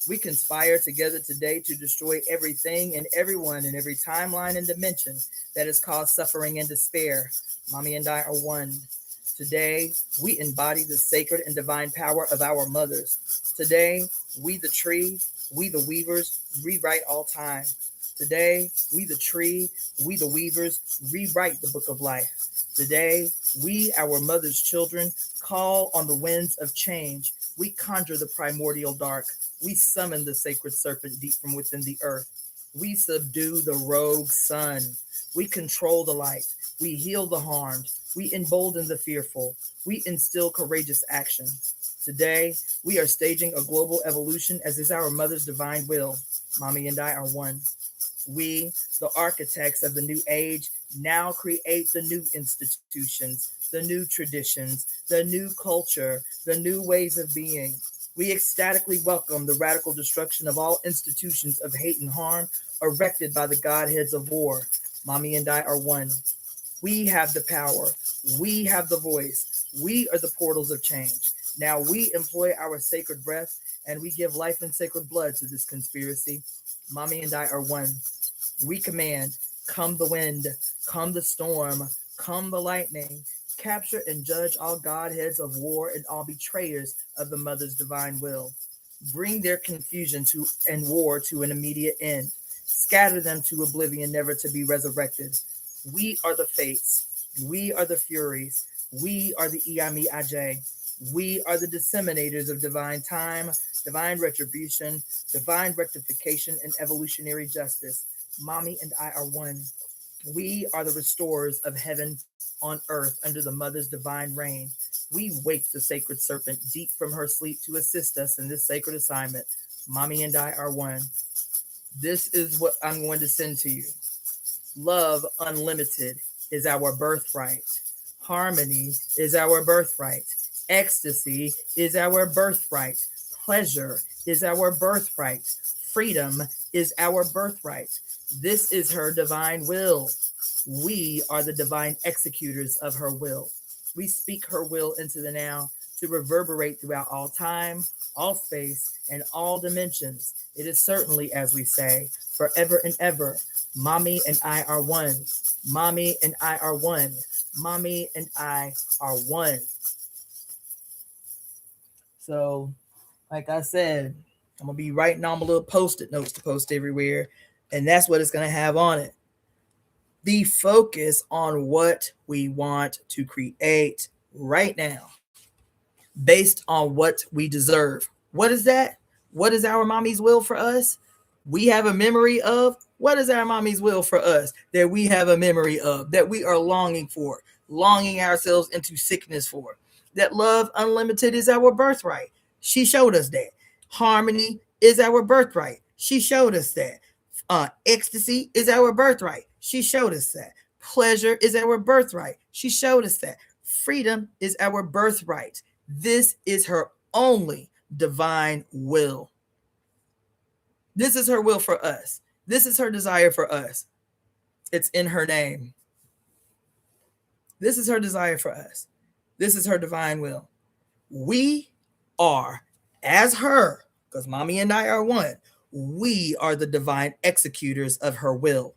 We conspire together today to destroy everything and everyone in every timeline and dimension that has caused suffering and despair. Mommy and I are one. Today, we embody the sacred and divine power of our mothers. Today, we the tree, we the weavers, rewrite all time. Today, we the tree, we the weavers, rewrite the book of life. Today, we, our mother's children, call on the winds of change. We conjure the primordial dark. We summon the sacred serpent deep from within the earth. We subdue the rogue sun. We control the light. We heal the harmed. We embolden the fearful. We instill courageous action. Today, we are staging a global evolution as is our mother's divine will. Mommy and I are one. We, the architects of the new age, now create the new institutions, the new traditions, the new culture, the new ways of being. We ecstatically welcome the radical destruction of all institutions of hate and harm erected by the godheads of war. Mommy and I are one. We have the power. We have the voice. We are the portals of change. Now we employ our sacred breath and we give life and sacred blood to this conspiracy. Mommy and I are one. We command, come the wind, come the storm, come the lightning, capture and judge all godheads of war and all betrayers of the mother's divine will. Bring their confusion to and war to an immediate end. Scatter them to oblivion, never to be resurrected. We are the fates. We are the furies. We are the EvoEmeTemp. We are the disseminators of divine time, divine retribution, divine rectification, and evolutionary justice. Mommy and I are one. We are the restorers of heaven on earth under the mother's divine reign. We wake the sacred serpent deep from her sleep to assist us in this sacred assignment. Mommy and I are one. This is what I'm going to send to you. Love unlimited is our birthright. Harmony is our birthright. Ecstasy is our birthright. Pleasure is our birthright. Freedom is our birthright. This is her divine will. We are the divine executors of her will. We speak her will into the now to reverberate throughout all time, all space, and all dimensions. It is certainly, as we say, forever and ever. Mommy and I are one. Mommy and I are one. Mommy and I are one. So, like I said, I'm going to be writing on my little post-it notes to post everywhere. And that's what it's going to have on it. The focus on what we want to create right now based on what we deserve. What is that? What is our mommy's will for us? We have a memory of. What is our mommy's will for us that we have a memory of, that we are longing for, longing ourselves into sickness for? That love unlimited is our birthright. She showed us that. Harmony is our birthright. She showed us that. Ecstasy is our birthright. She showed us that. Pleasure is our birthright. She showed us that. Freedom is our birthright. This is her only divine will. This is her will for us. This is her desire for us. It's in her name. This is her desire for us. This is her divine will. We are, as her, because mommy and I are one, we are the divine executors of her will.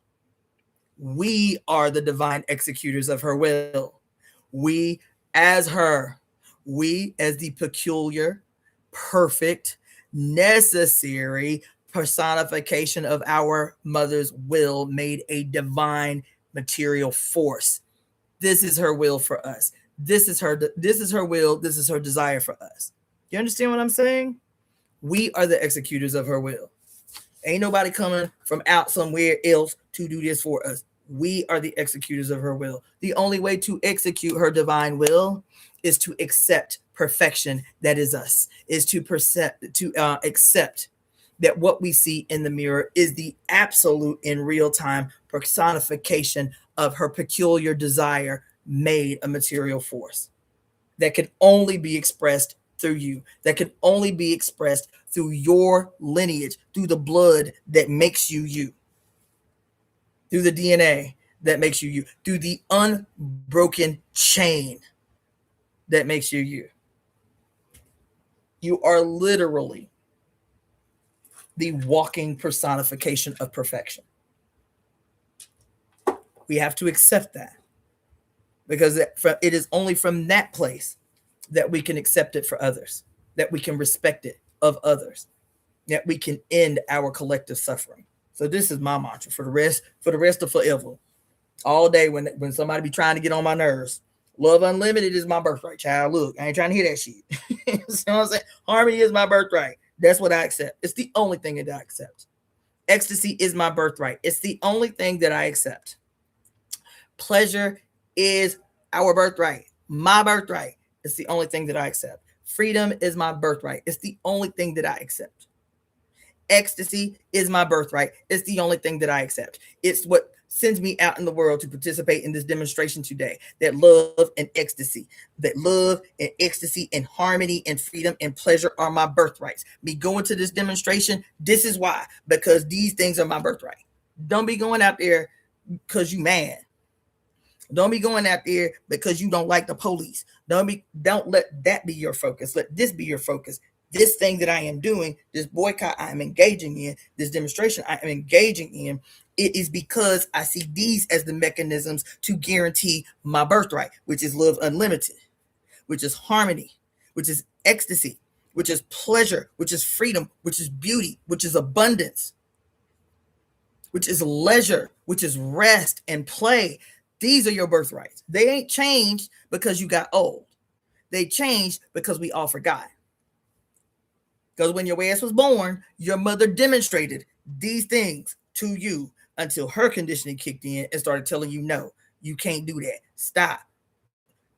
We are the divine executors of her will. We, as her, we, as the peculiar, perfect, necessary personification of our mother's will, made a divine material force. This is her will for us. This is her will. This is her desire for us. You understand what I'm saying? We are the executors of her will. Ain't nobody coming from out somewhere else to do this for us. We are the executors of her will. The only way to execute her divine will is to accept perfection that is us, is to accept that what we see in the mirror is the absolute in real time personification of her peculiar desire made a material force that can only be expressed through you, that can only be expressed through your lineage, through the blood that makes you you, through the DNA that makes you you, through the unbroken chain that makes you you. You are literally the walking personification of perfection. We have to accept that, because it is only from that place that we can accept it for others, that we can respect it of others, that we can end our collective suffering. So this is my mantra for the rest of forever. All day when somebody be trying to get on my nerves. Love unlimited is my birthright, child. Look, I ain't trying to hear that shit. You know what I'm saying? Harmony is my birthright. That's what I accept. It's the only thing that I accept. Ecstasy is my birthright. It's the only thing that I accept. Pleasure is our birthright, my birthright. It's the only thing that I accept. Freedom is my birthright. It's the only thing that I accept. Ecstasy is my birthright. It's the only thing that I accept. It's what sends me out in the world to participate in this demonstration today. That love and ecstasy, and harmony and freedom and pleasure are my birthrights. Me going to this demonstration, this is why, because these things are my birthright. Don't be going out there because you mad. Don't be going out there because you don't like the police. Don't let that be your focus. Let this be your focus. This thing that I am doing, this boycott I am engaging in, this demonstration I am engaging in, it is because I see these as the mechanisms to guarantee my birthright, which is love unlimited, which is harmony, which is ecstasy, which is pleasure, which is freedom, which is beauty, which is abundance, which is leisure, which is rest and play. These are your birthrights. They ain't changed because you got old. They changed because we all forgot. Because when your ass was born, your mother demonstrated these things to you until her conditioning kicked in and started telling you, no, you can't do that. Stop.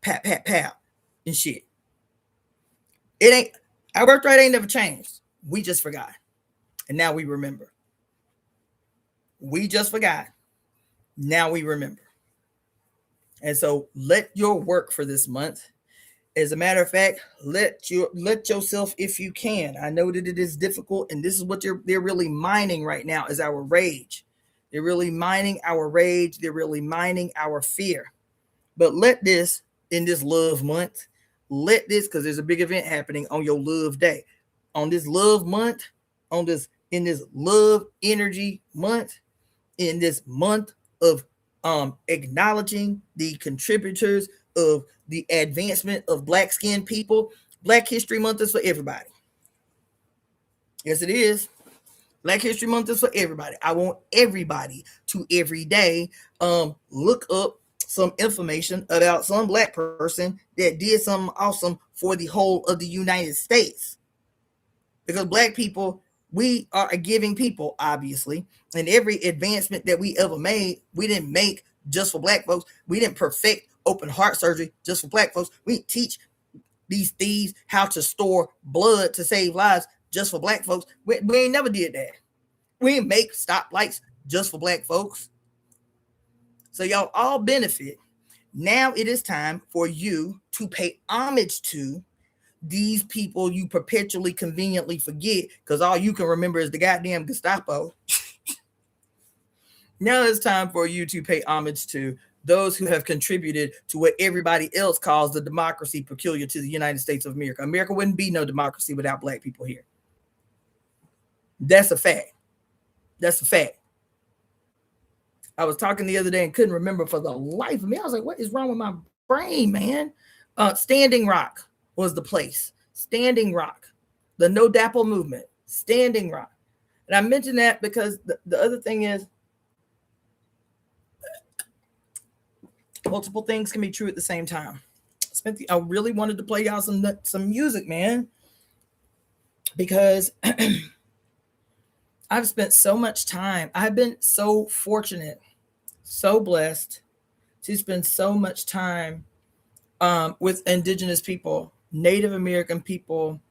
Pat, pat, pat, and shit. Our birthright ain't never changed. We just forgot. And now we remember. We just forgot. Now we remember. And so let your work for this month. As a matter of fact, let yourself, if you can. I know that it is difficult, and this is what they're really mining right now is our rage. They're really mining our rage. They're really mining our fear. But let this, in this love month, let this, because there's a big event happening on your love day. On this love month, in this love energy month, in this month of acknowledging the contributors of the advancement of Black-skinned people. Black History Month is for everybody. Yes, it is. Black History Month is for everybody. I want everybody to every day look up some information about some Black person that did something awesome for the whole of the United States. Because Black people, we are a giving people, obviously. And every advancement that we ever made, we didn't make just for Black folks. We didn't perfect open heart surgery just for Black folks. We teach these thieves how to store blood to save lives just for Black folks. We ain't never did that. We didn't make stoplights just for Black folks. So y'all all benefit. Now it is time for you to pay homage to these people you perpetually conveniently forget because all you can remember is the goddamn Gestapo. Now it's time for you to pay homage to those who have contributed to what everybody else calls the democracy peculiar to the United States of America. America wouldn't be no democracy without Black people here. That's a fact. That's a fact. I was talking the other day and couldn't remember for the life of me. I was like, what is wrong with my brain, man? Standing Rock was the place. Standing Rock. The No Dapple movement. Standing Rock. And I mention that because the other thing is, multiple things can be true at the same time. I really wanted to play y'all some music, man, because I've spent so much time. I've been so fortunate, so blessed to spend so much time with Indigenous people, Native American people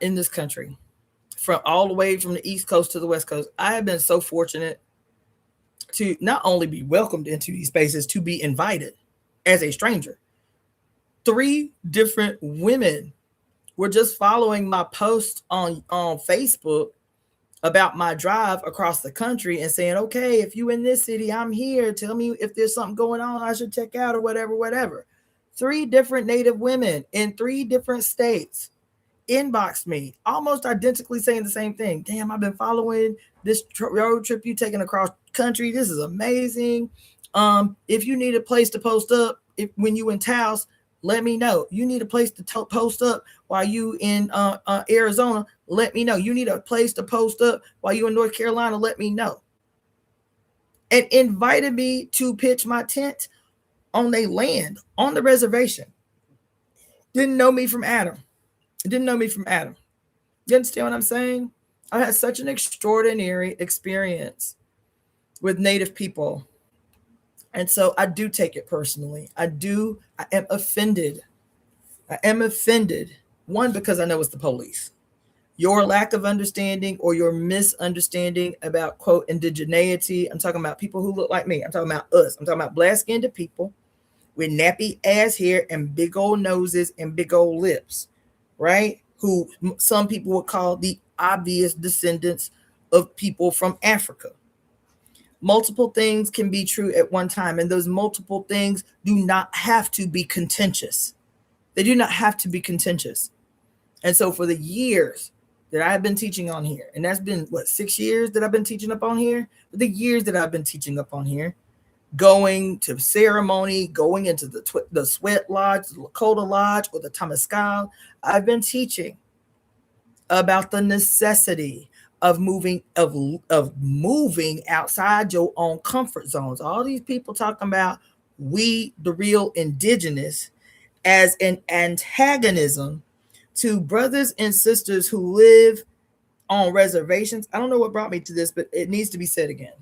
in this country, from all the way from the East Coast to the West Coast. I have been so fortunate to not only be welcomed into these spaces, to be invited. as a stranger. 3 different women were just following my post on Facebook about my drive across the country and saying, okay, if you in this city, I'm here. Tell me if there's something going on I should check out or whatever. 3 different Native women in 3 different states inboxed me, almost identically saying the same thing. Damn, I've been following this road trip you taking across country. This is amazing. If you need a place to post up when you in Taos, let me know. You need a place to post up while you in Arizona, let me know. You need a place to post up while you in North Carolina, let me know. And invited me to pitch my tent on their land, on the reservation. Didn't know me from Adam. Didn't know me from Adam. You understand what I'm saying? I had such an extraordinary experience with Native people. And so I do take it personally. I am offended. I am offended. One, because I know it's the police. Your lack of understanding or your misunderstanding about, quote, indigeneity. I'm talking about people who look like me. I'm talking about us. I'm talking about black-skinned people with nappy ass hair and big old noses and big old lips, right? Who some people would call the obvious descendants of people from Africa. Multiple things can be true at one time, and those multiple things do not have to be contentious. They do not have to be contentious. And so for the years that I've been teaching on here, and that's been, 6 years that I've been teaching up on here? The years that I've been teaching up on here, going to ceremony, going into the Sweat Lodge, the Lakota Lodge, or the Temescal, I've been teaching about the necessity of moving outside your own comfort zones. All these people talking about we, the real indigenous, as an antagonism to brothers and sisters who live on reservations. I don't know what brought me to this, but it needs to be said again.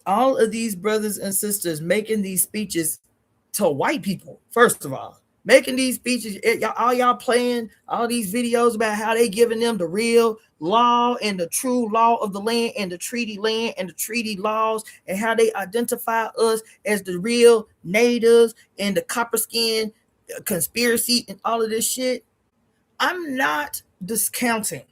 All of these brothers and sisters making these speeches to white people, first of all, making these speeches, all y'all playing all these videos about how they giving them the real law and the true law of the land and the treaty land and the treaty laws, and how they identify us as the real natives and the copper skin conspiracy and all of this shit. I'm not discounting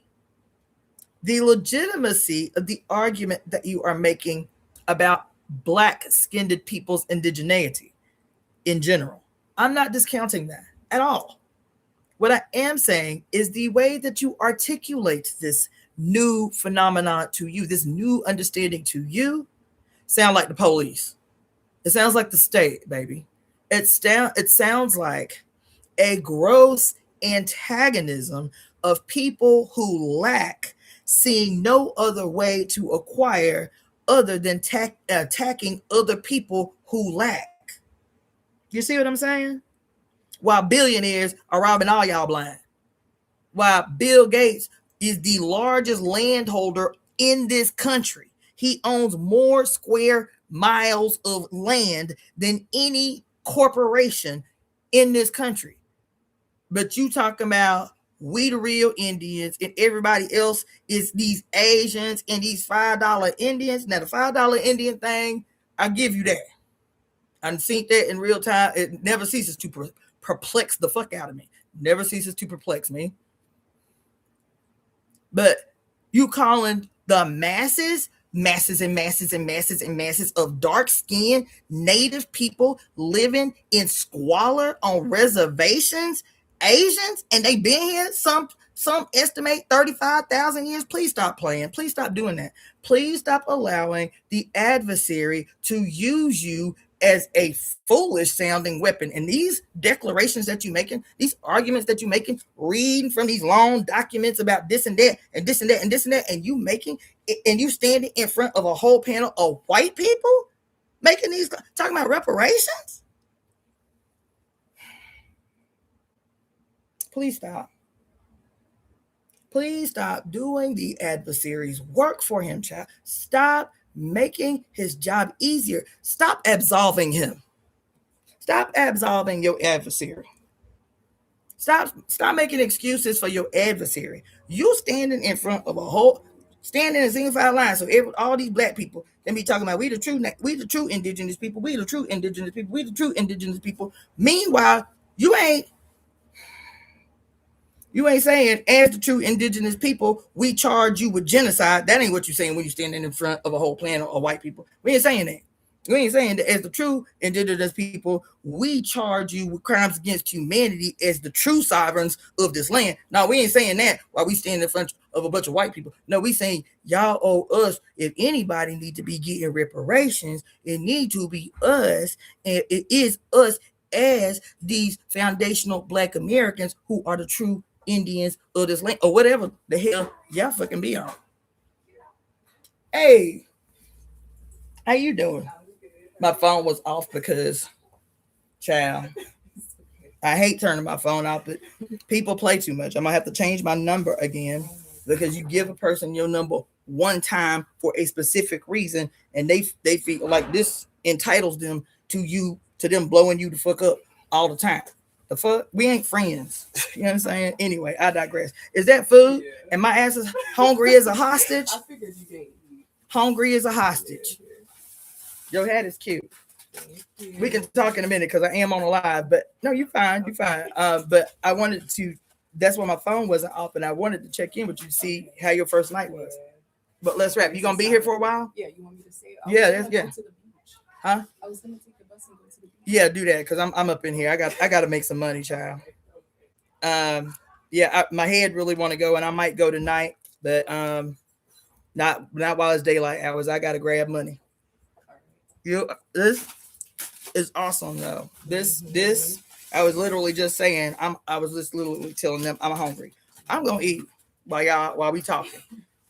the legitimacy of the argument that you are making about black-skinned people's indigeneity in general. I'm not discounting that at all. What I am saying is the way that you articulate this new phenomenon to you, this new understanding to you, sound like the police. It sounds like the state, baby. It sounds like a gross antagonism of people who lack, seeing no other way to acquire other than attacking other people who lack. You see what I'm saying? While billionaires are robbing all y'all blind. While Bill Gates is the largest landholder in this country. He owns more square miles of land than any corporation in this country. But you talking about we the real Indians and everybody else is these Asians and these $5 Indians. Now the $5 Indian thing, I give you that. I've seen that in real time. It never ceases to perplex the fuck out of me. Never ceases to perplex me. But you calling the masses of dark-skinned Native people living in squalor on reservations, Asians, and they been here some estimate 35,000 years. Please stop playing. Please stop doing that. Please stop allowing the adversary to use you as a foolish sounding weapon. And these declarations that you're making, these arguments that you're making, reading from these long documents about this and that and this and that and this and that, and you standing in front of a whole panel of white people making these, talking about reparations. Please stop. Please stop doing the adversary's work for him, child. Stop making his job easier. Stop absolving him. Stop absolving your adversary. Stop making excuses for your adversary. You standing in front of a whole, Stand in a signified line, so all these black people can be talking about we the true indigenous people, we the true indigenous people, we the true indigenous people. Meanwhile, you ain't saying, as the true indigenous people, we charge you with genocide. That ain't what you're saying when you're standing in front of a whole planet of white people. We ain't saying that. We ain't saying that as the true indigenous people, we charge you with crimes against humanity as the true sovereigns of this land. No, we ain't saying that while we stand in front of a bunch of white people. No, we saying y'all owe us. If anybody need to be getting reparations, it need to be us. And it is us as these foundational black Americans who are the true Indians of this land, or whatever the hell y'all fucking be on. Hey, how you doing? My phone was off because, child, I hate turning my phone off, but people play too much. I'm gonna have to change my number again, because you give a person your number one time for a specific reason, and they feel like this entitles them to them blowing you the fuck up all the time. The fuck? We ain't friends. You know what I'm saying? Anyway, I digress. Is that food? Yeah. And my ass is hungry as a hostage? I figured you did. Hungry as a hostage. Your hat is cute. We can talk in a minute because I am on a live, but no, you're fine. You're fine. But I wanted to, that's why my phone wasn't off, and I wanted to check in with you to see how your first night was. But let's wrap. You gonna be here for a while? Yeah, you want me to say? Yeah, that's good. Huh? I was gonna take the bus and go to the beach. Yeah, do that, because I'm up in here. I got to make some money, child. Yeah, my head really want to go, and I might go tonight, but not while it's daylight hours. I gotta grab money. This is awesome though. This I was literally just saying, I was just literally telling them I'm hungry. I'm gonna eat while we talking.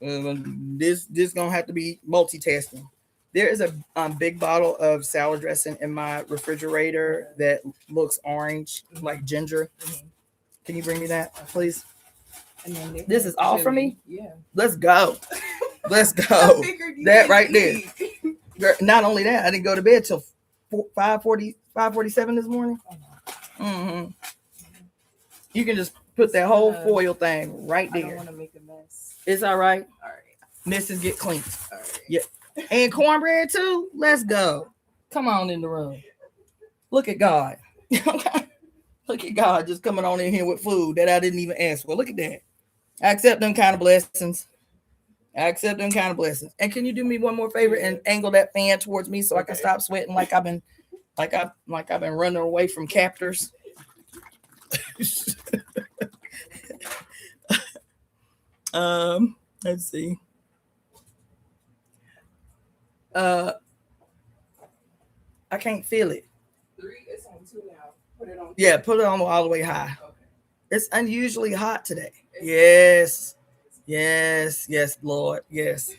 This gonna have to be multitasking. There is a big bottle of salad dressing in my refrigerator that looks orange, like ginger. Can you bring me that, please? This is all for me? Yeah. Let's go. Let's go. That right there. Not only that, I didn't go to bed till 5:47 this morning. Mm-hmm. You can just put that whole foil thing right there. I don't want to make a mess. It's all right. All right. Messes get clean. All right. Yeah. And cornbread too. Let's go. Come on in the room. Look at God. Look at God just coming on in here with food that I didn't even ask for. Look at that. I accept them kind of blessings. And can you do me one more favor and angle that fan towards me so I can stop sweating like I've been running away from captors? Let's see. I can't feel it. 3, it's on 2 now. Put it on. Yeah, put it on all the way high. Okay. It's unusually hot today. Yes, Lord. Yes.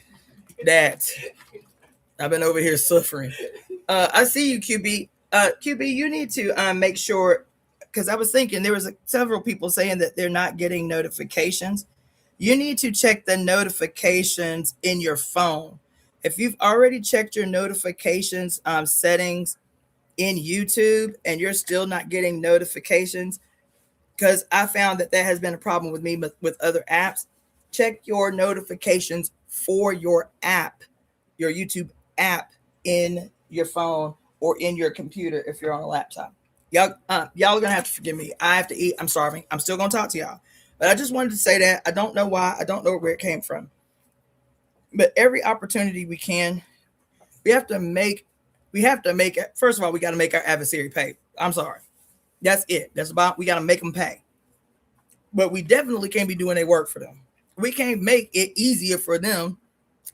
That. I've been over here suffering. I see you, QB. QB, you need to make sure, because I was thinking there was several people saying that they're not getting notifications. You need to check the notifications in your phone. If you've already checked your notifications settings in YouTube and you're still not getting notifications, because I found that has been a problem with me with other apps. Check your notifications for your app, your YouTube app in your phone or in your computer if you're on a laptop. Y'all are gonna have to forgive me. I have to eat. I'm starving. I'm still gonna talk to y'all, but I just wanted to say that I don't know why. I don't know where it came from. But every opportunity we can, we have to make it. First of all, we got to make our adversary pay. I'm sorry. That's it. We got to make them pay. But we definitely can't be doing their work for them. We can't make it easier for them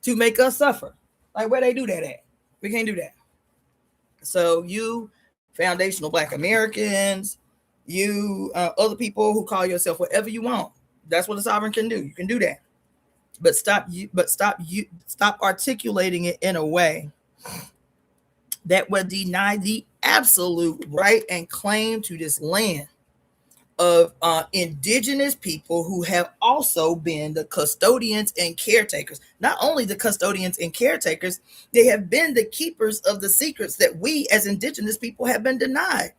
to make us suffer. Like, where they do that at? We can't do that. So you foundational Black Americans, you other people who call yourself whatever you want. That's what a sovereign can do. You can do that. But stop articulating it in a way that would deny the absolute right and claim to this land of indigenous people who have also been the custodians and caretakers. Not only the custodians and caretakers, they have been the keepers of the secrets that we as indigenous people have been denied.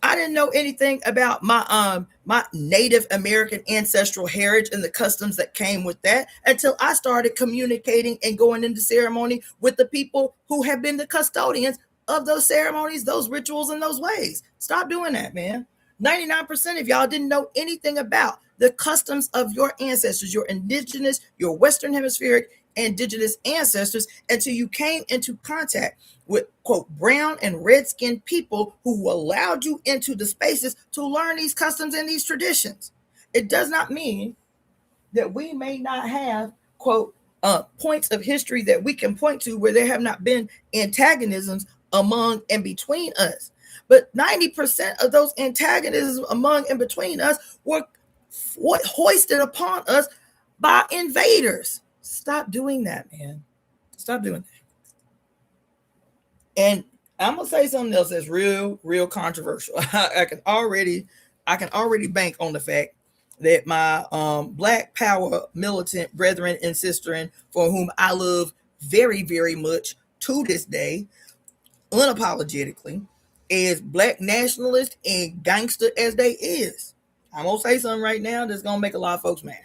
I didn't know anything about my Native American ancestral heritage and the customs that came with that until I started communicating and going into ceremony with the people who have been the custodians of those ceremonies, those rituals, and those ways. Stop doing that, man. 99% of y'all didn't know anything about the customs of your ancestors, your indigenous, your Western Hemispheric indigenous ancestors, until you came into contact with, quote, brown and red skinned people who allowed you into the spaces to learn these customs and these traditions. It does not mean that we may not have, quote, points of history that we can point to where there have not been antagonisms among and between us. But 90% of those antagonisms among and between us were hoisted upon us by invaders. Stop doing that, man. Stop doing that. And I'm gonna say something else that's real controversial. I can already bank on the fact that my Black Power militant brethren and sisterin, for whom I love very, very much to this day, unapologetically, as Black nationalist and gangster as they is, I'm gonna say something right now that's gonna make a lot of folks mad.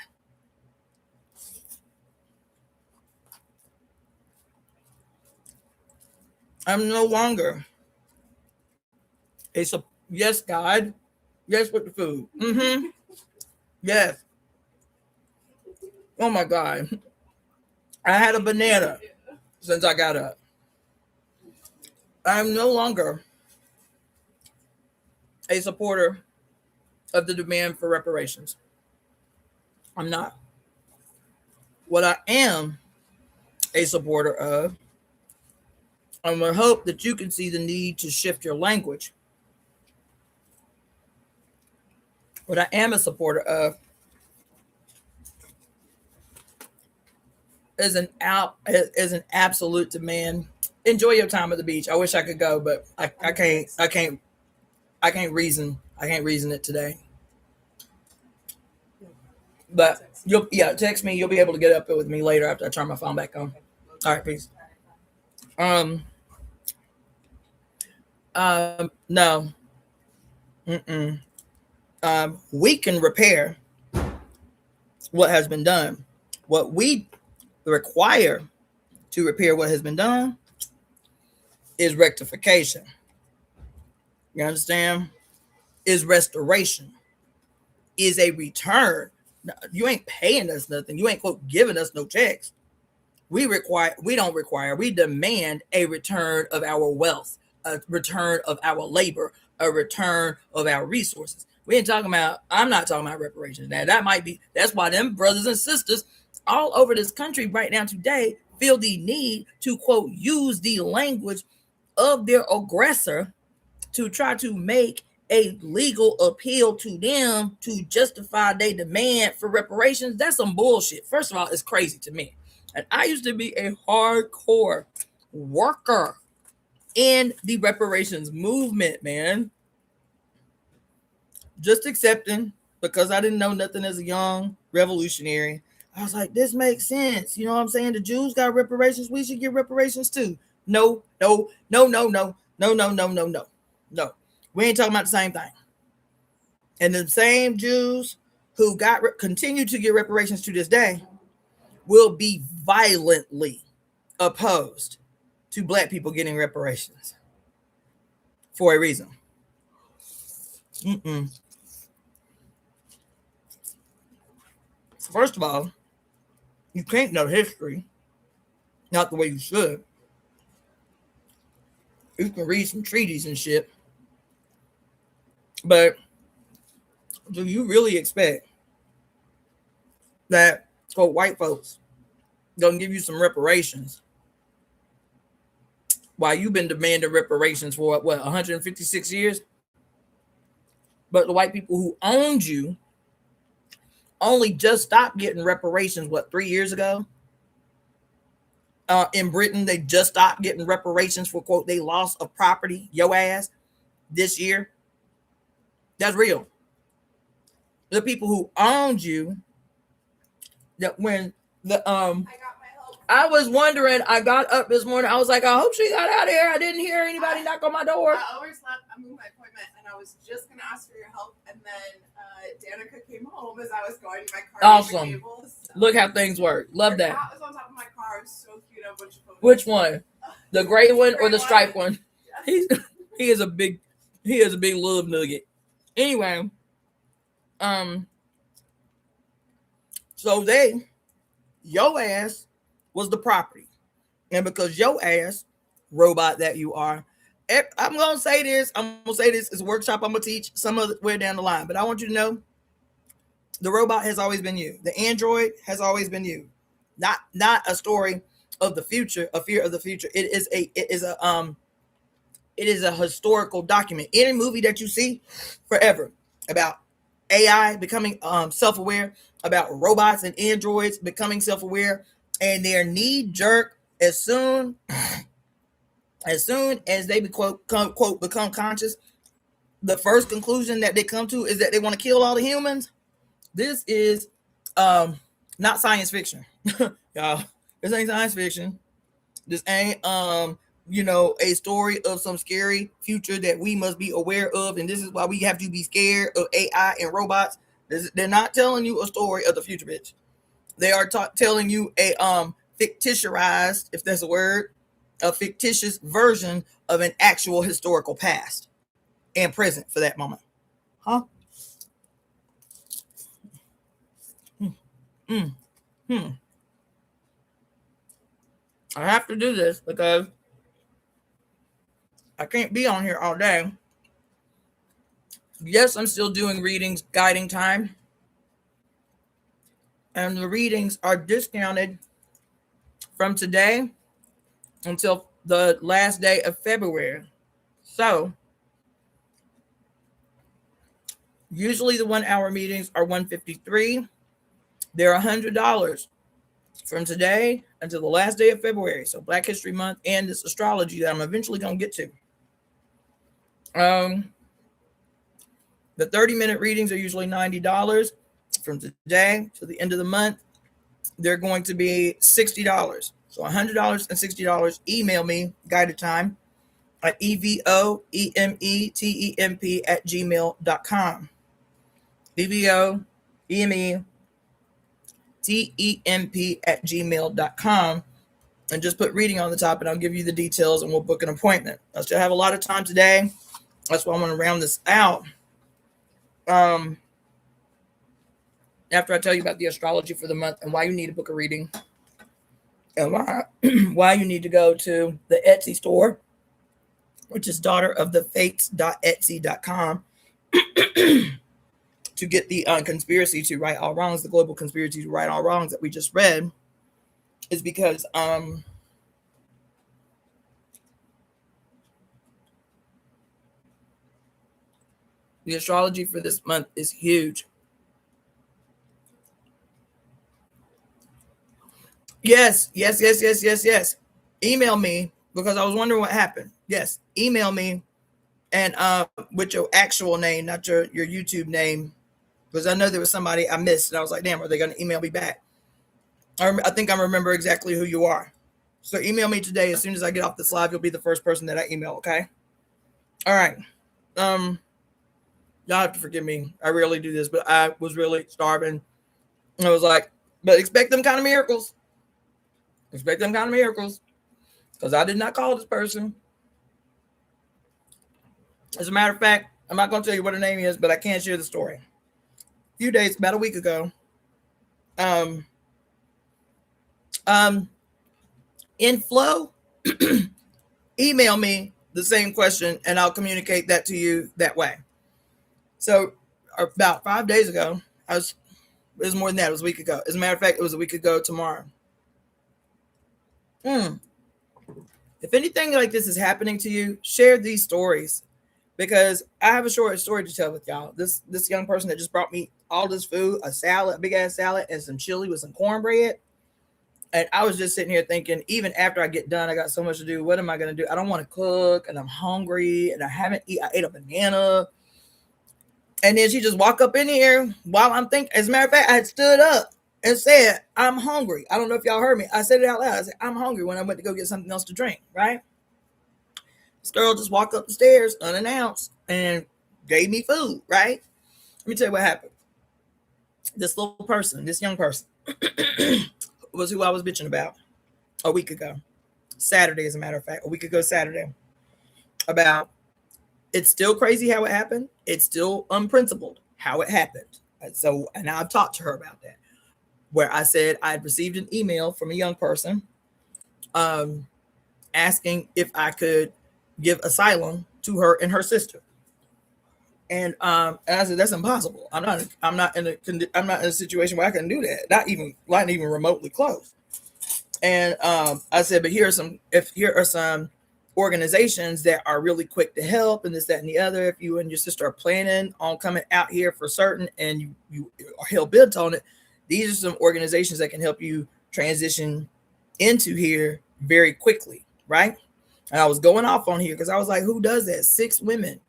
I'm no longer a yes, God, yes with the food. Mm-hmm. Yes. Oh my God. I had a banana since I got up. I'm no longer a supporter of the demand for reparations. I'm not. What I am a supporter of, I'm going to hope that you can see the need to shift your language. What I am a supporter of is an absolute demand. Enjoy your time at the beach. I wish I could go, but I can't. I can't reason. I can't reason it today. But you'll text me. You'll be able to get up with me later after I turn my phone back on. All right, peace. Um. No. Mm-mm. We can repair what has been done. What we require to repair what has been done is rectification. You understand? Is restoration. Is a return. You ain't paying us nothing. You ain't, quote, giving us no checks. We demand a return of our wealth, a return of our labor, a return of our resources. I'm not talking about reparations. Now that's why them brothers and sisters all over this country right now today feel the need to, quote, use the language of their aggressor to try to make a legal appeal to them to justify their demand for reparations. That's some bullshit. First of all, it's crazy to me. And I used to be a hardcore worker in the reparations movement, man. Just accepting, because I didn't know nothing as a young revolutionary. I was like, this makes sense. You know what I'm saying? The Jews got reparations. We should get reparations too. No. No. We ain't talking about the same thing. And the same Jews who continue to get reparations to this day will be violently opposed to Black people getting reparations for a reason. First of all, you can't know history, not the way you should. You can read some treaties and shit, but do you really expect that, quote, white folks gonna give you some reparations while you've been demanding reparations for what 156 years? But the white people who owned you only just stopped getting reparations 3 years ago? In Britain, they just stopped getting reparations for, quote, they loss of property, yo ass, this year. That's real. The people who owned you, that when the I was wondering. I got up this morning. I was like, I hope she got out of here. I didn't hear anybody knock on my door. I overslept. I moved my appointment, and I was just gonna ask for your help, and then Danica came home as I was going to my car. Awesome. Cables, so. Look how things work. Love that. Cat was on top of my car. It was so cute. Which one? The gray one or the striped one? Yes. He is a big love nugget. Anyway, so your ass was the property, and because your ass, robot that you are, I'm gonna say this. It's a workshop I'm gonna teach some of way down the line, but I want you to know, the robot has always been you. The android has always been you. Not a story of the future, a fear of the future. It is a historical document. Any movie that you see forever about AI becoming self-aware, about robots and androids becoming self-aware, and their knee-jerk as soon as they quote become conscious, the first conclusion that they come to is that they want to kill all the humans. This is not science fiction. Y'all, this ain't science fiction. This ain't a story of some scary future that we must be aware of, and this is why we have to be scared of AI and robots. They're not telling you a story of the future, bitch. They are telling you a fictitious, if that's a word, a fictitious version of an actual historical past and present for that moment. Huh? I have to do this because I can't be on here all day. Yes, I'm still doing readings, guiding time. And the readings are discounted from today until the last day of February. So usually the 1 hour meetings are $153. They're $100 from today until the last day of February. So Black History Month and this astrology that I'm eventually going to get to. The 30-minute readings are usually $90. From today to the end of the month, they're going to be $60. So $100 and $60. Email me, guided time, at EvoEmeTemp@gmail.com. EvoEmeTemp@gmail.com. And just put reading on the top, and I'll give you the details, and we'll book an appointment. I still have a lot of time today. That's why I want to round this out. After I tell you about the astrology for the month and why you need to book a reading, and why you need to go to the Etsy store, which is DaughterOfTheFates.etsy.com, to get the conspiracy to right all wrongs, the global conspiracy to right all wrongs that we just read, is because the astrology for this month is huge. Yes. Email me, because I was wondering what happened. Yes, email me, and with your actual name, not your YouTube name, because I know there was somebody I missed, and I was like, damn, are they going to email me back? I think I remember exactly who you are. So email me today. As soon as I get off this live, you'll be the first person that I email, okay? All right. Y'all have to forgive me. I rarely do this, but I was really starving. I was like, but expect them kind of miracles. Expect them kind of miracles. Because I did not call this person. As a matter of fact, I'm not going to tell you what her name is, but I can share the story. A few days, about a week ago, in flow, email me the same question, and I'll communicate that to you that way. So about 5 days ago, it was more than that. It was a week ago. As a matter of fact, it was a week ago tomorrow. If anything like this is happening to you, share these stories, because I have a short story to tell with y'all. This young person that just brought me all this food, a salad, a big ass salad, and some chili with some cornbread. And I was just sitting here thinking, even after I get done, I got so much to do. What am I going to do? I don't want to cook, and I'm hungry, and I haven't eaten. I ate a banana. And then she just walked up in here while I'm thinking. As a matter of fact, I had stood up and said, I'm hungry. I don't know if y'all heard me. I said it out loud. I said, I'm hungry when I went to go get something else to drink, right? This girl just walked up the stairs unannounced and gave me food, right? Let me tell you what happened. This little person, this young person, was who I was bitching about a week ago. Saturday, as a matter of fact, a week ago Saturday. About, it's still crazy how it happened. It's still unprincipled how it happened. So, and I've talked to her about that, where I said I'd received an email from a young person asking if I could give asylum to her and her sister. And I said, that's impossible. I'm not in a situation where I can do that. Not even remotely close. And I said, but here are some organizations that are really quick to help, and this, that, and the other. If you and your sister are planning on coming out here for certain, and you are hell bent on it, these are some organizations that can help you transition into here very quickly, right? And I was going off on here because I was like, who does that? 6 women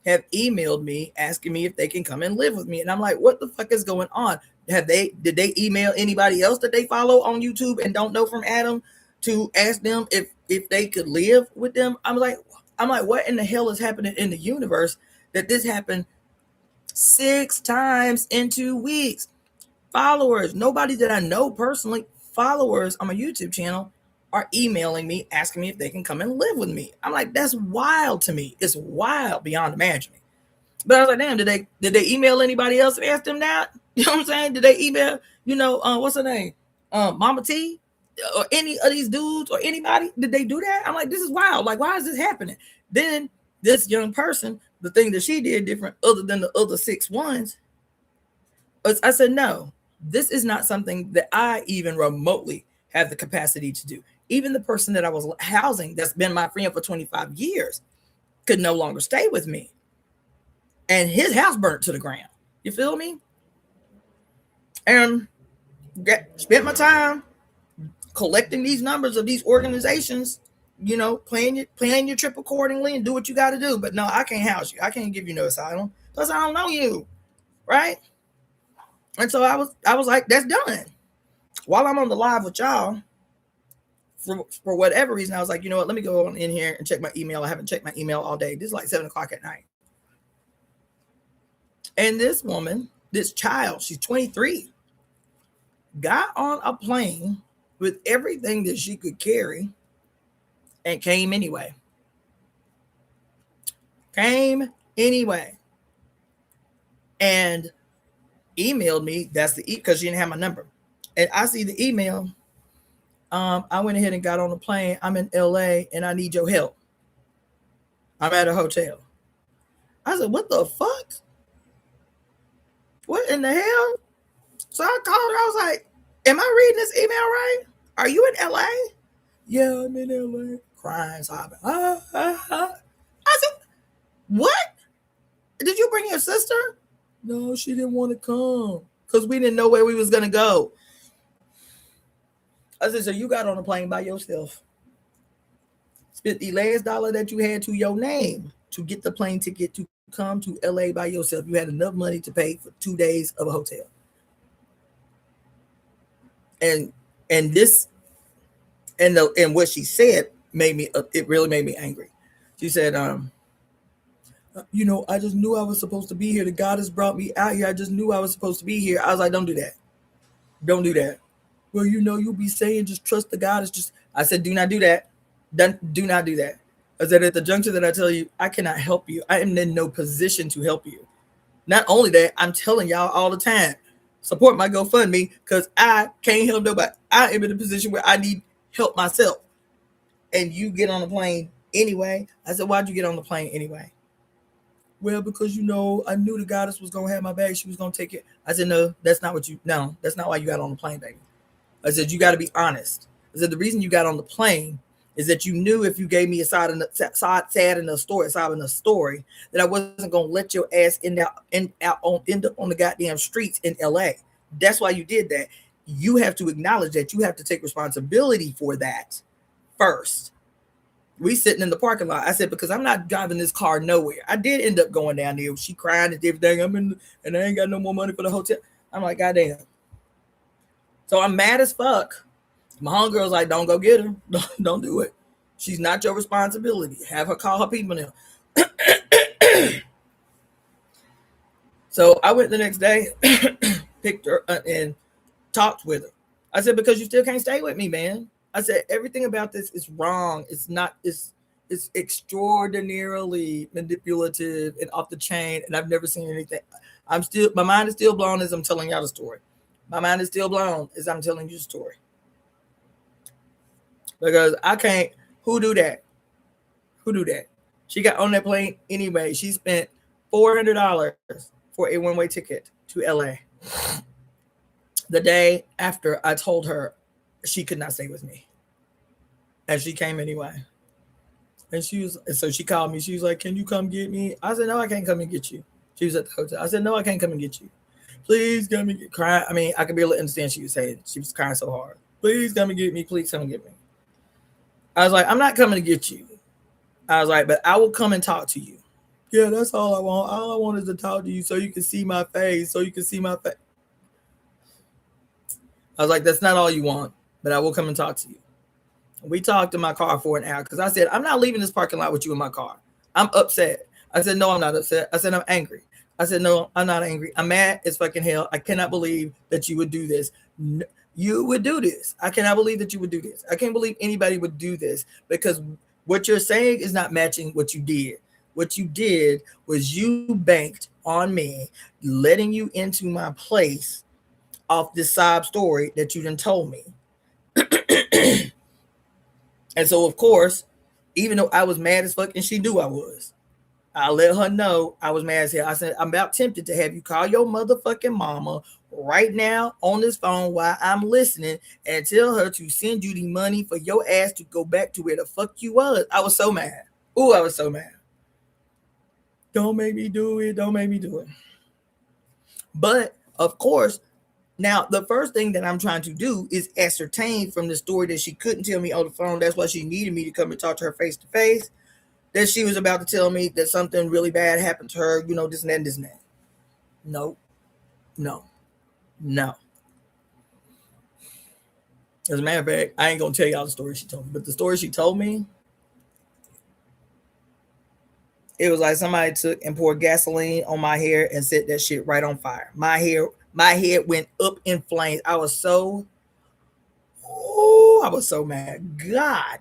have emailed me asking me if they can come and live with me. And I'm like, what the fuck is going on? Did they email anybody else that they follow on YouTube and don't know from Adam to ask them if they could live with them? I'm like, what in the hell is happening in the universe that this happened 6 times in 2 weeks? Followers, nobody that I know personally, followers on my YouTube channel are emailing me asking me if they can come and live with me. I'm like, that's wild to me. It's wild beyond imagining. But I was like, damn, did they email anybody else and ask them that? You know what I'm saying? Did they email, what's her name? Mama T? Or any of these dudes or anybody? Did they do that? I'm like, this is wild. Like, why is this happening? Then this young person, the thing that she did different other than the other 6 ones, I said, no, this is not something that I even remotely have the capacity to do. Even the person that I was housing, that's been my friend for 25 years, could no longer stay with me. And his house burnt to the ground. You feel me? And spent my time collecting these numbers of these organizations, plan your trip accordingly and do what you got to do. But no, I can't house you. I can't give you no asylum because I don't know you, right? And so I was like, that's done. While I'm on the live with y'all, for whatever reason, I was like, you know what? Let me go on in here and check my email. I haven't checked my email all day. This is like 7 o'clock at night. And this woman, this child, she's 23, got on a plane with everything that she could carry and came anyway. And emailed me. That's because she didn't have my number. And I see the email. I went ahead and got on the plane. I'm in LA and I need your help. I'm at a hotel. I said, what the fuck? What in the hell? So I called her. I was like, am I reading this email right? Are you in LA? Yeah, I'm in LA. Crying, sobbing. I said, what? Did you bring your sister? No, she didn't want to come because we didn't know where we was going to go. I said, so you got on a plane by yourself. Spent the last dollar that you had to your name to get the plane ticket to come to LA by yourself. You had enough money to pay for 2 days of a hotel. And this and what she said it really made me angry. She said, I just knew I was supposed to be here. The God has brought me out here. I just knew I was supposed to be here. I was like, don't do that. Don't do that. Well, you'll be saying just trust the God. I said, do not do that. Do not do that. I said, at the juncture that I tell you, I cannot help you. I am in no position to help you. Not only that, I'm telling y'all all the time, support my GoFundMe because I can't help nobody. I am in a position where I need help myself. And you get on the plane anyway. I said, why'd you get on the plane anyway? Well, because, I knew the goddess was going to have my bag. She was going to take it. I said, no, that's not why you got on the plane, baby. I said, you got to be honest. I said, the reason you got on the plane is that you knew if you gave me a side in the story, that I wasn't going to let your ass end up on the goddamn streets in LA. That's why you did that. You have to acknowledge that. You have to take responsibility for that first. We sitting in the parking lot. I said, because I'm not driving this car nowhere. I did end up going down there. She crying and everything. And I ain't got no more money for the hotel. I'm like, goddamn. So I'm mad as fuck. My homegirl's like, don't go get her. Don't do it. She's not your responsibility. Have her call her people now. So I went the next day, picked her and talked with her. I said, because you still can't stay with me, man. I said, everything about this is wrong. It's not, it's extraordinarily manipulative and off the chain. And I've never seen anything. My mind is still blown as I'm telling y'all the story. My mind is still blown as I'm telling you the story. Because I can't, who do that? Who do that? She got on that plane anyway. She spent $400 for a one-way ticket to LA. The day after I told her she could not stay with me. And she came anyway. And so she called me. She was like, can you come get me? I said, no, I can't come and get you. She was at the hotel. I said, no, I can't come and get you. Please come and get crying. I mean, I could barely understand she was saying. She was crying so hard. Please come and get me. Please come and get me. I was like, I'm not coming to get you. I was like, but I will come and talk to you. Yeah, that's all I want. All I want is to talk to you so you can see my face. So you can see my face. I was like, that's not all you want, but I will come and talk to you. We talked in my car for an hour because I said, I'm not leaving this parking lot with you in my car. I'm upset. I said, no, I'm not upset. I said, I'm angry. I said, no, I'm not angry. I'm mad as fucking hell. I cannot believe that you would do this. You would do this. I cannot believe that you would do this. I can't believe anybody would do this because what you're saying is not matching what you did. What you did was you banked on me, letting you into my place off this sob story that you done told me. And so, of course, even though I was mad as fuck and she knew I was, I let her know I was mad as hell. I said, I'm about tempted to have you call your motherfucking mama right now on this phone while I'm listening and tell her to send you the money for your ass to go back to where the fuck you was. I was so mad. Ooh, I was so mad. Don't make me do it. Don't make me do it. But, of course, now, the first thing that I'm trying to do is ascertain from the story that she couldn't tell me on the phone. That's why she needed me to come and talk to her face to face. That she was about to tell me that something really bad happened to her, this and that and this and that. No. As a matter of fact, I ain't going to tell y'all the story she told me. But the story she told me, it was like somebody took and poured gasoline on my hair and set that shit right on fire. My head went up in flames. I was so mad. God,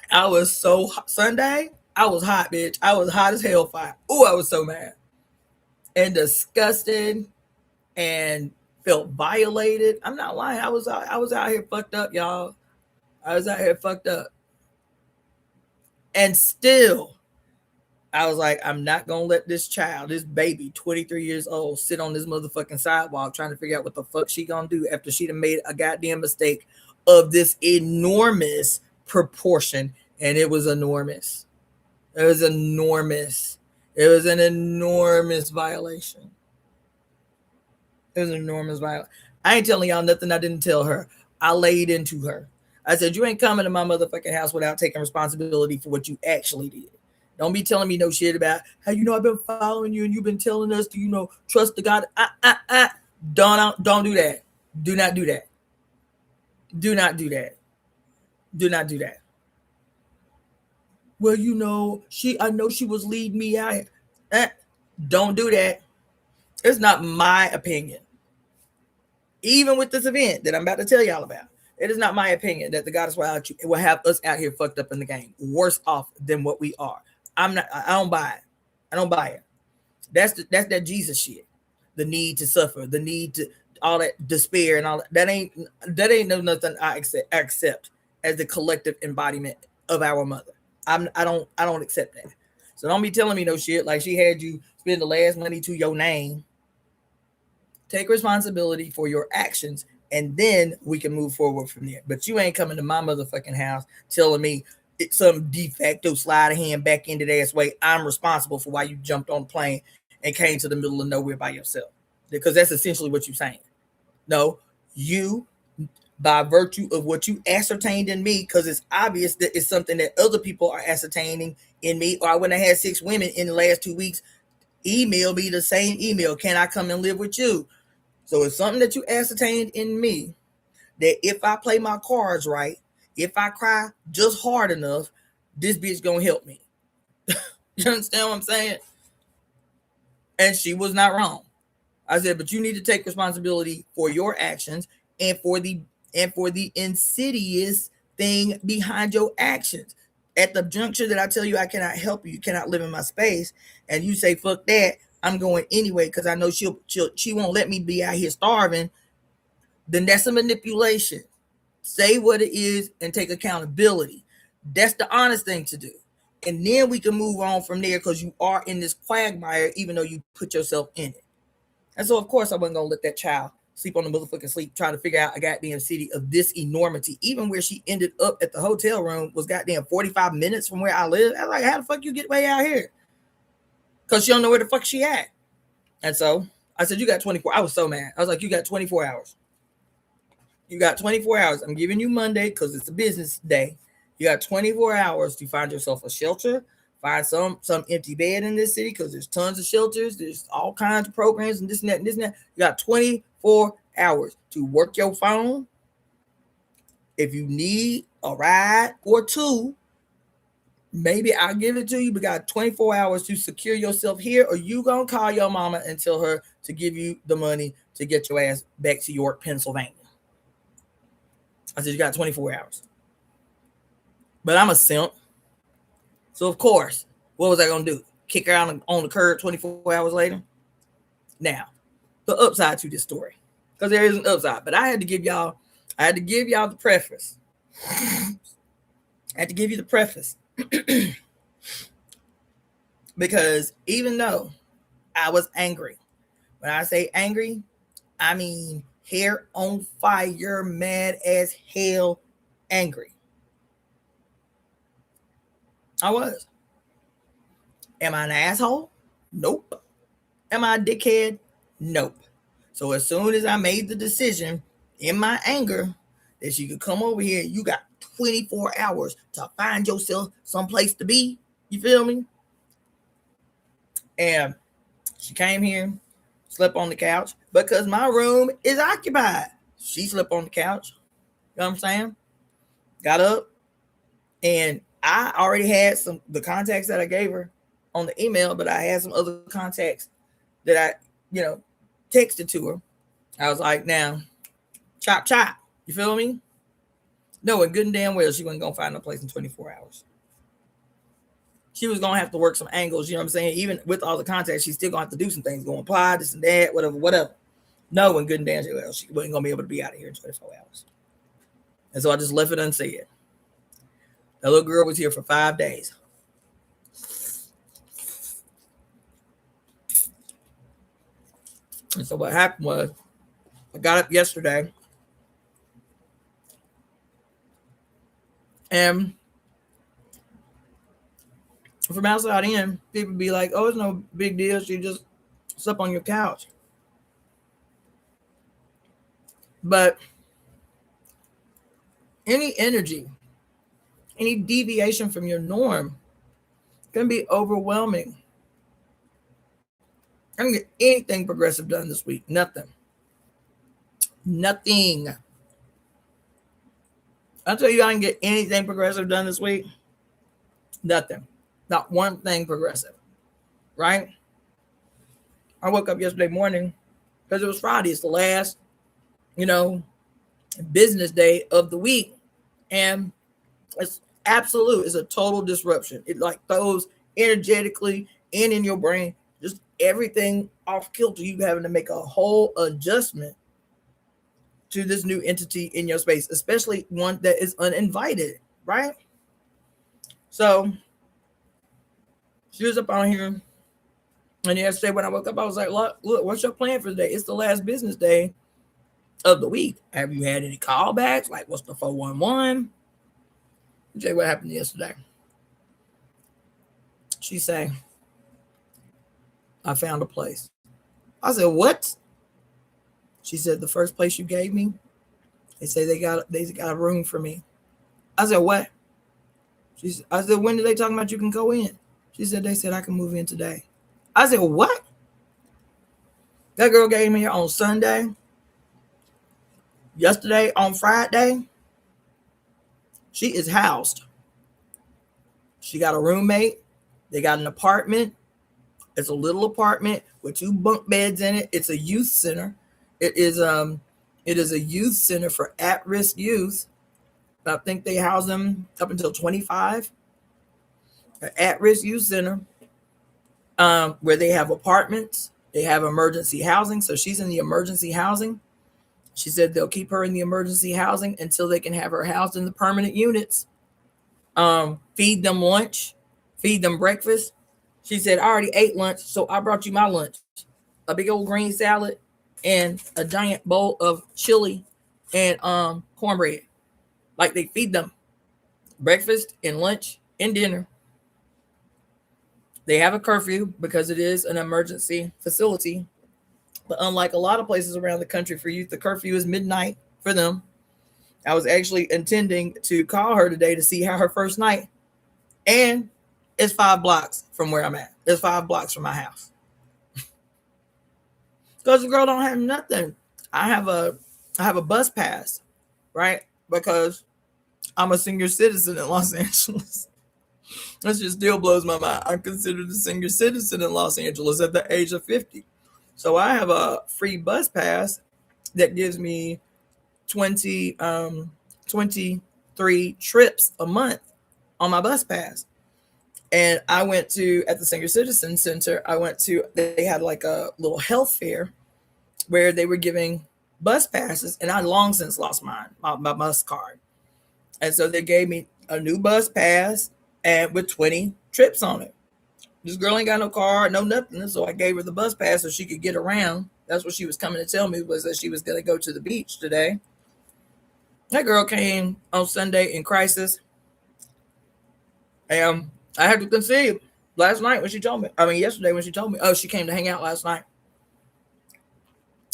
I was so hot. Sunday, I was hot, bitch. I was hot as hellfire. Ooh, I was so mad and disgusted and felt violated. I'm not lying. I was out here fucked up, y'all. I was out here fucked up. And still, I was like, I'm not going to let this child, this baby, 23 years old, sit on this motherfucking sidewalk trying to figure out what the fuck she going to do after she done made a goddamn mistake of this enormous proportion. And it was enormous. It was enormous. It was an enormous violation. It was an enormous violation. I ain't telling y'all nothing I didn't tell her. I laid into her. I said, you ain't coming to my motherfucking house without taking responsibility for what you actually did. Don't be telling me no shit about how, I've been following you and you've been telling us to, trust the God. Don't do that. Do not do that. Do not do that. Do not do that. Well, I know she was leading me out here. Don't do that. It's not my opinion. Even with this event that I'm about to tell y'all about, it is not my opinion that the goddess will have us out here fucked up in the game, worse off than what we are. I don't buy it. I don't buy it. That's that Jesus shit. The need to suffer, the need to all that despair and all that. That ain't nothing I accept as the collective embodiment of our mother. I don't accept that. So don't be telling me no shit like she had you spend the last money to your name. Take responsibility for your actions, and then we can move forward from there. But you ain't coming to my motherfucking house telling me it's some de facto slide of hand back into ass way. I'm responsible for why you jumped on the plane and came to the middle of nowhere by yourself. Because that's essentially what you're saying. No, you, by virtue of what you ascertained in me, because it's obvious that it's something that other people are ascertaining in me, or I wouldn't have had 6 women in the last 2 weeks email me the same email. Can I come and live with you? So it's something that you ascertained in me that if I play my cards right, if I cry just hard enough, this bitch gonna help me. You understand what I'm saying? And she was not wrong. I said, but you need to take responsibility for your actions and for the insidious thing behind your actions. At the juncture that I tell you I cannot help you, you cannot live in my space, and you say fuck that, I'm going anyway because I know she won't let me be out here starving. Then that's a manipulation. Say what it is and take accountability. That's the honest thing to do. And then we can move on from there because you are in this quagmire, even though you put yourself in it. And so, of course, I wasn't going to let that child sleep on the motherfucking sleep, trying to figure out a goddamn city of this enormity. Even where she ended up at the hotel room was goddamn 45 minutes from where I live. I was like, how the fuck you get way out here? Because she don't know where the fuck she at. And so I said, you got 24. I was so mad. I was like, you got 24 hours. You got 24 hours. I'm giving you Monday because it's a business day. You got 24 hours to find yourself a shelter, find some empty bed in this city because there's tons of shelters. There's all kinds of programs and this and that and this and that. You got 24 hours to work your phone. If you need a ride or two, maybe I'll give it to you. But got 24 hours to secure yourself here, or you gonna call your mama and tell her to give you the money to get your ass back to York, Pennsylvania. I said, you got 24 hours. But I'm a simp. So, of course, what was I going to do? Kick her out on the curb 24 hours later? Now, the upside to this story. Because there is an upside. But I had to give y'all the preface. I had to give you the preface. Because even though I was angry, when I say angry, I mean hair on fire, mad as hell, angry. I was. Am I an asshole? Nope. Am I a dickhead? Nope. So as soon as I made the decision in my anger that she could come over here, you got 24 hours to find yourself someplace to be. You feel me? And she came here, slept on the couch because my room is occupied. She slept on the couch. You know what I'm saying? Got up, and I already had the contacts that I gave her on the email, but I had some other contacts that I, texted to her. I was like, now, chop, chop. You feel me? Knowing good and damn well she wasn't going to find no place in 24 hours. She was going to have to work some angles, you know what I'm saying? Even with all the contacts, she's still going to have to do some things, go apply, this and that, whatever. Knowing good and damn well she wasn't going to be able to be out of here in 24 hours. And so I just left it unsaid. That little girl was here for 5 days. And so what happened was, I got up yesterday, and from outside in, people be like, oh, it's no big deal. She just slept on your couch. But any energy, any deviation from your norm can be overwhelming. I didn't get anything progressive done this week. Nothing. I'll tell you, I didn't get anything progressive done this week. Nothing. Not one thing progressive. Right? I woke up yesterday morning because it was Friday. It's the last, business day of the week. And it's absolute. It's a total disruption. It like throws energetically and in your brain, just everything off kilter. You having to make a whole adjustment to this new entity in your space, especially one that is uninvited, right? So she was up on here, and yesterday when I woke up, I was like, look, what's your plan for today? It's the last business day of the week. Have you had any callbacks? Like, what's the 411? I'll tell you what happened yesterday. She said, I found a place. I said, what? She said, the first place you gave me, they say they got a room for me. I said, what? I said, when did they talk about you can go in? She said, they said I can move in today. I said, what? That girl gave me on Sunday. Yesterday on Friday, she is housed. She got a roommate. They got an apartment. It's a little apartment with 2 bunk beds in it. It's a youth center. It is a youth center for at-risk youth. I think they house them up until 25. An at-risk youth center, where they have apartments. They have emergency housing. So she's in the emergency housing. She said they'll keep her in the emergency housing until they can have her housed in the permanent units. Feed them lunch, feed them breakfast. She said, I already ate lunch, so I brought you my lunch. A big old green salad and a giant bowl of chili and cornbread. Like, they feed them breakfast and lunch and dinner. They have a curfew because it is an emergency facility. But unlike a lot of places around the country for youth, the curfew is midnight for them. I was actually intending to call her today to see how her first night, and it's 5 blocks from where I'm at. It's 5 blocks from my house. Because the girl don't have nothing. I have a bus pass, right? Because I'm a senior citizen in Los Angeles. That just still blows my mind. I'm considered a senior citizen in Los Angeles at the age of 50. So I have a free bus pass that gives me 23 trips a month on my bus pass. And I went to, at the Senior Citizen Center, they had like a little health fair where they were giving bus passes, and I long since lost mine, my bus card. And so they gave me a new bus pass and with 20 trips on it. This girl ain't got no car, no nothing. So I gave her the bus pass so she could get around. That's what she was coming to tell me, was that she was going to go to the beach today. That girl came on Sunday in crisis. And I had to conceive last night when she told me. Yesterday when she told me. Oh, she came to hang out last night.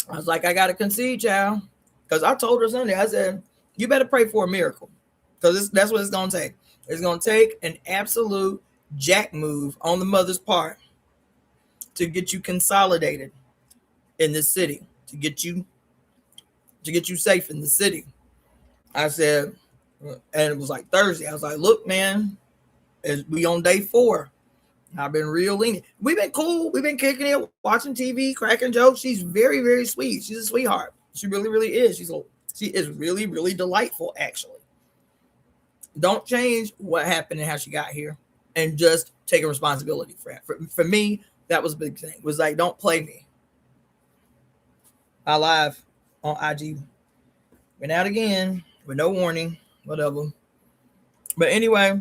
I was like, I got to conceive, child. Because I told her Sunday, I said, you better pray for a miracle. Because that's what it's going to take. It's going to take an absolute jack move on the mother's part to get you consolidated in this city, to get you safe in the city. I said, and it was like Thursday. I was like, look, man, we on day 4. I've been real lenient. We've been cool. We've been kicking it, watching TV, cracking jokes. She's very, very sweet. She's a sweetheart. She really, really is. She is really, really delightful, actually. Don't change what happened and how she got here, and just take a responsibility for it. For me, that was a big thing. It was like, don't play me. I live on IG. Went out again with no warning, whatever. But anyway,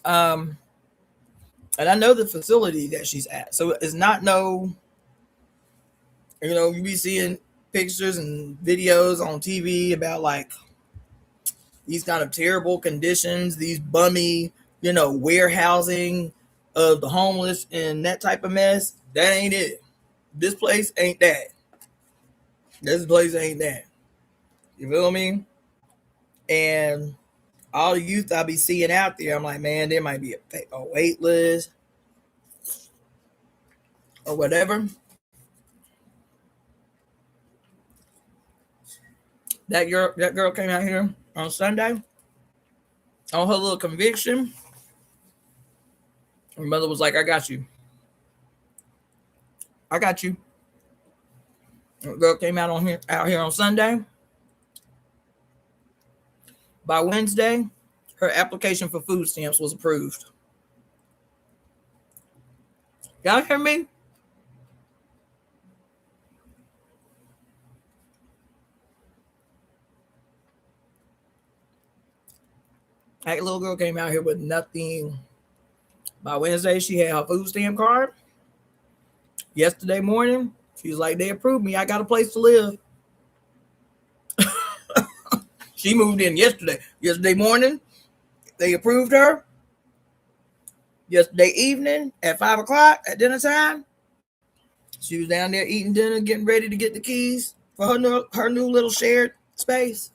and I know the facility that she's at. So it's not you be seeing pictures and videos on TV about like these kind of terrible conditions, these bummy, warehousing of the homeless and that type of mess. That ain't it. This place ain't that. This place ain't that. You feel me? And all the youth I be seeing out there, I'm like, man, there might be a wait list or whatever. That girl came out here on Sunday on her little conviction. Her mother was like, I got you. I got you. The girl came out here on Sunday. By Wednesday, her application for food stamps was approved. Y'all hear me? That little girl came out here with nothing. By Wednesday, she had her food stamp card. Yesterday morning, she was like, they approved me. I got a place to live. She moved in yesterday. Yesterday morning, they approved her. Yesterday evening at 5 o'clock at dinner time, she was down there eating dinner, getting ready to get the keys for her new little shared space.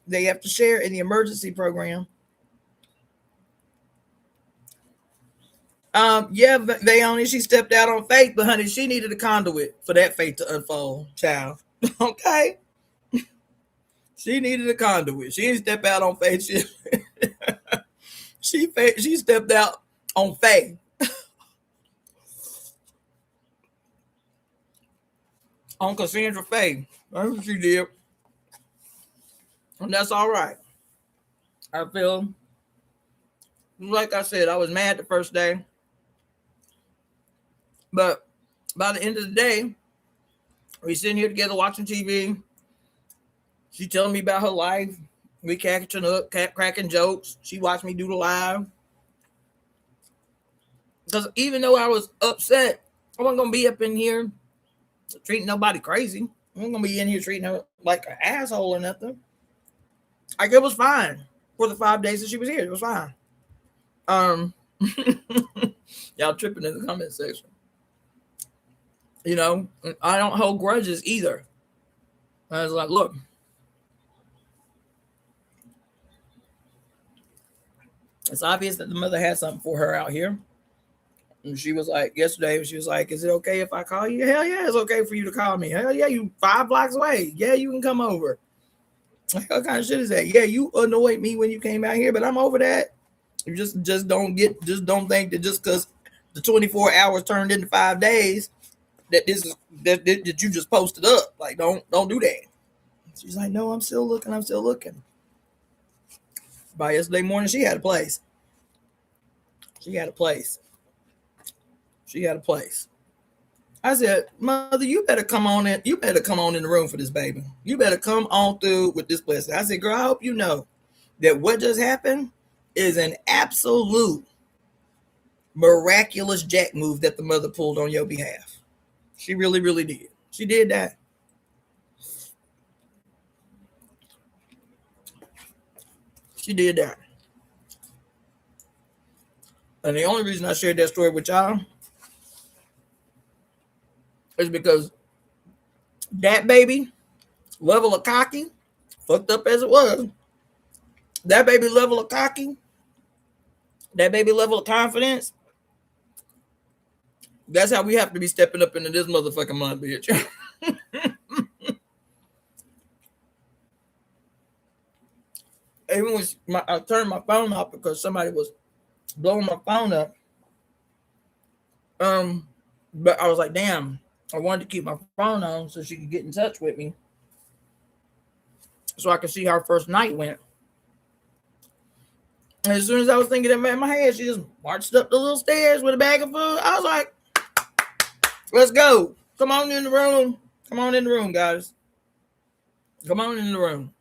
They have to share in the emergency program. Vayonie, she stepped out on faith, but honey, she needed a conduit for that faith to unfold, child. Okay. She needed a conduit. She didn't step out on faith. She stepped out on faith. On Cassandra Faye. That's what she did. And that's all right. I feel like I said, I was mad the first day. But by the end of the day, we sitting here together watching TV. She telling me about her life. We catching up, cracking jokes. She watched me do the live. Because even though I was upset, I wasn't going to be up in here treating nobody crazy. I wasn't going to be in here treating her like an asshole or nothing. Like, it was fine for the 5 days that she was here. It was fine. Y'all tripping in the comment section. You know, I don't hold grudges either. I was like, look. It's obvious that the mother had something for her out here. And she was like, yesterday, she was like, is it okay if I call you? Hell yeah, it's okay for you to call me. Hell yeah, you 5 blocks away. Yeah, you can come over. Like, what kind of shit is that? Yeah, you annoyed me when you came out here, but I'm over that. You just don't think that just because the 24 hours turned into 5 days that that you just posted up. Like, don't do that. She's like, no, I'm still looking. By yesterday morning, she had a place. I said, mother, you better come on in. You better come on in the room for this baby. You better come on through with this blessing. I said, girl, I hope you know that what just happened is an absolute miraculous jack move that the mother pulled on your behalf. She really, really did. She did that. She did that. And the only reason I shared that story with y'all is because that baby, level of cocky, fucked up as it was, that baby level of cocky, that baby level of confidence, that's how we have to be stepping up into this motherfucking month, bitch. Even when I turned my phone off because somebody was blowing my phone up. But I was like, damn, I wanted to keep my phone on so she could get in touch with me, so I could see how her first night went. And as soon as I was thinking that in my head, she just marched up the little stairs with a bag of food. I was like, let's go. Come on in the room. Come on in the room, guys. Come on in the room.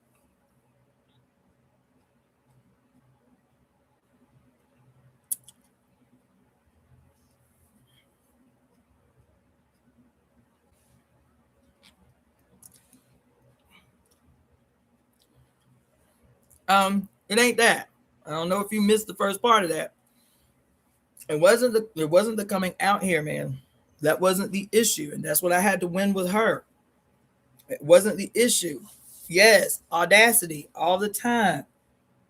It ain't that. I don't know if you missed the first part of that. It wasn't the coming out here, man. That wasn't the issue, and that's what I had to win with her. It wasn't the issue. Yes, audacity all the time,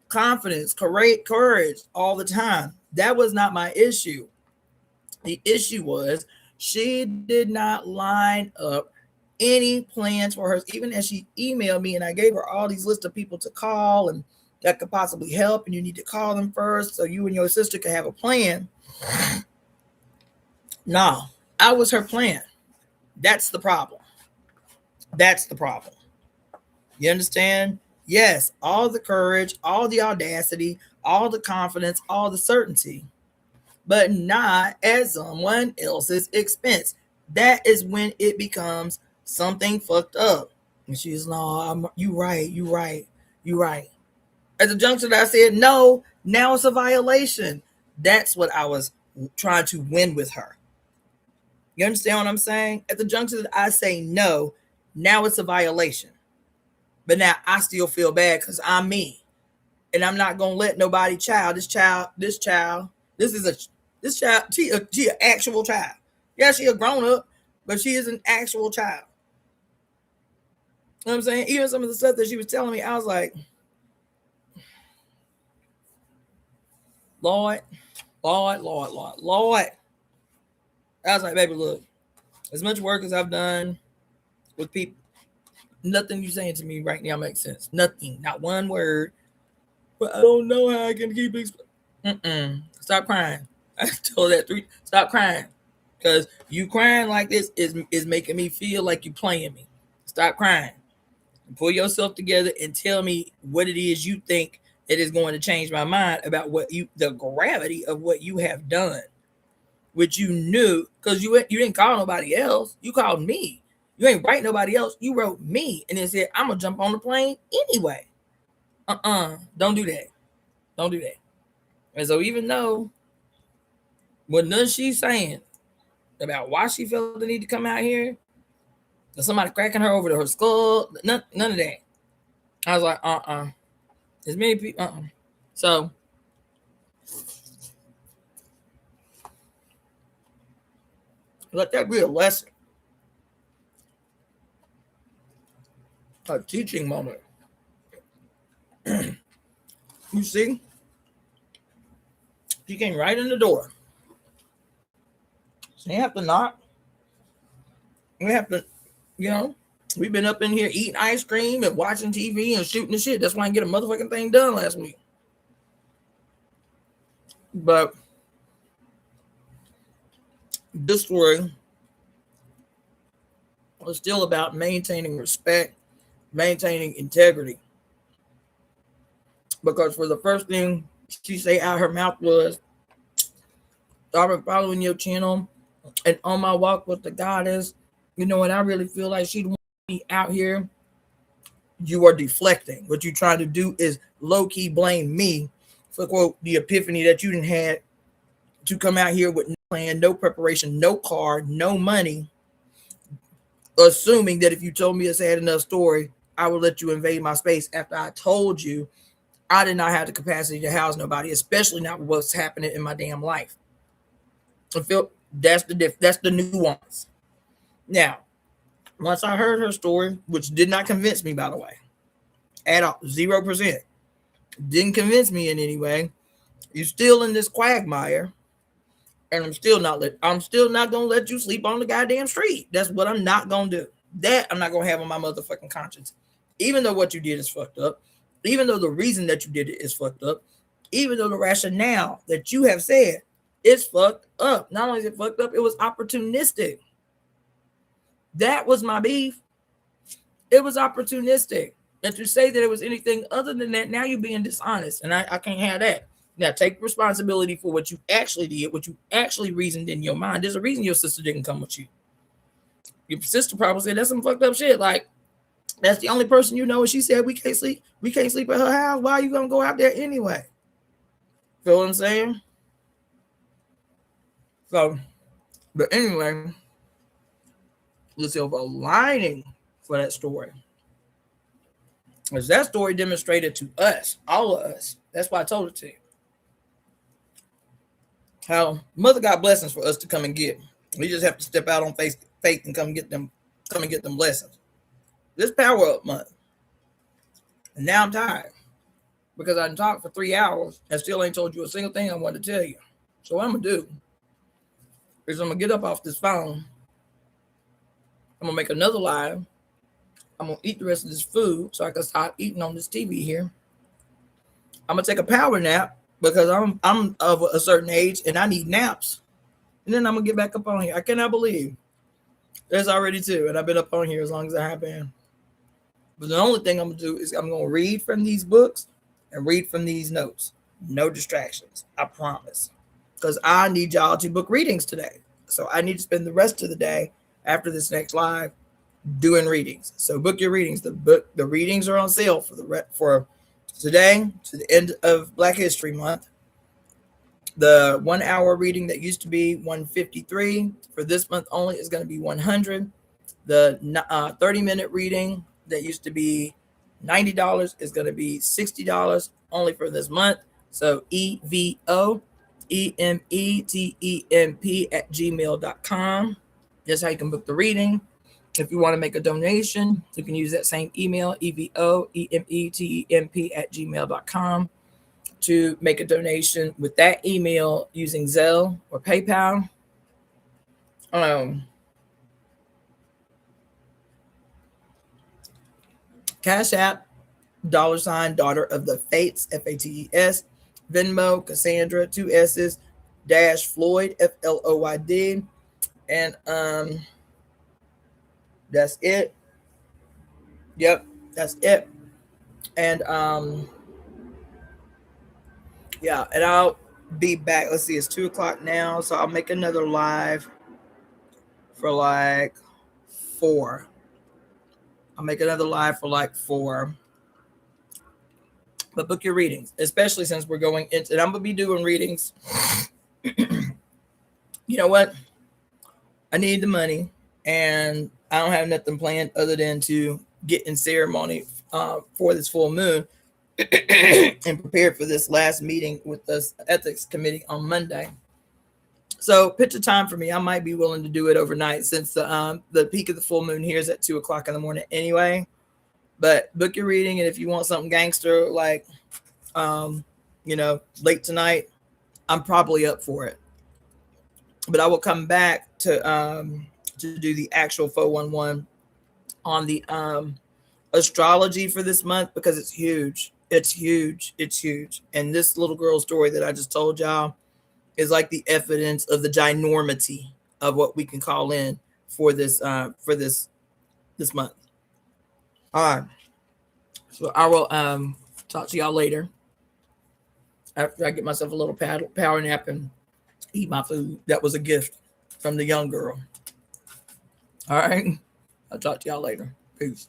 confidence, courage all the time. That was not my issue. The issue was she did not line up any plans for her. Even as she emailed me and I gave her all these lists of people to call and that could possibly help, and you need to call them first so you and your sister can have a plan. No, I was her plan. That's the problem. You understand? Yes, all the courage, all the audacity, all the confidence, all the certainty, but not at someone else's expense. That is when it becomes something fucked up. And she's, no, you right. At the juncture that I said no, now it's a violation. That's what I was trying to win with her. You understand what I'm saying? At the juncture that I say no, now it's a violation. But now I still feel bad because I'm me. And I'm not gonna let nobody this child, she an actual child. Yeah, she a grown up, but she is an actual child. You know what I'm saying? Even some of the stuff that she was telling me, I was like, Lord. I was like, baby, look, as much work as I've done with people, Nothing you saying to me right now makes sense. Nothing. Not one word. But I don't know how I can keep Stop crying. I told that three. Stop crying. Because you crying like this is making me feel like you playing me. Stop crying. Pull yourself together and tell me what it is you think that is going to change my mind about the gravity of what you have done, which you knew, because you didn't call nobody else. You called me. You ain't write nobody else. You wrote me and then said, I'm gonna jump on the plane anyway. Don't do that. Don't do that. And so even though what none she's saying about why she felt the need to come out here, or somebody cracking her over her skull, none of that. I was like, as many people, So let that be a lesson, a teaching moment. You see, she came right in the door. So you have to knock. We have to, we've been up in here eating ice cream and watching TV and shooting the shit. That's why I didn't get a motherfucking thing done last week. But this story was still about maintaining respect, maintaining integrity. Because for the first thing she say out her mouth was, I've been following your channel and on my walk with the goddess, and I really feel like she'd want me out here. You are deflecting. What you're trying to do is low-key blame me for, quote, the epiphany that you didn't have to come out here with no plan, no preparation, no car, no money, assuming that if you told me a sad enough story, I would let you invade my space after I told you I did not have the capacity to house nobody, especially not what's happening in my damn life. I feel that's the nuance. Now, once I heard her story, which did not convince me, by the way, at all, 0%, didn't convince me in any way. You're still in this quagmire, and I'm still not gonna let you sleep on the goddamn street. That's what I'm not gonna do. That I'm not gonna have on my motherfucking conscience. Even though what you did is fucked up, even though the reason that you did it is fucked up, even though the rationale that you have said is fucked up. Not only is it fucked up, it was opportunistic. That was my beef. It was opportunistic. And to say that it was anything other than that, now you're being dishonest. And I can't have that. Now take responsibility for what you actually did, what you actually reasoned in your mind. There's a reason your sister didn't come with you. Your sister probably said that's some fucked up shit. Like, that's the only person you know. And she said we can't sleep at her house. Why are you gonna go out there anyway? Feel what I'm saying? So, but anyway, the silver lining for that story is that story demonstrated to us, all of us. That's why I told it to you. How Mother got blessings for us to come and get. We just have to step out on faith and come and get them blessings. This power up month. And now I'm tired because I done talked for 3 hours and still ain't told you a single thing I wanted to tell you. So what I'm gonna do is I'm gonna get up off this phone. I'm gonna make another live. I'm gonna eat the rest of this food so I can stop eating on this TV here. I'm gonna take a power nap because I'm of a certain age and I need naps. And then I'm gonna get back up on here. I cannot believe there's already 2, and I've been up on here as long as I have been. But the only thing I'm gonna do is I'm gonna read from these books and read from these notes. No distractions. I promise. Because I need y'all to book readings today. So I need to spend the rest of the day after this next live doing readings. So book your readings. The readings are on sale for today to the end of Black History Month. The 1 hour reading that used to be $153 for this month only is going to be $100. The 30-minute reading that used to be $90 is going to be $60 only for this month. So EvoEmeTemp @gmail.com. That's how you can book the reading. If you want to make a donation, you can use that same email, EvoEmeTemp @gmail.com, to make a donation with that email using Zelle or PayPal. Cashapp, $ Daughter of the Fates, Fates, Venmo, Cassandra, 2 S's, dash Floyd, Floyd, and that's it. Yep, that's it. And yeah, and I'll be back. Let's see, it's 2 o'clock now, so I'll make another live for like 4. I'll make another live for like 4. But book your readings, especially since we're going into, and I'm gonna be doing readings. You know what? I need the money, and I don't have nothing planned other than to get in ceremony for this full moon and prepare for this last meeting with the ethics committee on Monday. So pick a time for me. I might be willing to do it overnight since the peak of the full moon here is at 2 o'clock in the morning anyway. But book your reading, and if you want something gangster like, late tonight, I'm probably up for it. But I will come back to do the actual 411 on the astrology for this month because it's huge. It's huge. It's huge. And this little girl story that I just told y'all is like the evidence of the ginormity of what we can call in for this month. All right. So I will talk to y'all later after I get myself a little power nap and eat my food. That was a gift from the young girl. All right. I'll talk to y'all later. Peace.